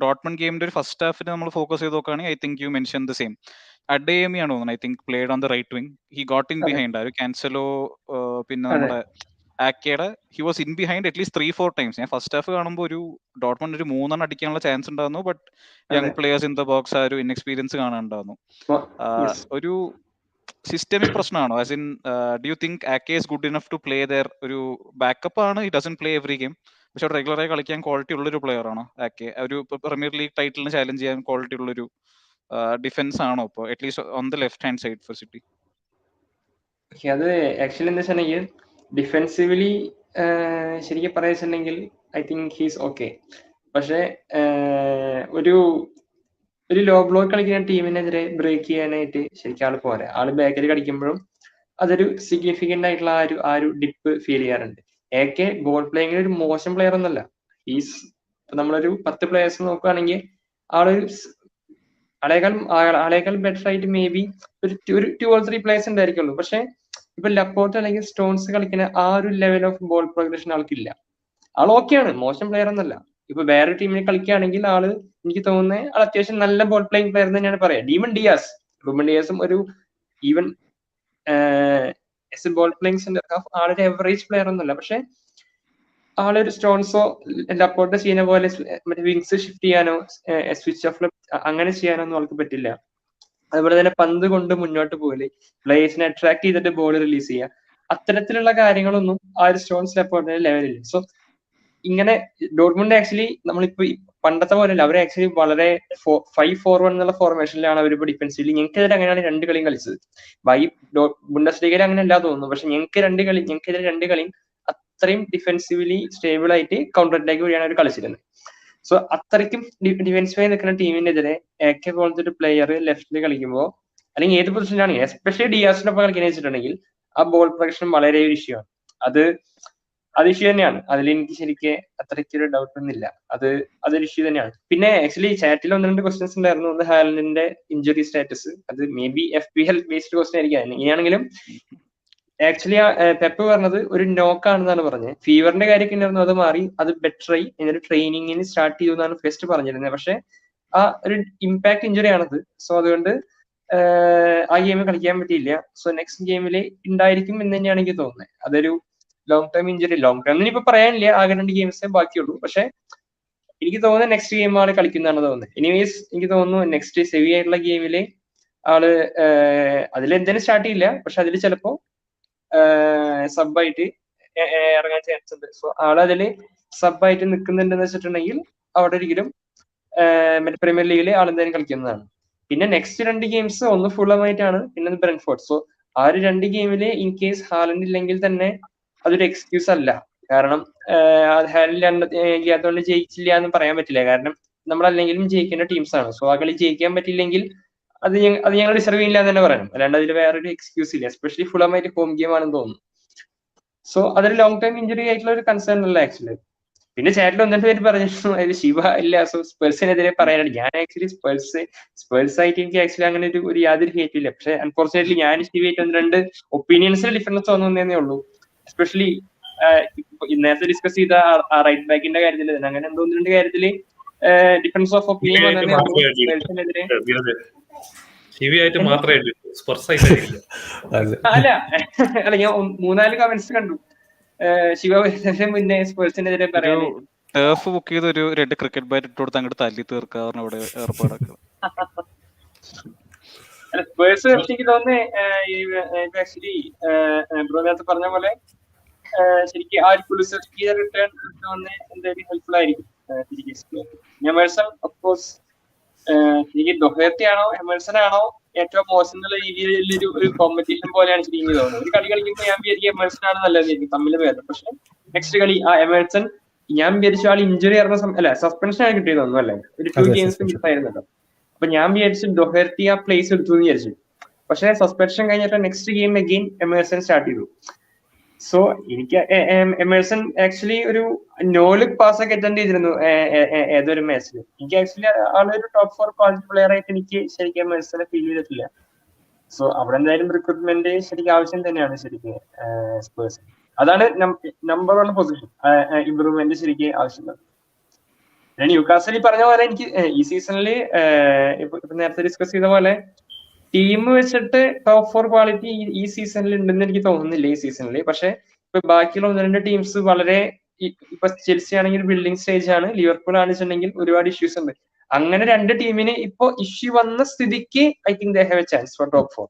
ഡോട്ട്മണ്ട് ഗെയിമിന്റെ ഒരു ഫസ്റ്റ് ഹാഫിന് നമ്മൾ ഫോക്കസ് ചെയ്ത് നോക്കുകയാണെങ്കിൽ I think you mention the same. അഡേമിയാണ് തോന്നുന്നത് I think played on the right wing. He got in behind. ആ ഒരു ക്യാൻസലോ പിന്നെ നമ്മുടെ ആക്കയുടെ he was in behind at least 3-4 times. ഞാൻ ഫസ്റ്റ് ഹാഫ് കാണുമ്പോൾ ഒരു ഡോട്ട്മണ്ട് ഒരു 3 അടിക്കാനുള്ള ചാൻസ് ഉണ്ടായിരുന്നു. But young players in the box ആ ഒരു ഇൻഎക്സ്പീരിയൻസ് കാണാനുണ്ടായിരുന്നു. ഒരു സിസ്റ്റമിക് പ്രശ്നമാണോ? As in do you think Ake is good enough to play there? ഒരു ബാക്കപ്പ് ആണ്, he doesn't play every game, പക്ഷെ റെഗുലറായി കളിക്കാൻ ക്വാളിറ്റി ഉള്ളൊരു പ്ലെയർ ആണോ ആക്കെ? ഒരു പ്രീമിയർ ലീഗ് ടൈറ്റിലിന് ചാലഞ്ച് ചെയ്യാൻ ക്വാളിറ്റി ഉള്ളൊരു ഡിഫൻസ് ആണോ ഇപ്പോൾ, at least on the left hand side for City? അത് ആക്ച്വലി എന്താ വെച്ചിട്ടുണ്ടെങ്കിൽ ഡിഫെൻസീവ്ലി ശരിക്കും പറയുകയെന്നുണ്ടെങ്കിൽ ഐ തിങ്ക് ഹീസ് ഓക്കെ. പക്ഷെ ഒരു ലോ ബ്ലോക്ക് കളിക്കുന്ന ടീമിനെതിരെ ബ്രേക്ക് ചെയ്യാനായിട്ട് ശരിക്കും ആള് പോരാ. ആള് ബാക്കിൽ കളിക്കുമ്പോഴും അതൊരു സിഗ്നിഫിക്കന്റ് ആയിട്ടുള്ള ആ ഒരു ഡിപ്പ് ഫീൽ ചെയ്യാറുണ്ട്. എക്കെ ബോൾ പ്ലേയിങ്ങിൽ ഒരു മോശം പ്ലെയർ ഒന്നല്ല. ഈസ് നമ്മളൊരു 10 പ്ലേയേഴ്സ് നോക്കുകയാണെങ്കിൽ ആളേക്കാൾ ബെറ്റർ ആയിട്ട് മേ ബി ഒരു 2 or 3 പ്ലേയേഴ്സ് ഉണ്ടായിരിക്കുള്ളൂ. പക്ഷെ ഇപ്പൊ ലപ്പോർട്ട് അല്ലെങ്കിൽ സ്റ്റോൺസ് കളിക്കുന്ന ആ ഒരു ലെവൽ ഓഫ് ബോൾ പ്രോഗ്രഷൻ ആൾക്കില്ല. ആൾ ഓക്കെയാണ്, മോശം പ്ലെയർ ഒന്നല്ല. ഇപ്പൊ വേറെ ടീമിൽ കളിക്കുകയാണെങ്കിൽ ആള് എനിക്ക് തോന്നുന്നത് ആൾ അത്യാവശ്യം നല്ല ബോൾ പ്ലേയിങ് പ്ലെയർ തന്നെയാണ് പറയാം. റൂബൻ ഡിയാസും ഒരു even ball playing centre half ആളൊരു എവറേജ് പ്ലെയർ ഒന്നുമല്ല. പക്ഷെ ആളൊരു സ്റ്റോൺസോ ലപ്പോർട്ട് ചെയ്യുന്ന പോലെ മറ്റേ വിങ്സ് ഷിഫ്റ്റ് ചെയ്യാനോ സ്വിച്ച് ഓഫ് അങ്ങനെ ചെയ്യാനോ ഒന്നും ആൾക്ക് പറ്റില്ല. അതുപോലെ തന്നെ പന്ത് കൊണ്ട് മുന്നോട്ട് പോകല്, പ്ലേയേഴ്സിനെ അട്രാക്ട് ചെയ്തിട്ട് ബോൾ റിലീസ് ചെയ്യുക, അത്തരത്തിലുള്ള കാര്യങ്ങളൊന്നും ആ ഒരു സ്റ്റോൺസ് ലപ്പോർട്ടിന്റെ ലെവലില്ല. സോ ഇങ്ങനെ ഡോർട്ട്മുണ്ട് ആക്ച്വലി നമ്മളിപ്പോ പണ്ടത്തെ പോലെ അല്ല, അവർ ആക്ച്വലി വളരെ 5-4-1 എന്നുള്ള ഫോർമേഷനിലാണ് അവരിപ്പോ ഡിഫൻസീവ്ലി. ഞങ്ങൾക്കെതിരെ അങ്ങനെയാണ് 2 കളിയും കളിച്ചത്. ബുണ്ടസ്ലീഗയിൽ അങ്ങനെ അല്ല തോന്നുന്നു. പക്ഷെ ഞങ്ങൾക്കെതിരെ 2 കളിയും അത്രയും ഡിഫെൻസീവ്ലി സ്റ്റേബിൾ ആയിട്ട് കൗണ്ടർ അറ്റാക്ക് വഴിയാണ് അവർ കളിച്ചിരുന്നത്. സോ അത്രയ്ക്കും ഡിഫെൻസീവായി നിൽക്കുന്ന ടീമിനെതിരെ എക്കെ പോലത്തെ ഒരു പ്ലെയർ ലെഫ്റ്റിൽ കളിക്കുമ്പോൾ, അല്ലെങ്കിൽ ഏത് പൊസിഷനിലാണെങ്കിൽ എസ്പെഷ്യലി ഡിയാസിനൊപ്പം കളിക്കുന്ന വെച്ചിട്ടുണ്ടെങ്കിൽ ആ ബോൾ പ്രൊഡക്ഷൻ വളരെ ഒരു ഇഷ്യൂ ആണ്. അത് ഇഷ്യൂ തന്നെയാണ്. അതിൽ എനിക്ക് ശരിക്കും അത്രയ്ക്കൊരു ഡൗട്ട് ഒന്നുമില്ല. അതൊരു ഇഷ്യൂ തന്നെയാണ്. പിന്നെ ആക്ച്വലി ചാറ്റിൽ 1-2 ക്വസ്റ്റ്യൻസ് ഉണ്ടായിരുന്നു. ഒന്ന് ഹാലൻഡിന്റെ ഇഞ്ചുറി സ്റ്റാറ്റസ്, അത് may be FPL based question ആയിരിക്കും. ഇനിയാണെങ്കിലും ആക്ച്വലി പെപ്പ് പറഞ്ഞത് ഒരു നോക്കാണെന്നാണ് പറഞ്ഞത്. ഫീവറിന്റെ കാര്യമൊക്കെ ഉണ്ടായിരുന്നു, അത് മാറി, അത് ബെറ്റർ ആയി, എന്നിട്ട് ട്രെയിനിങ്ങിന് സ്റ്റാർട്ട് ചെയ്തു എന്നാണ് ഫസ്റ്റ് പറഞ്ഞിരുന്നത്. പക്ഷെ ആ ഒരു ഇമ്പാക്ട് ഇഞ്ചുറി ആണത്. സോ അതുകൊണ്ട് ആ ഗെയിമിൽ കളിക്കാൻ പറ്റിയില്ല. സോ നെക്സ്റ്റ് ഗെയിമിൽ ഉണ്ടായിരിക്കും എന്ന് തന്നെയാണ് എനിക്ക് തോന്നുന്നത്. അതൊരു long time injury. Long time ഇനിയിപ്പോ പറയാനില്ല, ആകെ 2 ഗെയിംസേ ബാക്കിയുള്ളൂ. പക്ഷെ എനിക്ക് തോന്നുന്നത് നെക്സ്റ്റ് ഗെയിം ആള് കളിക്കുന്നതാണ് തോന്നുന്നത്. എനിവേസ് എനിക്ക് തോന്നുന്നു നെക്സ്റ്റ് സെവി ആയിട്ടുള്ള ഗെയിമില് ആള് അതിലെന്തായാലും സ്റ്റാർട്ട് ചെയ്യില്ല. പക്ഷെ അതിൽ ചിലപ്പോ സബായിട്ട് ഇറങ്ങാൻ ചാൻസ് ഉണ്ട്. സോ ആളതില് സബായിട്ട് നിൽക്കുന്നുണ്ടെന്ന് വെച്ചിട്ടുണ്ടെങ്കിൽ അവിടെ ഒരിക്കലും മറ്റേ പ്രീമിയർ ലീഗിൽ ആളെന്തായാലും കളിക്കുന്നതാണ്. പിന്നെ നെക്സ്റ്റ് 2 ഗെയിംസ് ഒന്ന് ഫുള്ളമായിട്ടാണ്, പിന്നെ ബ്രെൻഫോർഡ്. സോ ആ ഒരു 2 ഗെയിമില് ഇൻ കേസ് ഹാലൻഡ് ഇല്ലെങ്കിൽ തന്നെ അതൊരു എക്സ്ക്യൂസ് അല്ല. കാരണം ഹാലൻഡ് ഇല്ലാത്തതുകൊണ്ട് ജയിച്ചില്ല എന്ന് പറയാൻ പറ്റില്ല. കാരണം നമ്മളല്ലെങ്കിലും ജയിക്കേണ്ട ടീംസ് ആണ്. സോ ആ കളി ജയിക്കാൻ പറ്റില്ലെങ്കിൽ അത് ഞങ്ങൾ ഡിസർവ് ചെയ്യില്ല എന്ന് തന്നെ പറയണം. അല്ലാണ്ട് അതിൽ വേറൊരു എക്സ്ക്യൂസ് ഇല്ല. എസ്പെഷ്യലി ഫുള്ളമായിട്ട് ഹോം ഗെയിം ആണെന്ന് തോന്നുന്നു. സോ അതൊരു ലോങ് ടൈം ഇഞ്ചുറി ആയിട്ടുള്ള ഒരു കൺസേൺ അല്ല ആക്ച്വലി. പിന്നെ ചാറ്റിൽ 1-2 പേര് പറഞ്ഞിരുന്നു അതിൽ ശിവ ഇല്ല, സോ സ്പേഴ്സിനെതിരെ പറയാനാണ്. ഞാൻ ആക്ച്വലി സ്പേഴ്സ് ആയിട്ട് എനിക്ക് ആക്ച്വലി അങ്ങനെ ഒരു യാതൊരു ഹേറ്റ് ഇല്ല. പക്ഷെ അൺഫോർച്ചുനേറ്റ്ലി ഞാൻ ശിവയായിട്ട് 1-2 ഒപ്പീനിയൻസിൽ ഡിഫറൻസ് തോന്നുന്നതേ ഉള്ളൂ. എസ്പെഷ്യലി നേരത്തെ ഡിസ്കസ് ചെയ്ത റൈറ്റ് ബാക്കിന്റെ കാര്യത്തിൽ തന്നെ അങ്ങനെ എന്തോ 1-2 കാര്യത്തില് ഡിഫറൻസ് ഓഫ് ഒപ്പീനിയൻ വന്നതേ ഉള്ളൂ. സ്പേഴ്സിനെതിരെ അല്ല ഞാൻ 3-4 കമന്റ്സ് കണ്ടു ശിവ മുന്നേ സ്പേഴ്സിനെതിരെ പറയാൻ. ടർഫ് ബുക്ക് ചെയ്ത് ഒരു 2 ക്രിക്കറ്റ് ബാറ്റ് ഇട്ട് കൊടുത്ത് അങ്ങോട്ട് തല്ലി തീർക്കാറുണ്ട് അവിടെ ഏർപ്പാടൊക്കെ. സ്പേഴ്സ് എനിക്ക് തോന്നുന്നത് ആക്ച്വലി ബ്രോ നേരത്തെ പറഞ്ഞ പോലെ ശരിക്കും ആ ഒരു കുലിസസ്കി റിട്ടേൺ എന്തായാലും ഹെൽപ്ഫുൾ ആയിരിക്കും ശരിക്കും. എമേഴ്സൺ ഓഫ്കോഴ്സ് എനിക്ക് ദൊഹേർത്തി ആണോ എമേഴ്സൺ ആണോ ഏറ്റവും മോശം എന്നുള്ള രീതിയിൽ ഒരു കോമ്പറ്റീഷൻ പോലെയാണ് ശരിക്കും തോന്നുന്നത്. ഒരു കളി കളിക്കുമ്പോൾ ഞാൻ വിചാരിക്കും എമേഴ്സൺ ആണ് നല്ലതായിരിക്കും, തമ്മിൽ ഭേദം. പക്ഷെ നെക്സ്റ്റ് കളി ആ എമേഴ്സൺ ഞാൻ വിചാരിച്ചു ആൾ ഇഞ്ചുറി അല്ല സസ്പെൻഷൻ ആണ് കിട്ടിയത് തോന്നുന്നു അല്ലേ, ഒരു 2 ഗെയിംസ് മിസ്സായിരുന്നല്ലോ. അപ്പൊ ഞാൻ വിചാരിച്ചു ഡൊഹേർത്തി ആ പ്ലേസ് എടുത്തു എന്ന് വിചാരിച്ചു. പക്ഷെ സസ്പെൻഷൻ കഴിഞ്ഞിട്ട് next game again Emerson start ചെയ്തു. സോ എനിക്ക് എമേഴ്സൺ ആക്ച്വലി ഒരു നോ ലുക്ക് പാസ് ഒക്കെ അറ്റൻഡ് ചെയ്തിരുന്നു ഏതൊരു മാച്ചിൽ. എനിക്ക് ആക്ച്വലി ആളൊരു ടോപ്പ് 4 ക്വാളിറ്റി പ്ലെയർ ആയിട്ട് എനിക്ക് ശരിക്കും എമേഴ്സനെ ഫീൽ ചെയ്തിട്ടില്ല. സോ അവിടെ എന്തായാലും റിക്രൂട്ട്മെന്റ് ശരിക്കും ആവശ്യം തന്നെയാണ് ശരിക്കും സ്പേഴ്സ്. അതാണ് നമ്പർ 1 പൊസിഷൻ ഇംപ്രൂവ്മെന്റ് ശരിക്കും ആവശ്യമുള്ളത്. പിന്നെ ന്യൂകാസിൽ പറഞ്ഞ പോലെ എനിക്ക് ഈ സീസണിൽ ഇപ്പൊ നേരത്തെ ഡിസ്കസ് ചെയ്ത പോലെ ടീം വെച്ചിട്ട് ടോപ്പ് 4 ക്വാളിറ്റി ഈ സീസണിൽ ഉണ്ടെന്ന് എനിക്ക് തോന്നുന്നില്ല ഈ സീസണിൽ. പക്ഷെ ഇപ്പൊ ബാക്കിയുള്ള 1-2 ടീംസ് വളരെ ഇപ്പൊ ചെൽസി ആണെങ്കിൽ ബിൽഡിംഗ് സ്റ്റേജ് ആണ്, ലിവർപൂൾ ആണെന്നുണ്ടെങ്കിൽ ഒരുപാട് ഇഷ്യൂസ് ഉണ്ട്. അങ്ങനെ 2 ടീമിന് ഇപ്പൊ ഇഷ്യൂ വന്ന സ്ഥിതിക്ക് I think they have A chance for top 4.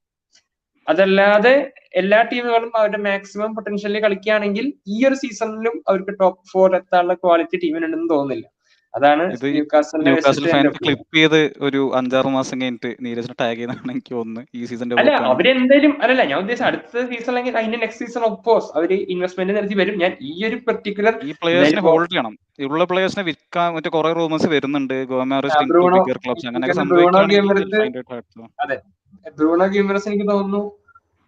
അതല്ലാതെ എല്ലാ ടീമുകളും അവരുടെ മാക്സിമം പൊട്ടൻഷ്യലി കളിക്കുകയാണെങ്കിൽ ഈ ഒരു സീസണിലും അവർക്ക് ടോപ്പ് 4 എത്താനുള്ള ക്വാളിറ്റി ടീമിനുണ്ടെന്ന് തോന്നുന്നില്ല. അതാണ് ഇത് ന്യൂകാസലിനെ ന്യൂകാസൽ വെച്ചിട്ട് ഫാൻ എന്റെ opinion. ക്ലിപ്പ് ചെയ്ത് ഒരു 5-6 മാസം കഴിഞ്ഞിട്ട് നീരജിനെ ടാഗ് ചെയ്യുന്നതാണ് എനിക്ക് തോന്നുന്നത് ഈ സീസണിന്റെ അല്ല പോക്കാണ്. അവരെന്തായാലും അല്ലല്ല, ഞാൻ ഉദ്ദേശിച്ച അടുത്ത സീസൺ അല്ലെങ്കിൽ അതിന്റെ നെക്സ്റ്റ് സീസൺ ഓഫ്കോഴ്സ് അവര് ഇൻവെസ്റ്റ്മെന്റ് നടത്തി വരും. ഞാൻ ഈ ഒരു പെർട്ടിക്കുലർ ഈ പ്ലേയേഴ്സിനെ ഹോൾഡ് ചെയ്യണം. ഉള്ള പ്ലേയേഴ്സിനെ വിൽക്കാൻ മറ്റേ കുറെ റൂമേഴ്സ് വരുന്നുണ്ട്, Guimaraes link to Bruno bigger clubs അങ്ങനെയൊക്കെ ബ്രൂണോ സംഭവിക്കുകയാണെങ്കിൽ ഗെയിമറസ് അതെ ബ്രൂണോ ഗെയിമറസ് എനിക്ക് തോന്നുന്നു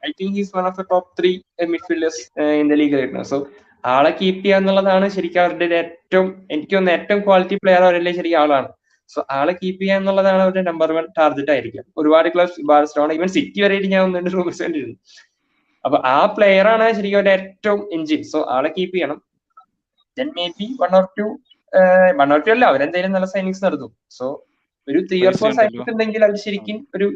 I think he's one of the top 3 midfielders in the league right now. So ആളെ കീപ്പ് ചെയ്യുക എന്നുള്ളതാണ് ശരിക്കും അവരുടെ ഏറ്റവും, എനിക്ക് തോന്നുന്നു ഏറ്റവും ക്വാളിറ്റി പ്ലെയർ അവരല്ലേ ശരിക്കും ആളാണ്. സോ ആളെ കീപ്പ് ചെയ്യുക എന്നുള്ളതാണ് അവരുടെ നമ്പർ 1 ടാർഗറ്റ് ആയിരിക്കും. ഒരുപാട് ക്ലബ്സ്, ബാർസലോണ, ഈവൻ സിറ്റി വരെയായിട്ട് ഞാൻ 1-2 റൂമേഴ്സ് കണ്ടിരുന്നു. അപ്പൊ ആ പ്ലെയർ ആണ് ശരിക്കും അവരുടെ ഏറ്റവും എൻജിൻ. സോ ആളെ കീപ്പ് ചെയ്യണം. ദെൻ മേ ബി 1 or 2 അല്ല, അവരെന്തായാലും നല്ല സൈനിങ്സ് നടത്തും. സോ ഒരു 3 or 4 സൈനിങ്സ് ഉണ്ടെങ്കിൽ അത് ശരിക്കും ഒരു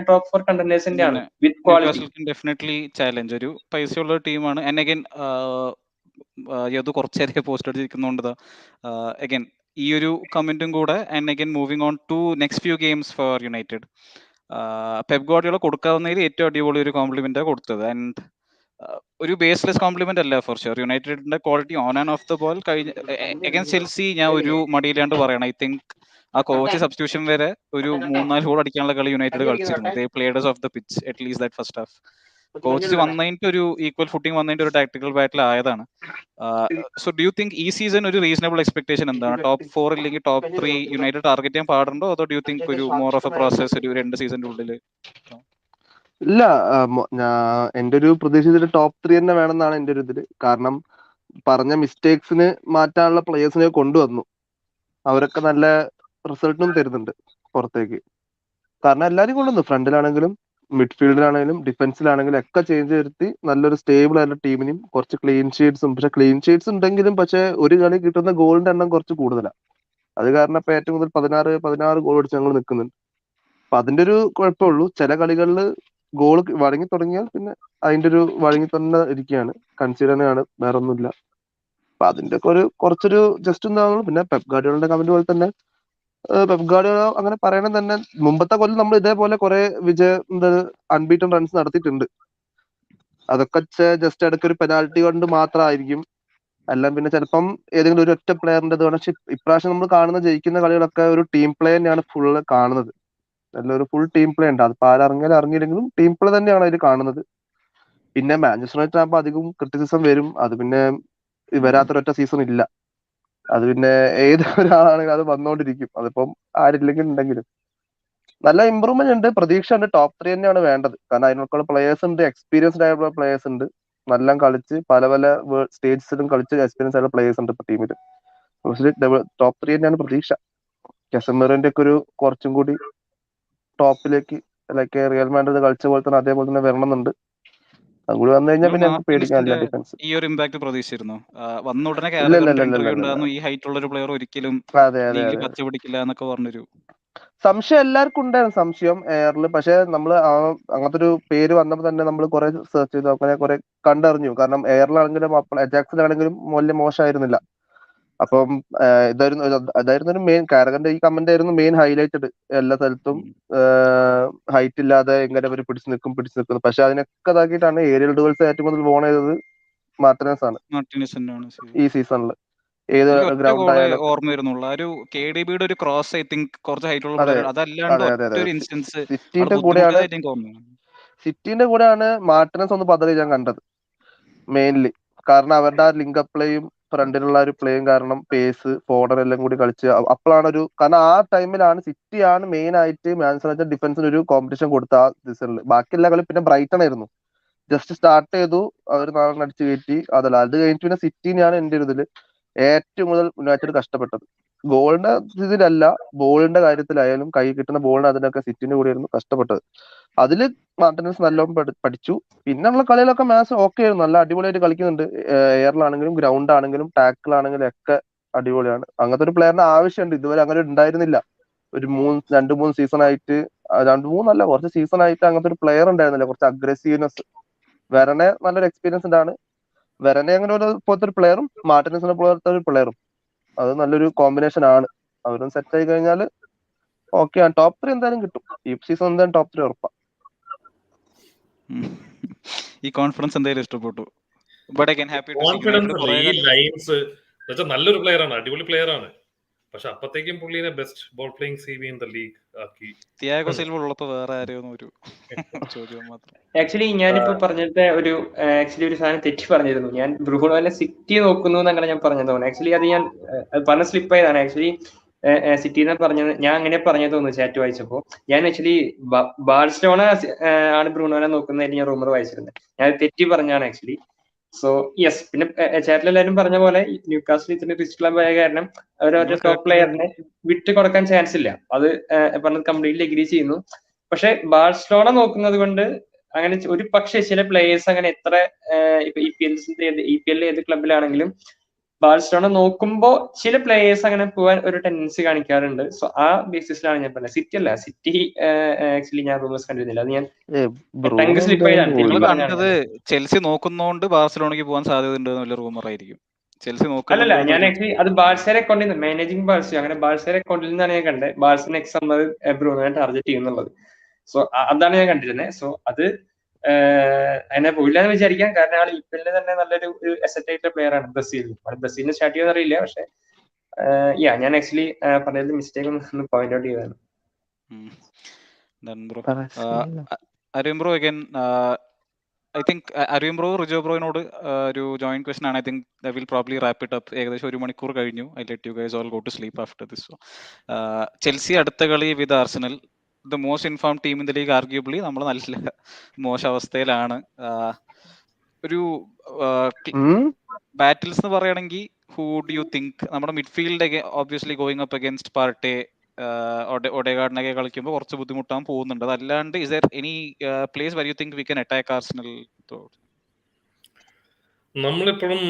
ടോപ്പ് 4 കണ്ടന്റേഴ്സിന്റെ ആണ് വിത്ത് ക്വാളിറ്റി. ഡെഫിനറ്റ്ലി ചാലഞ്ച് ഒരു പൈസയുള്ള ടീമാണ്. ആൻഡ് അഗൈൻ യദു കുറച്ചേറെ പോസ്റ്റ് അടിച്ചിരിക്കുന്നതുകൊണ്ട് അഗൈൻ ഈ ഒരു കമന്റും കൂടെ. And again moving on to next few games for United. Pep Guardiola കൊടുക്കാവുന്നതിൽ ഏറ്റവും അടിപൊളി ഒരു കോംപ്ലിമെന്റാണ് കൊടുത്തത്. ആൻഡ് ഒരു ബേസ്ലെസ് കോംപ്ലിമെന്റ് അല്ല ഫോർ ഷുവർ. യുണൈറ്റഡിന്റെ quality on and off the ball കഴിഞ്ഞ അഗൈൻസ്റ്റ് ചെൽസി ഞാൻ ഒരു മടിയില്ലാണ്ട് പറയണം. ഐ തിങ്ക് ആ കോച്ച് സബ്സ്റ്റിറ്റ്യൂഷൻ വരെ ഒരു 3-4 ഗോൾ അടിക്കാനുള്ള കളി യുണൈറ്റഡ് കളിച്ചിരുന്നു. They players of the pitch at least that first half. Coach വന്നതിന്റെ ഒരു ഈക്വൽ ഫുട്ടിങ് വന്നതിന്റെ ഒരു ടാക്ടിക്കൽ ബാറ്റിൽ ആയതാണ്. സോ ഡു യു തിങ്ക് ഈ സീസൺ ഒരു റീസണബിൾ എക്സ്പെക്ടേഷൻ എന്താണ്? ടോപ്പ് 4 ഇല്ലെങ്കിൽ ടോപ്പ് 3 യുണൈറ്റഡ് ടാർഗറ്റ് ചെയ്യാൻ പാടുണ്ടോ, അതോ ഡു യു തിങ്ക് ഒരു മോർ ഓഫ് എ പ്രോസസ് ഒരു 2 സീസണിന്റെ ഉള്ളിൽ? ഇല്ല, എന്റെ ഒരു പ്രതീക്ഷിച്ചൊരു ടോപ്പ് 3 തന്നെ വേണമെന്നാണ് എന്റെ ഒരു ഇതില്. കാരണം പറഞ്ഞ മിസ്റ്റേക്സിന് മാറ്റാനുള്ള പ്ലേയേഴ്സിനെ കൊണ്ടുവന്നു. അവരൊക്കെ നല്ല റിസൾട്ടും തരുന്നുണ്ട് പുറത്തേക്ക്. കാരണം എല്ലാവരും കൊണ്ടുവന്നു, ഫ്രണ്ടിലാണെങ്കിലും മിഡ്ഫീൽഡിലാണെങ്കിലും ഡിഫൻസിലാണെങ്കിലും ഒക്കെ ചേഞ്ച് വരുത്തി നല്ലൊരു സ്റ്റേബിൾ ആയിട്ടുള്ള ടീമിനും കുറച്ച് ക്ലീൻ ഷീറ്റ്സും. പക്ഷെ ക്ലീൻ ഷീറ്റ്സ് ഉണ്ടെങ്കിലും പക്ഷെ ഒരു കളി കിട്ടുന്ന ഗോളിന്റെ എണ്ണം കുറച്ച് കൂടുതലാണ്. അത് കാരണം ഇപ്പൊ ഏറ്റവും കൂടുതൽ 16 ഗോൾ അടിച്ച് ഞങ്ങൾ നിൽക്കുന്നുണ്ട്. അപ്പൊ അതിന്റെ ഒരു കുഴപ്പമുള്ളൂ. ചില കളികളിൽ ഗോൾ വഴങ്ങി തുടങ്ങിയാൽ പിന്നെ അതിന്റെ ഒരു വഴങ്ങി തന്നെ ഇരിക്കുകയാണ്, കൺസിഡറാണ്, വേറെ ഒന്നുമില്ല. അപ്പൊ അതിന്റെ ഒക്കെ ഒരു കുറച്ചൊരു ജസ്റ്റ് എന്താണെന്ന്. പിന്നെ പെപ് ഗാർഡിയോളയുടെ കമന്റ് പോലെ തന്നെ പെപ് ഗാർഡിയോള അങ്ങനെ പറയണ തന്നെ മുമ്പത്തെ കൊല്ലം നമ്മൾ ഇതേപോലെ കുറെ അൺബീറ്റൺ റൺസ് നടത്തിയിട്ടുണ്ട്. അതൊക്കെ ജസ്റ്റ് ഇടയ്ക്ക് ഒരു പെനാൽറ്റി കൊണ്ട് മാത്രമായിരിക്കും. എല്ലാം പിന്നെ ചിലപ്പം ഏതെങ്കിലും ഒരു ഒറ്റ പ്ലെയറിന്റെ ഇത്. പക്ഷെ ഇപ്രാവശ്യം നമ്മൾ കാണുന്ന ജയിക്കുന്ന കളികളൊക്കെ ഒരു ടീം പ്ലേ തന്നെയാണ് ഫുള്ള് കാണുന്നത്. ഒരു ഫുൾ ടീം പ്ലേ ഉണ്ട്. അതിപ്പോ ആരറിഞ്ഞാലും അറിഞ്ഞില്ലെങ്കിലും ടീം പ്ലേ തന്നെയാണ് അതിൽ കാണുന്നത്. പിന്നെ മാഞ്ചസ്റ്റർ യുണൈറ്റഡ് ആകുമ്പോൾ അധികം ക്രിറ്റിസിസം വരും. അത് പിന്നെ വരാത്തൊരൊറ്റ സീസൺ ഇല്ല. അത് പിന്നെ ഏത് ഒരാളാണെങ്കിലും അത് വന്നുകൊണ്ടിരിക്കും. അതിപ്പം ആരില്ലെങ്കിലും ഉണ്ടെങ്കിലും നല്ല ഇമ്പ്രൂവ്മെന്റ് ഉണ്ട്, പ്രതീക്ഷ ഉണ്ട്. ടോപ്പ് 3 തന്നെയാണ് വേണ്ടത്. കാരണം അതിനൊക്കെയുള്ള പ്ലേയേഴ്സ് ഉണ്ട്, എക്സ്പീരിയൻസ്ഡ് ആയിട്ടുള്ള പ്ലേയേഴ്സ് ഉണ്ട്, നല്ല കളിച്ച് പല സ്റ്റേറ്റ്സിലും കളിച്ച് എക്സ്പീരിയൻസ് ആയിട്ടുള്ള പ്ലേയേഴ്സ് ഉണ്ട് ഇപ്പൊ ടീമിൽ. ടോപ്പ് 3 തന്നെയാണ് പ്രതീക്ഷ. കസമീറിന്റെ ഒക്കെ ഒരു കുറച്ചും കൂടി ടോപ്പിലേക്ക് ലൈക്ക് റിയൽ മാഡ്രിഡ് കളിച്ച പോലെ തന്നെ അതേപോലെ തന്നെ വരണമെന്നുണ്ട്. അതുകൂടി വന്നു കഴിഞ്ഞാൽ പിന്നെ നമുക്ക് പേടിക്കാനില്ല ഡിഫൻസ്. ഈ ഒരു ഇമ്പാക്ട് പ്രതീക്ഷിച്ചിരുന്നു? വന്ന ഉടനെ ഈ ഹൈറ്റ് ഉള്ള ഒരു പ്ലെയർ ഒരിക്കലും ലീഗിൽ പച്ച പിടിക്കില്ല എന്നൊക്കെ പറഞ്ഞൊരു സംശയം എല്ലാവർക്കും ഉണ്ടായിരുന്നു, സംശയം എയറിൽ. പക്ഷെ നമ്മള് അങ്ങനത്തെ ഒരു പേര് വന്നപ്പോൾ തന്നെ നമ്മൾ കുറെ സെർച്ച് ചെയ്തു, അങ്ങനെ കുറെ കണ്ടറിഞ്ഞു. കാരണം എയറിലാണെങ്കിലും അജാക്സിലാണെങ്കിലും വലിയ മോശമായിരുന്നില്ല. അപ്പം അതായിരുന്നു ഒരു മെയിൻ കാരകന്റെ ഈ കമന്റ് ആയിരുന്നു മെയിൻ ഹൈലൈറ്റഡ്. എല്ലാ സ്ഥലത്തും ഹൈറ്റ് ഇല്ലാതെ എങ്ങനെ അവർ പിടിച്ചു നിൽക്കുന്നു. പക്ഷെ അതിനൊക്കെ ഇതാക്കിയിട്ടാണ് ഏരിയൽ ഡുവൽസ് ഏറ്റവും കൂടുതൽ വോൺ ചെയ്തത് മാർട്ടിനസ് ആണ് ഈ സീസണിൽ. ഏത് ഗ്രൗണ്ട് ആയാലും ഓർമ്മ വരുന്നുള്ള ഒരു KDBയുടെ ഒരു ക്രോസ് ഐ തിങ്ക് കുറച്ച് ഹൈറ്റ് ഉള്ള പ്ലെയർ. അതല്ലാണ്ട് ഒറ്റൊരു ഇൻസ്റ്റൻസ് സിറ്റിന്റെ കൂടെയാണ് മാർട്ടിനസ് ഒന്ന് പതറി ഞാൻ കണ്ടത് മെയിൻലി. കാരണം അവരുടെ ആ ലിങ്ക് അപ്പ് പ്ലേയും ഫ്രണ്ടിലുള്ള ഒരു പ്ലേയും കാരണം പേസ് ഫോർഡർ എല്ലാം കൂടി കളിച്ച് അപ്പോഴാണ് കാരണം ആ ടൈമിലാണ് സിറ്റിയാണ് മെയിൻ ആയിട്ട് മാഞ്ചസ്റ്റർ യുണൈറ്റഡ് ഡിഫൻസിന് ഒരു കോമ്പറ്റീഷൻ കൊടുത്ത ആ സീസണിൽ. ബാക്കിയുള്ള കളി പിന്നെ ബ്രൈറ്റൺ ആയിരുന്നു. ജസ്റ്റ് സ്റ്റാർട്ട് ചെയ്തു, അവർ നാളെ അടിച്ചു കയറ്റി. അതല്ല, അത് കഴിഞ്ഞിട്ട് പിന്നെ സിറ്റിനെയാണ് എന്റെ ഒരു ഇതില് ഏറ്റവും കൂടുതൽ യുണൈറ്റഡ് കഷ്ടപ്പെട്ടത്. ഗോളിന്റെ ഇതിലല്ല, ബോളിന്റെ കാര്യത്തിലായാലും കൈ കിട്ടുന്ന ബോളിന് അതിനൊക്കെ സിറ്റിന്റെ കൂടെയായിരുന്നു കഷ്ടപ്പെട്ടത്. അതില് മാർട്ടിനസ് നല്ലോണം പഠിച്ചു. പിന്നെയുള്ള കളികളൊക്കെ മാച്ച് ഓക്കെ ആയിരുന്നു, നല്ല അടിപൊളിയായിട്ട് കളിക്കുന്നുണ്ട്. എയറിലാണെങ്കിലും ഗ്രൗണ്ട് ആണെങ്കിലും ടാക്കിൾ ആണെങ്കിലും ഒക്കെ അടിപൊളിയാണ്. അങ്ങനത്തെ ഒരു പ്ലെയറിന് ആവശ്യമുണ്ട്. ഇതുവരെ അങ്ങനെ ഉണ്ടായിരുന്നില്ല. ഒരു 2-3 സീസൺ ആയിട്ട്, 2-3 കുറച്ച് സീസൺ ആയിട്ട് അങ്ങനത്തെ ഒരു പ്ലെയർ ഉണ്ടായിരുന്നില്ല. കുറച്ച് അഗ്രസീവ്നെസ്. വരണേ നല്ലൊരു എക്സ്പീരിയൻസ് ആണ്. വെരനെ അങ്ങനെ പോലത്തെ ഒരു പ്ലെയറും മാർട്ടിനസിനെ പോലത്തെ ഒരു പ്ലെയറും അത് നല്ലൊരു കോമ്പിനേഷൻ ആണ്. അവരും സെറ്റ് ആയി കഴിഞ്ഞാൽ ഓക്കെ ആണ്. ടോപ്പ് 3 എന്തായാലും കിട്ടും ഈ സീസൺ. എന്തായാലും ടോപ്പ് 3 ഉറപ്പാ. ഈ കോൺഫിഡൻസ് എന്തായാലും ഇഷ്ടപ്പെട്ടു. But again happy to see confidence അല്ല, ഈ ലൈൻസ് വെച്ചാൽ നല്ലൊരു പ്ലെയർ ആണ്, അടിപൊളി പ്ലെയർ ആണ്. പക്ഷെ അപ്പത്തേക്കും പുള്ളിനെ best ball playing CV in the league ആക്കി. തിയാഗോ സിൽവ ഉള്ളപ്പോ വേറെ ആരെയൊന്നും ഒരു ചോദ്യം മാത്രം. ആക്ച്വലി ഞാനിപ്പോ പറഞ്ഞിട്ട് ഒരു സാധനം തെറ്റി പറഞ്ഞിരുന്നു. ഞാൻ ബ്രൂണോനെ സിറ്റി നോക്കുന്നു എന്നങ്ങനെ ഞാൻ പറഞ്ഞത്. ആക്ച്വലി അത് ഞാൻ പറഞ്ഞ സ്ലിപ്പ് ആയതാണ്. ആക്ച്വലി സിറ്റിന്ന് പറഞ്ഞത് ഞാൻ അങ്ങനെ പറഞ്ഞു തോന്നുന്നു ചാറ്റ് വായിച്ചപ്പോ. ഞാൻ ആക്ച്വലി ബാഴ്സലോണ ആണ് ബ്രൂണോനെ നോക്കുന്നതായിട്ട് ഞാൻ റൂമർ വായിച്ചിരുന്നത്. ഞാൻ തെറ്റി പറഞ്ഞാണ് ആക്ച്വലി. So yes. പിന്നെ ചാറ്റിലെല്ലാരും പറഞ്ഞ പോലെ ന്യൂകാസിൽ ഇത്ര റിച്ച് ക്ലബ് ആയ കാരണം അവരവരുടെ ടോപ്പ് പ്ലെയറിനെ വിട്ട് കൊടുക്കാൻ ചാൻസ് ഇല്ല. അത് പറഞ്ഞത് കംപ്ലീറ്റ്ലി എഗ്രി ചെയ്യുന്നു. പക്ഷെ ബാഴ്സലോണ നോക്കുന്നത് കൊണ്ട് അങ്ങനെ ഒരു പക്ഷേ ചില പ്ലേയേഴ്സ് അങ്ങനെ എത്ര ഇപ്പൊ EPL ഏത് ക്ലബിലാണെങ്കിലും ബാഴ്സലോണ നോക്കുമ്പോ ചില പ്ലേയേഴ്സ് അങ്ങനെ പോകാൻ ഒരു ടെൻഡൻസി കാണിക്കാറുണ്ട്. സോ ആ ബേസിസിലാണ് ഞാൻ പറഞ്ഞത്. സിറ്റി അല്ല, സിറ്റി ആക്ച്വലി ഞാൻ റൂമേഴ്സ് കണ്ടിരുന്നില്ല. അത് ഞാൻ സ്ലിപ്പ് ആയതാണ്. നിങ്ങൾ കണ്ടത് ചെൽസി നോക്കുന്നോണ്ട് ബാഴ്സലോണയ്ക്ക് പോകാൻ സാധ്യത ഉണ്ട് എന്നുള്ള റൂമർ ആയിരിക്കും. ചെൽസി അല്ലല്ല, ഞാൻ ആക്ച്വലി അത് ബാഴ്സയുടെ അക്കൗണ്ടിൽ നിന്ന് മാനേജിംഗ് ബാഴ്സയോ അങ്ങനെ ബാഴ്സയുടെ അക്കൗണ്ടിൽ നിന്നാണ് ഞാൻ കണ്ടത് ബാഴ്സ നെക്സ്റ്റ് സമ്മർ ബ്രൂണോനെ ടാർഗറ്റ് ചെയ്യുന്നുള്ളത്. സോ അതാണ് ഞാൻ കണ്ടിരുന്നത്. സോ അത് അതിനെ പോയില്ലെന്ന് വിചാരിക്കാം. കാരണം ആൾ EPL തന്നെ നല്ലൊരു അസറ്റ് ആയിട്ടുള്ള പ്ലെയർ ആണ് ബ്രസീലിൽ. ബ്രസീലിന് സ്റ്റാർട്ട് ചെയ്യുമെന്ന് അറിയില്ല. പക്ഷെ ഞാൻ ആക്ച്വലി പറഞ്ഞതിൽ മിസ്റ്റേക്ക് ഒന്ന് പോയിന്റ് ഔട്ട് ചെയ്തതാണ്. Arun bro again I think Arun bro Rijo ബ്രോയിനോട് ഒരു ജോയിന്റ് ക്വസ്റ്റൻ ആണ്. I think will probably wrap it up. ഏകദേശം 1 മണിക്കൂർ കഴിഞ്ഞു. I let you guys all go to sleep after this. Chelsea അടുത്ത കളി with Arsenal, the most in-form team in the league. Arguably നമ്മൾ നല്ല മോശം അവസ്ഥയിലാണ്. ഒരു ബാറ്റിൽസ് എന്ന് പറയുകയാണെങ്കിൽ ഹൂ ഡു യു തിങ്ക് നമ്മുടെ midfield obviously going up against part A ഒഡേഗാർഡിനൊക്കെ കളിക്കുമ്പോൾ കുറച്ച് ബുദ്ധിമുട്ടാൻ പോകുന്നുണ്ട്. അതല്ലാണ്ട് is there any place where you think we can attack Arsenal? നമ്മളിപ്പോഴും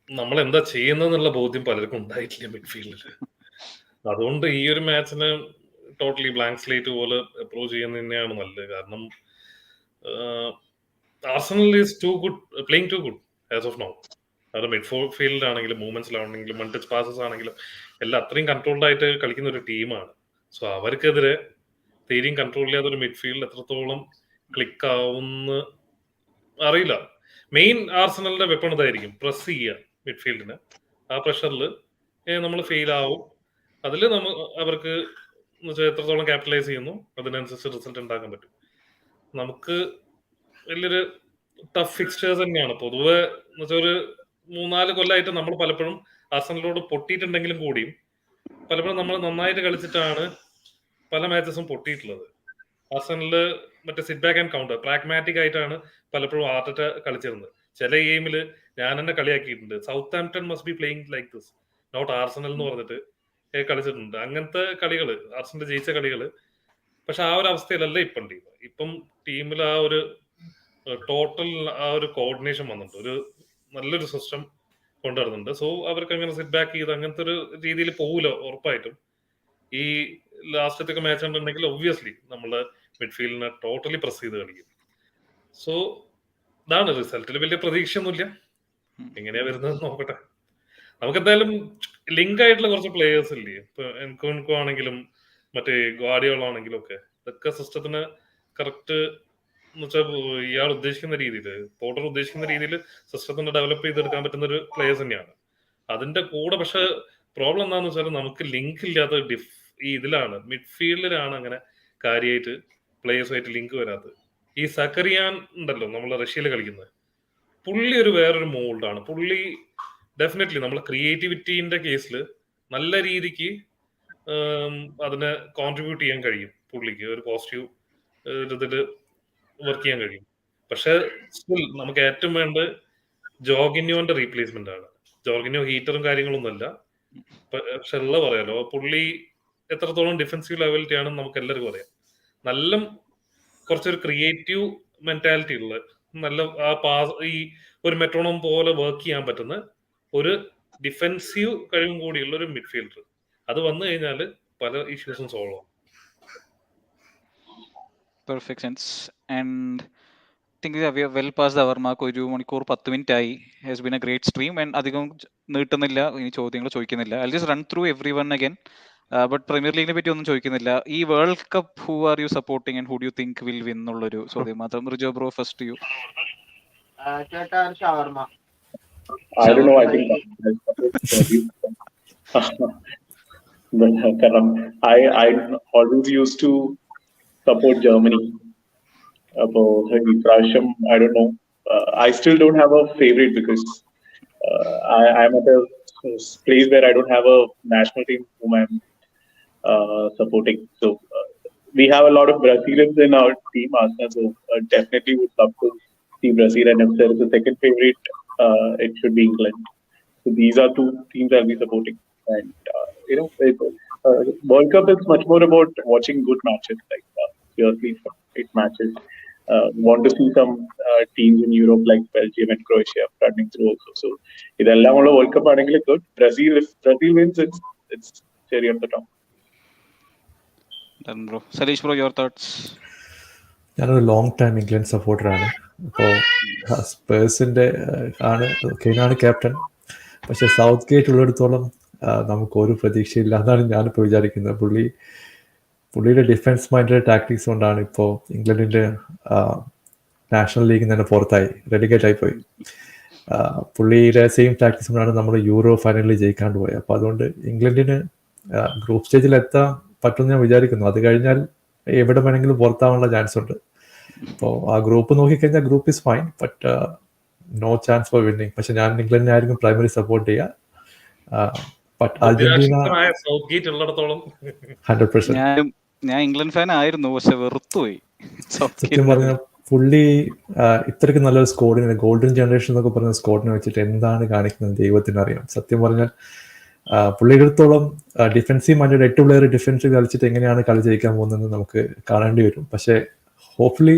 നമ്മൾ എന്താ ചെയ്യുന്നതെന്നുള്ള ബോധ്യം പലർക്കും ഉണ്ടായിട്ടില്ല മിഡ്ഫീൽഡിൽ. അതുകൊണ്ട് ഈ ഒരു മാച്ചിന് ടോട്ടലി ബ്ലാങ്ക് സ്ലേറ്റ് പോലെ അപ്രോച്ച് ചെയ്യുന്നത് തന്നെയാണ് നല്ലത്. കാരണം Arsenal is too good, playing too good as of now. അവരുടെ മിഡ്ഫീൽഡിലാണെങ്കിലും മൂവ്മെന്റ്സിലാണെങ്കിലും വൺ ടച്ച് പാസസ് ആണെങ്കിലും എല്ലാം അത്രയും കൺട്രോൾഡ് ആയിട്ട് കളിക്കുന്ന ഒരു ടീമാണ്. സോ അവർക്കെതിരെ തീരെയും കൺട്രോൾ ചെയ്യാത്ത ഒരു മിഡ്ഫീൽഡ് എത്രത്തോളം ക്ലിക്ക് ആവുന്ന അറിയില്ല. മെയിൻ ആർസണലിന്റെ വെപ്പൺ ഇതായിരിക്കും, പ്രസ് ചെയ്യുക മിഡ്ഫീൽഡിന്. ആ പ്രഷറിൽ നമ്മൾ ഫെയിൽ ആവും. അതിൽ അവർക്ക് എത്രത്തോളം ക്യാപിറ്റലൈസ് ചെയ്യുന്നു അതിനനുസരിച്ച് റിസൾട്ട് ഉണ്ടാക്കാൻ പറ്റും. നമുക്ക് വലിയൊരു ടഫ് ഫിക്സ്ചേഴ്സ് തന്നെയാണ് പൊതുവെ. എന്ന് വെച്ചാൽ ഒരു 3-4 കൊല്ലമായിട്ട് നമ്മൾ പലപ്പോഴും ആർസണലോട് പൊട്ടിയിട്ടുണ്ടെങ്കിലും കൂടിയും പലപ്പോഴും നമ്മൾ നന്നായിട്ട് കളിച്ചിട്ടാണ് പല മാച്ചസും പൊട്ടിയിട്ടുള്ളത്. ആർസണലില് മറ്റേ sit back and counter pragmatic ആയിട്ടാണ് പലപ്പോഴും ആർട്ടറ്റ കളിച്ചിരുന്നത്. ചില ഗെയിമിൽ ഞാൻ തന്നെ കളിയാക്കിയിട്ടുണ്ട്, Southampton must be playing like this, not Arsenal എന്ന് പറഞ്ഞിട്ട് കളിച്ചിട്ടുണ്ട്. അങ്ങനത്തെ കളികൾ, ആർസണൽ ജയിച്ച കളികൾ. പക്ഷെ ആ ഒരു അവസ്ഥയിലല്ല ഇപ്പം ടീം. ഇപ്പം ടീമിൽ ആ ഒരു ടോട്ടൽ ആ ഒരു കോർഡിനേഷൻ വന്നിട്ടുണ്ട്, ഒരു നല്ലൊരു സിസ്റ്റം കൊണ്ടുവരുന്നുണ്ട്. സോ അവർക്ക് അങ്ങനെ സിറ്റ് ബാക്ക് ചെയ്ത് അങ്ങനത്തെ ഒരു രീതിയിൽ പോകില്ല ഉറപ്പായിട്ടും. ഈ ലാസ്റ്റത്തെ മാച്ച് ഉണ്ടെങ്കിൽ ഒബ്വിയസ്ലി നമ്മള് മിഡ്ഫീൽഡിനെ ടോട്ടലി പ്രസ് ചെയ്ത് കളിക്കും. സോ ഇതാണ് റിസൾട്ടിൽ വലിയ പ്രതീക്ഷയൊന്നുമില്ല. എങ്ങനെയാ വരുന്നത് നോക്കട്ടെ. നമുക്ക് എന്തായാലും ലിങ്ക് ആയിട്ടുള്ള കുറച്ച് പ്ലേയേഴ്സ് ഇല്ലേ, ഇപ്പൊ എൻകോൻകോ ആണെങ്കിലും മറ്റേ ഗാർഡിയോള ആണെങ്കിലും ഒക്കെ, ഇതൊക്കെ സിസ്റ്റത്തിന് കറക്റ്റ് എന്ന് വെച്ചാൽ ഇയാൾ ഉദ്ദേശിക്കുന്ന രീതിയിൽ, പോർട്ടർ ഉദ്ദേശിക്കുന്ന രീതിയിൽ സിസ്റ്റത്തിന് ഡെവലപ്പ് ചെയ്തെടുക്കാൻ പറ്റുന്ന ഒരു പ്ലേയേഴ്സ് തന്നെയാണ്. അതിന്റെ കൂടെ പക്ഷെ പ്രോബ്ലം എന്താണെന്ന് വെച്ചാൽ നമുക്ക് ലിങ്ക് ഇല്ലാത്ത ഈ ഇതിലാണ്, മിഡ്ഫീൽഡിലാണ് അങ്ങനെ കാര്യമായിട്ട് പ്ലേയേഴ്സുമായിട്ട് ലിങ്ക് വരാത്തത്. ഈ സക്കറിയാൻ ഉണ്ടല്ലോ നമ്മൾ റഷ്യയിൽ കളിക്കുന്നത്, പുള്ളി ഒരു വേറൊരു മോൾഡാണ്. പുള്ളി ഡെഫിനറ്റ്ലി നമ്മളെ ക്രിയേറ്റിവിറ്റീന്റെ കേസിൽ നല്ല രീതിക്ക് അതിനെ കോൺട്രിബ്യൂട്ട് ചെയ്യാൻ കഴിയും. പുള്ളിക്ക് ഒരു പോസിറ്റീവ് ഇതിൽ വർക്ക് ചെയ്യാൻ കഴിയും. പക്ഷെ സ്റ്റിൽ നമുക്ക് ഏറ്റവും വേണ്ട ജോർഗിന്യോന്റെ റീപ്ലേസ്മെന്റ് ആണ്. ജോർഗിന്യോ ഹീറ്ററും കാര്യങ്ങളൊന്നും അല്ല, പക്ഷെ ഉള്ള പറയാലോ പുള്ളി എത്രത്തോളം ഡിഫൻസീവ് ലെവലിറ്റി ആണെന്ന് നമുക്ക് എല്ലാവർക്കും അറിയാം. നല്ല കുറച്ചൊരു ക്രിയേറ്റീവ് മെന്റാലിറ്റി ഉള്ള, നല്ല ആ പാസ്, ഈ ഒരു മെട്രോണം പോലെ വർക്ക് ചെയ്യാൻ പറ്റുന്ന ഒരു ഡിഫൻസീവ് കഴിവും കൂടിയുള്ള ഒരു മിഡ്ഫീൽഡർ. അത് വന്നു കഴിഞ്ഞാൽ പല ഇഷ്യൂസും സോൾവ് ആവും. Perfect sense. And think we are well past our mark. 1 മണിക്കൂർ 10 മിനിറ്റ് ആയി. Has been a great stream and അധികം നീട്ടുന്നില്ല, ഇനി ചോദ്യങ്ങൾ ചോദിക്കുന്നില്ല. I just run through every one again. But premier ലീഗിനെ പറ്റി ഒന്നും ചോദിക്കുന്നില്ല. ഈ world cup who are you supporting and who do you think will win എന്നുള്ളൊരു ചോദ്യം മാത്രം. Rijo bro, first you. ചേട്ടാ shawarma. I don't know. I think I always used to support Germany. I don't know. I still don't have a favorite because I'm at a place where I don't have a national team whom I'm supporting. So we have a lot of Brazilians in our team, Arsenal. So definitely would love to see Brazil. And if there is a second favorite, it should be England. So these are two teams I'll be supporting. And World Cup is much more about watching good matches, like seriously great matches. Want to see some teams in Europe like Belgium and Croatia running through also. So idellam ulla World Cup aanengil good. If Brazil wins, it's cherry on the top. Done, bro. Salish bro, your thoughts? ഞാനൊരു long time England സപ്പോർട്ടറാണ്. അപ്പോൾ സ്പേഴ്സിൻ്റെ കെയ്നാണ് captain. പക്ഷേ south gate ഉള്ളിടത്തോളം നമുക്കൊരു പ്രതീക്ഷയില്ല. അതാണ് ഞാനിപ്പോൾ വിചാരിക്കുന്നത്. പുള്ളിയുടെ ഡിഫൻസ് മൈൻഡഡ് ടാക്ടിക്സ് കൊണ്ടാണ് ഇപ്പോൾ ഇംഗ്ലണ്ടിൻ്റെ നാഷണൽ ലീഗിൽ തന്നെ പുറത്തായി, റെഡിഗേറ്റ് ആയിപ്പോയി. പുള്ളിയുടെ സെയിം ടാക്ടിക്സ് കൊണ്ടാണ് നമ്മൾ യൂറോ ഫൈനലിൽ ജയിക്കാണ്ട് പോയത്. അപ്പോൾ അതുകൊണ്ട് ഇംഗ്ലണ്ടിന് ഗ്രൂപ്പ് സ്റ്റേജിൽ എത്താൻ പറ്റുമെന്ന് ഞാൻ വിചാരിക്കുന്നു. അത് കഴിഞ്ഞാൽ എവിടെ വേണമെങ്കിലും പുറത്താവാനുള്ള ചാൻസ് ഉണ്ട്. അപ്പോൾ ആ ഗ്രൂപ്പ് നോക്കിക്കഴിഞ്ഞാൽ group is fine, but no chance for winning. പക്ഷെ ഞാൻ ഇംഗ്ലണ്ടിനെ ആയിരിക്കും പ്രൈമറി സപ്പോർട്ട് ചെയ്യുക. But Argentina 100%. ഞാൻ ഇംഗ്ലണ്ട് ഫാൻ ആയിരുന്നു, പക്ഷെ വെറുത്തുപോയി. സത്യം പറഞ്ഞാൽ പുള്ളി ഇത്രയ്ക്ക് നല്ലൊരു സ്കോഡിനെ, ഗോൾഡൻ ജനറേഷൻ എന്നൊക്കെ പറഞ്ഞ സ്കോഡിനെ വെച്ചിട്ട് എന്താണ് കാണിക്കുന്നത് ദൈവത്തിന് അറിയാം. സത്യം പറഞ്ഞാൽ പുള്ളിയെടുത്തോളം ഡിഫൻസീവ് മൈൻഡഡ് 8 പ്ലെയർ ഡിഫൻസ് കളിച്ചിട്ട് എങ്ങനെയാണ് കളി ജയിക്കാൻ പോകുന്നതെന്ന് നമുക്ക് കാണേണ്ടി വരും. പക്ഷേ hopefully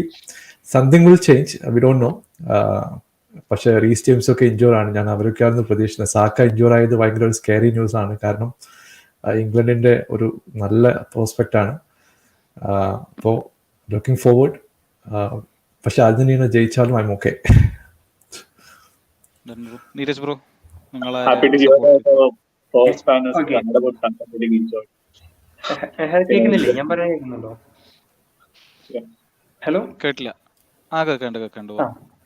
something will change, we don't know. പക്ഷേ റീസ് ജെയിംസ് ഒക്കെ ഇഞ്ചോർ ആണ്. ഞാൻ അവരൊക്കെയാണെന്ന് പ്രതീക്ഷിക്കുന്നത്. സാക്ക ഇഞ്ചോർ ആയത് ഭയങ്കര ഒരു സ്കേറി ന്യൂസ് ആണ്. കാരണം ഇംഗ്ലണ്ടിൻ്റെ ഒരു നല്ല പ്രോസ്പെക്റ്റ് ആണ്. അപ്പോൾ ലുക്കിംഗ് ഫോർവേഡ്. പക്ഷെ അർജന്റീന ജയിച്ചാലും I M okay. Neeraj bro, happy to hear that first fan is about something enjoyed. കേൾക്കുന്നില്ലേ? ഞാൻ പറയാൻ കേൾക്കുന്നുണ്ടോ? ഹലോ, കേട്ടില്ല. കേൾക്കണ്ട്.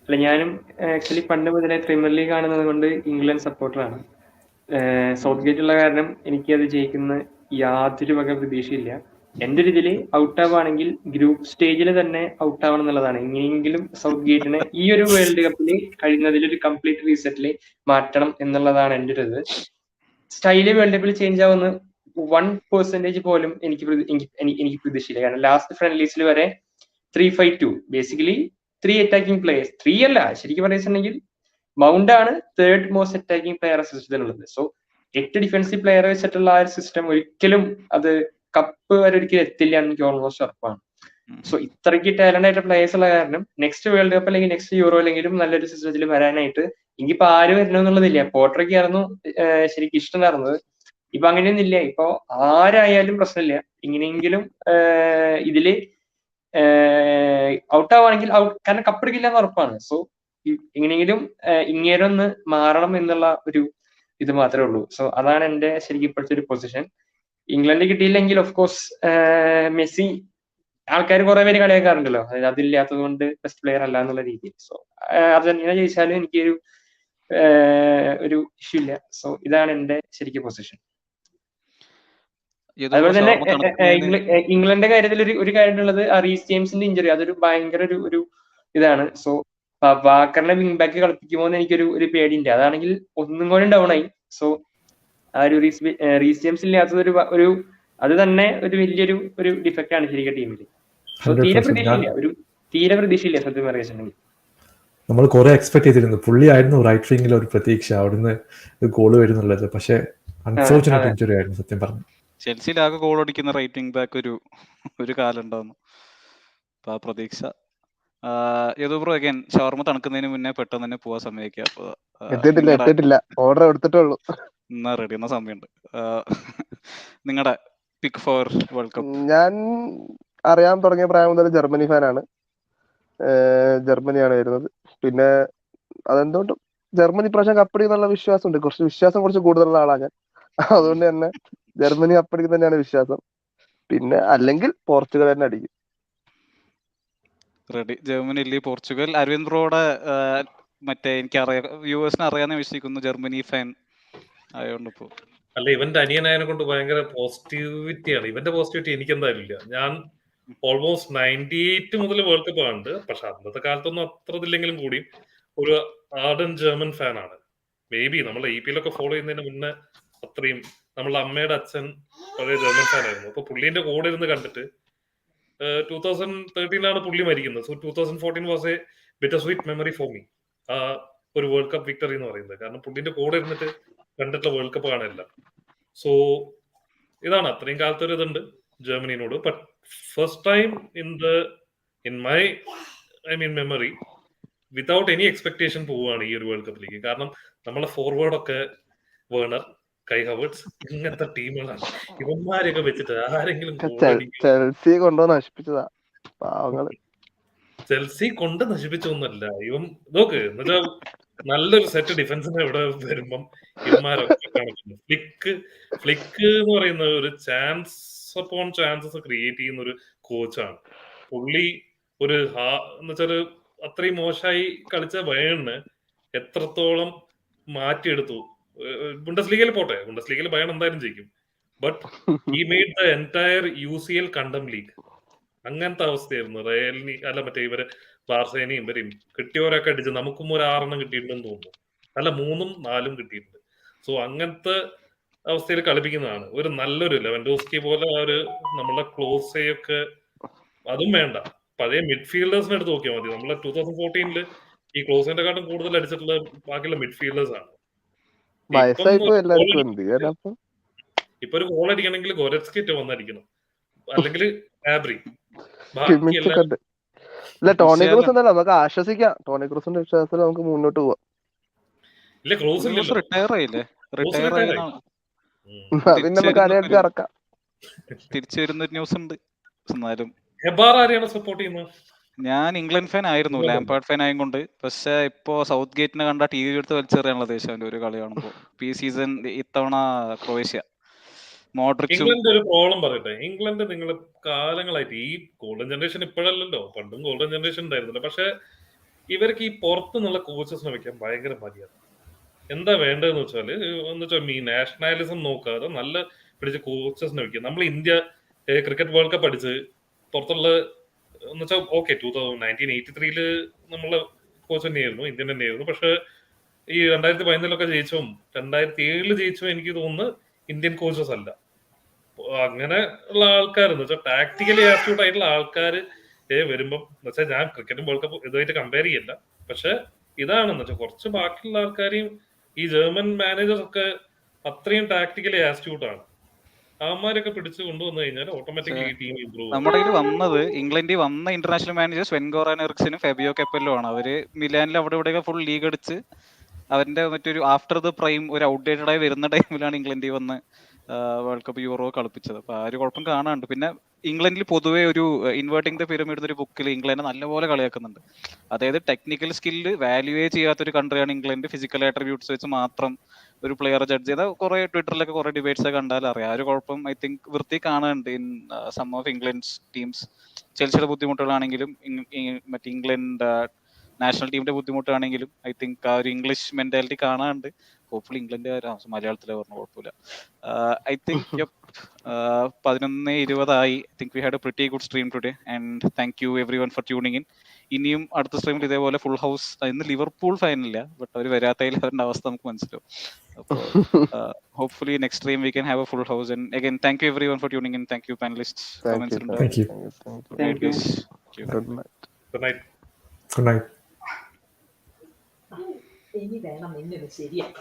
അല്ല, ഞാനും ആക്ച്വലി പണ്ട് മുതലേ പ്രീമിയർ ലീഗ് കാണുന്നത് കൊണ്ട് ഇംഗ്ലണ്ട് സപ്പോർട്ടറാണ്. സൗത്ത് ഗേറ്റ് ഉള്ള കാരണം എനിക്കത് ജയിക്കുന്ന യാതൊരു വക പ്രതീക്ഷയില്ല. എൻ്റെ ഒരു ഇതിൽ ഔട്ട് ആവുകയാണെങ്കിൽ ഗ്രൂപ്പ് സ്റ്റേജിൽ തന്നെ ഔട്ട് ആവണം എന്നുള്ളതാണ്. എങ്ങനെയെങ്കിലും സൗത്ത് ഗേറ്റിനെ ഈ ഒരു വേൾഡ് കപ്പിൽ കഴിയുന്നതിൽ ഒരു കംപ്ലീറ്റ് റീസെറ്റിൽ മാറ്റണം എന്നുള്ളതാണ് എൻ്റെ ഒരു ഇത്. സ്റ്റൈല് വേൾഡ് കപ്പിൽ ചേഞ്ച് ആവുന്ന 1% പോലും എനിക്ക് പ്രതീക്ഷയില്ല. കാരണം ലാസ്റ്റ് ഫ്രണ്ട്ലീസിൽ വരെ 3-5-2 ബേസിക്കലി 3 അറ്റാക്കിംഗ് പ്ലേയേഴ്സ്, 3 അല്ല ശരിക്കും പറയുകയാണെങ്കിൽ മൗണ്ട് ആണ് തേർഡ് മോസ്റ്റ് അറ്റാക്കിംഗ് പ്ലെയർ സിസ്റ്റത്തിലുള്ളത്. സോ 8 ഡിഫൻസീവ് പ്ലെയർ വെച്ചിട്ടുള്ള ആ ഒരു സിസ്റ്റം ഒരിക്കലും അത് കപ്പ് വരെ ഒരിക്കലും എത്തില്ല എന്ന് എനിക്ക് ഓൾമോസ്റ്റ് ഉറപ്പാണ്. സോ ഇത്രയ്ക്ക് ടാലന്റ് ആയിട്ട് പ്ലേയേഴ്സ് ഉള്ള കാരണം നെക്സ്റ്റ് വേൾഡ് കപ്പ് അല്ലെങ്കിൽ നെക്സ്റ്റ് യൂറോ അല്ലെങ്കിലും നല്ലൊരു സിസ്റ്റത്തിൽ വരാനായിട്ട് എനിക്കിപ്പോ ആര് വരണമെന്നുള്ളതില്ല. പോർട്ടറൊക്കെ ആയിരുന്നു ശരിക്കും ഇഷ്ടമായിരുന്നത്. ഇപ്പൊ അങ്ങനെയൊന്നും ഇല്ല. ഇപ്പൊ ആരായാലും പ്രശ്നമില്ല. എങ്ങനെയെങ്കിലും ഇതില് ഔട്ട് ആവുകയാണെങ്കിൽ കാരണം കപ്പെടുക്കില്ല എന്ന് ഉറപ്പാണ്. സോ എങ്ങനെയെങ്കിലും ഇങ്ങേരൊന്ന് മാറണം എന്നുള്ള ഒരു ഇത് മാത്രമേ ഉള്ളൂ. സോ അതാണ് എന്റെ ശരിക്കും ഇപ്പോഴത്തെ ഒരു പൊസിഷൻ. ഇംഗ്ലണ്ട് കിട്ടിയില്ലെങ്കിൽ ഓഫ് കോഴ്സ് മെസ്സി ആൾക്കാർ കുറെ പേര് കളിയാക്കാറുണ്ടല്ലോ, അതായത് അതില്ലാത്തത് കൊണ്ട് ബെസ്റ്റ് പ്ലെയർ അല്ല എന്നുള്ള രീതിയിൽ. സോ അർജന്റീന ജയിച്ചാലും എനിക്കൊരു ഇഷ്യൂ ഇല്ല. സോ ഇതാണ് എന്റെ ശരിക്കും പൊസിഷൻ. അതുപോലെ തന്നെ ഇംഗ്ലണ്ടിന്റെ കാര്യത്തിൽ ഒരു കാര്യമുള്ളത്, റീസ് ജെയിംസിന്റെ ഇഞ്ചുറി അതൊരു ഭയങ്കര ഒരു ഇതാണ്. സോ വാക്കറിനെ വിങ് ബാക്ക് കളിപ്പിക്കുമോ എന്ന് എനിക്കൊരു പേടിയുണ്ട്. അതാണെങ്കിൽ ഒന്നും കൂടെ ഡൗൺ ആയി. സോ ആ ഒരു റീസ് ജെയിംസ് ഇല്ലാത്തത് ഒരു അത് തന്നെ ഒരു വലിയൊരു ഡിഫക്റ്റ് ആണ് ശരിക്കും ടീമിൽ. സോ തീരെ പ്രതീക്ഷയില്ല സത്യം പറയുകയാണെങ്കിൽ. നമ്മൾ കുറെ എക്സ്പെക്ട് ചെയ്തിരുന്നു. പുള്ളി ആയിരുന്നു റൈറ്റ് വിങ്ങിൽ ഒരു പ്രതീക്ഷ, അവിടുന്ന് ഗോള് വരുന്നുള്ളത്. പക്ഷെ അൺഫോർച്ചുനേറ്റ് ഇഞ്ചുറി ആയിരുന്നു സത്യം പറഞ്ഞു. ചെൽസിയിലാകെ ഗോൾ അടിക്കുന്ന റൈറ്റ് വിങ് ബാക്ക് ഒരു കാലം ഉണ്ടായിരുന്നു. അപ്പൊ ആ പ്രതീക്ഷ ബ്രോ അഗൈൻ ഷവർമ തണുക്കുന്നതിന് മുന്നേ പെട്ടെന്ന് തന്നെ പോവാൻ സമയക്കാം. എത്തിയിട്ടില്ല, ഓർഡർ എടുത്തിട്ടുള്ളൂ. എന്നാ റെഡി, എന്നാ സമയമുണ്ട്. നിങ്ങളുടെ പിക്ക് ഫോർ വേൾഡ് കപ്പ്? ഞാൻ അറിയാൻ തുടങ്ങിയ പ്രായം മുതൽ ജർമ്മനി ഫാനാണ്. ജർമ്മനിയാണ് വരുന്നത്. പിന്നെ അതെന്തുകൊണ്ടും ജർമ്മനി പ്രാവശ്യം കപ്പടിക്കുന്നുള്ള വിശ്വാസമുണ്ട്. വിശ്വാസം കുറച്ച് കൂടുതലുള്ള ആളാണ് ഞാൻ. അതുകൊണ്ട് തന്നെ ജർമ്മനി കപ്പടിക്കും തന്നെയാണ് വിശ്വാസം. പിന്നെ അല്ലെങ്കിൽ പോർച്ചുഗൽ തന്നെ അടിക്കും. റെഡി. ജർമ്മനി ഇല്ലേ പോർച്ചുഗൽ. അരവിന്ദ് ബ്രോയുടെ മറ്റേ എനിക്കറിയാം, വ്യൂവേഴ്സിനെ അറിയാന്ന് വിശ്വസിക്കുന്നു, ജർമ്മനി ഫാൻ ആയതുകൊണ്ട് ഇപ്പോൾ. അല്ല, ഇവന്റെ അനിയനായതിനെ കൊണ്ട് ഭയങ്കര പോസിറ്റിവിറ്റിയാണ്. ഇവന്റെ പോസിറ്റിവിറ്റി എനിക്ക് എന്തായാലും ഇല്ല. ഞാൻ ഓൾമോസ്റ്റ് 98 മുതൽ വേൾഡ് കപ്പ് കാണുന്നുണ്ട്. പക്ഷെ അന്നത്തെ കാലത്തൊന്നും അത്ര ഇതില്ലെങ്കിലും കൂടി ഒരു ആർഡൻ ജർമ്മൻ ഫാനാണ്. മേ ബി നമ്മളെ EPL ഒക്കെ ഫോളോ ചെയ്യുന്നതിന് മുന്നേ അത്രയും നമ്മളെ അമ്മയുടെ അച്ഛൻ പഴയ ജർമ്മൻ ഫാനായിരുന്നു. അപ്പൊ പുള്ളീന്റെ കൂടെ ഇരുന്ന് കണ്ടിട്ട് 2013 പുള്ളി മരിക്കുന്നത്. So 2014 was A bitter sweet memory for me. ആ ഒരു വേൾഡ് കപ്പ് വിക്ടറി എന്ന് പറയുന്നത്. കാരണം പുള്ളിന്റെ കൂടെ ഇരുന്നിട്ട് കണ്ടിട്ടുള്ള വേൾഡ് കപ്പ് കാണില്ല. സോ ഇതാണ് അത്രയും കാലത്തൊരു ഇതുണ്ട് ജർമ്മനിനോട്. But first time in my memory without any expectation പോവുകയാണ് ഈ ഒരു വേൾഡ് കപ്പിലേക്ക്. കാരണം നമ്മളെ ഫോർവേഡ് ഒക്കെ വേണർ, കൈ ഹവേർട്സ് ഇങ്ങനത്തെ ടീമുകളാണ്. ഇവന്മാരെയൊക്കെ വെച്ചിട്ട് ആരെങ്കിലും ചെൽസി കൊണ്ടുവന്ന് നശിപ്പിച്ചതാ പാവങ്ങള്. ചെൽസി കൊണ്ട് നശിപ്പിച്ചൊന്നുമല്ല. ഇവൻ നോക്ക്, എന്നുവെച്ചാൽ നല്ലൊരു സെറ്റ് ഡിഫൻസിന് ഇവിടെ വരുമ്പം ഇവന്മാരൊക്കെ കാണിക്കുന്നു. ഫ്ലിക്ക് എന്ന് പറയുന്ന ഒരു ചാൻസ് അപ്പോൺ ചാൻസസ് ക്രിയേറ്റ് ചെയ്യുന്ന ഒരു കോച്ചാണ് പുള്ളി. ഒരു എന്നുവെച്ചാൽ അത്രയും മോശമായി കളിച്ച ബയേണിന് എത്രത്തോളം മാറ്റിയെടുത്തു. ബുണ്ടസ്ലീഗയിൽ പോട്ടെ, ബുണ്ടസ്ലീഗയിൽ ബയേൺ എന്തായാലും ജയിക്കും. But he made the entire UCL കണ്ടം ലീഗ്. അങ്ങനത്തെ അവസ്ഥയായിരുന്നു. റയലിനി അല്ല മറ്റേ ഇവര് ബാർസേനയും ഇവരെയും കിട്ടിയവരൊക്കെ അടിച്ച് നമുക്കും ഒരു 6 കിട്ടിയിട്ടുണ്ടെന്ന് തോന്നുന്നു. അല്ല 3ഉം 4ഉം കിട്ടിയിട്ടുണ്ട്. സോ അങ്ങനത്തെ അവസ്ഥയിൽ കളിപ്പിക്കുന്നതാണ്. ഒരു നല്ലൊരു ലെവൻഡോസ്കി പോലെ ഒരു നമ്മളെ ക്ലോസയൊക്കെ അതും വേണ്ട, പഴയ മിഡ്ഫീൽഡേഴ്സിനെ എടുത്ത് നോക്കിയാൽ മതി. നമ്മളെ 2014 ഈ ക്ലോസിന്റെ കാട്ടും കൂടുതൽ അടിച്ചിട്ടുള്ള ബാക്കിയുള്ള മിഡ്ഫീൽഡേഴ്സ് ആണ്. ഇപ്പൊ ഒരു ഗോൾ അടിക്കണമെങ്കിൽ ഗോരറ്റ്സ്കി വന്നടിക്കണം, അല്ലെങ്കിൽ ആബ്രി. ടോണി ക്രൂസ് ഉണ്ടല്ലോ, നമുക്ക് ആശ്വസിക്കാം. ടോണി ക്രൂസിന്റെ വിശ്വാസത്തിൽ നമുക്ക് മുന്നോട്ട് പോവാം. ഇല്ല, ക്രൂസ് റിട്ടയർ ആയില്ലേ? പിന്നെ നമുക്ക് ആരെയൊക്കെ ഇറക്കാം. തിരിച്ചു വരുന്ന ന്യൂസ് ഉണ്ട്. എന്നാലും സപ്പോർട്ട് ചെയ്യുന്നത് ഞാൻ ഇംഗ്ലണ്ട് ഫാൻ ആയിരുന്നു, ലാംപാർഡ് ഫാൻ ആയതുകൊണ്ട്. പക്ഷെ ഇപ്പോ സൗത്ത് ഗേറ്റിനെ കണ്ട TV എടുത്ത് വലിച്ചെറിയാനുള്ള ദേശം ഒരു കളി കാണുമ്പോ. ഈ സീസൺ ഇത്തവണ ക്രൊയേഷ്യ ഇംഗ്ലണ്ട് ഒരു പ്രോബ്ലം പറയട്ടെ. ഇംഗ്ലണ്ട് നിങ്ങൾ കാലങ്ങളായിട്ട് ഈ ഗോൾഡൻ ജനറേഷൻ ഇപ്പോഴല്ലല്ലോ, പണ്ടും ഗോൾഡൻ ജനറേഷൻ ഉണ്ടായിരുന്നില്ല. പക്ഷെ ഇവർക്ക് ഈ പുറത്തു നിന്നുള്ള കോച്ചസിനെ വെക്കാൻ ഭയങ്കര മടിയാണ്. എന്താ വേണ്ടതെന്ന് വെച്ചാൽ ഈ നാഷണാലിസം നോക്കാതെ നല്ല പിടിച്ച കോച്ചസിനെ വെക്കുക. നമ്മൾ ഇന്ത്യ ക്രിക്കറ്റ് വേൾഡ് കപ്പ് അടിച്ച് പുറത്തുള്ള എന്ന് വെച്ചാൽ ഓക്കെ 1983 നമ്മളെ കോച്ച് തന്നെയായിരുന്നു, ഇന്ത്യൻ തന്നെയായിരുന്നു. പക്ഷെ ഈ 2015 ജയിച്ചും 2007 ജയിച്ചും എനിക്ക് തോന്നുന്നു ഇന്ത്യൻ കോച്ചസ് അല്ല. അങ്ങനെ ഉള്ള ആൾക്കാർ എന്ന് വെച്ചാൽ ടാക്ടിക്കലി ആപ്റ്റ്യൂട്ട് ആയിട്ടുള്ള ആൾക്കാർ വരുമ്പം എന്ന് വെച്ചാൽ ഞാൻ ക്രിക്കറ്റും വേൾഡ് കപ്പ് ഇതുമായിട്ട് കമ്പയർ ചെയ്യില്ല. പക്ഷെ ഇതാണെന്ന് വെച്ചാൽ കുറച്ച് ബാക്കിയുള്ള ആൾക്കാരെയും ഈ ജർമ്മൻ മാനേജേഴ്സ് ഒക്കെ അത്രയും ടാക്ടിക്കലി ആപ്റ്റ്യൂട്ട് ആണ്. അവന്മാരൊക്കെ പിടിച്ചു കൊണ്ടുവന്നു കഴിഞ്ഞാൽ ഓട്ടോമാറ്റിക്കലി ടീം ഇംപ്രൂവ്. നമ്മുടെ കയ്യിൽ വന്നത് ഇംഗ്ലണ്ടിൽ വന്ന ഇന്റർനാഷണൽ മാനേജേഴ്സ് വെൻ ഗോറാൻ എറിക്സനും ഫെബിയോ കെപ്പലും ആണ്. അവര് മിലാനിൽ അവിടെ ഇവിടെയൊക്കെ ഫുൾ ലീഗ് അടിച്ച് അവന്റെ മറ്റൊരു ആഫ്റ്റർ ദ പ്രൈം ഒരു ഔട്ട്ഡേറ്റഡ് ആയി വരുന്ന ടൈമിലാണ് ഇംഗ്ലണ്ടിൽ വന്ന് വേൾഡ് കപ്പ് യൂറോ കളിപ്പിച്ചത്. അപ്പൊ ആ ഒരു കുഴപ്പം കാണാനുണ്ട്. പിന്നെ ഇംഗ്ലണ്ടിൽ പൊതുവെ ഒരു ഇൻവേർട്ടിംഗ് ദ പിരമിഡ് ഒരു ബുക്കിൽ ഇംഗ്ലണ്ടിനെ നല്ലപോലെ കളിയാക്കുന്നുണ്ട്. അതായത് ടെക്നിക്കൽ സ്കില്ല് വാല്യൂവേ ചെയ്യാത്തൊരു കൺട്രിയാണ് ഇംഗ്ലണ്ട്. ഫിസിക്കൽ ആട്രിബ്യൂട്ട്സ് വെച്ച് മാത്രം ഒരു പ്ലെയറെ ജഡ്ജ് ചെയ്ത കുറെ ട്വിറ്ററിലൊക്കെ കുറെ ഡിബേറ്റ്സ് ഒക്കെ കണ്ടാൽ അറിയാം. ആ ഒരു കുഴപ്പം ഐ തിങ്ക് വൃത്തി കാണാനുണ്ട് in some of England's teams. ചെൽസിയുടെ ബുദ്ധിമുട്ടുകളാണെങ്കിലും മറ്റേ ഇംഗ്ലണ്ട് നാഷണൽ ടീമിന്റെ ബുദ്ധിമുട്ടാണെങ്കിലും ഐ തിങ്ക് ആ ഒരു ഇംഗ്ലീഷ് മെന്റാലിറ്റി കാണാനുണ്ട്. ഹോപ്പ്ഫുള്ളി ഇംഗ്ലണ്ടുകാർ മലയാളത്തിലെ പറഞ്ഞ കുഴപ്പമില്ല. I think 11:20 I think we had a pretty good stream today and thank you everyone for tuning in. ഇനിയും അടുത്ത സ്ട്രീമിൽ ഇതേപോലെ ഫുൾ ഹൗസ്. ഇന്ന് ലിവർപൂൾ ഫൈനലില്ല, ബട്ട് അവർ വരാത്തതിൽ അവരുടെ അവസ്ഥ നമുക്ക് മനസ്സിലാവും. അപ്പോൾ hopefully next stream we can have a full house. And again thank you everyone for tuning in. Thank you panelists. Thank you. Good night. Good night. ഇനി വേണം എന്നെ ശരിയാക്കാം.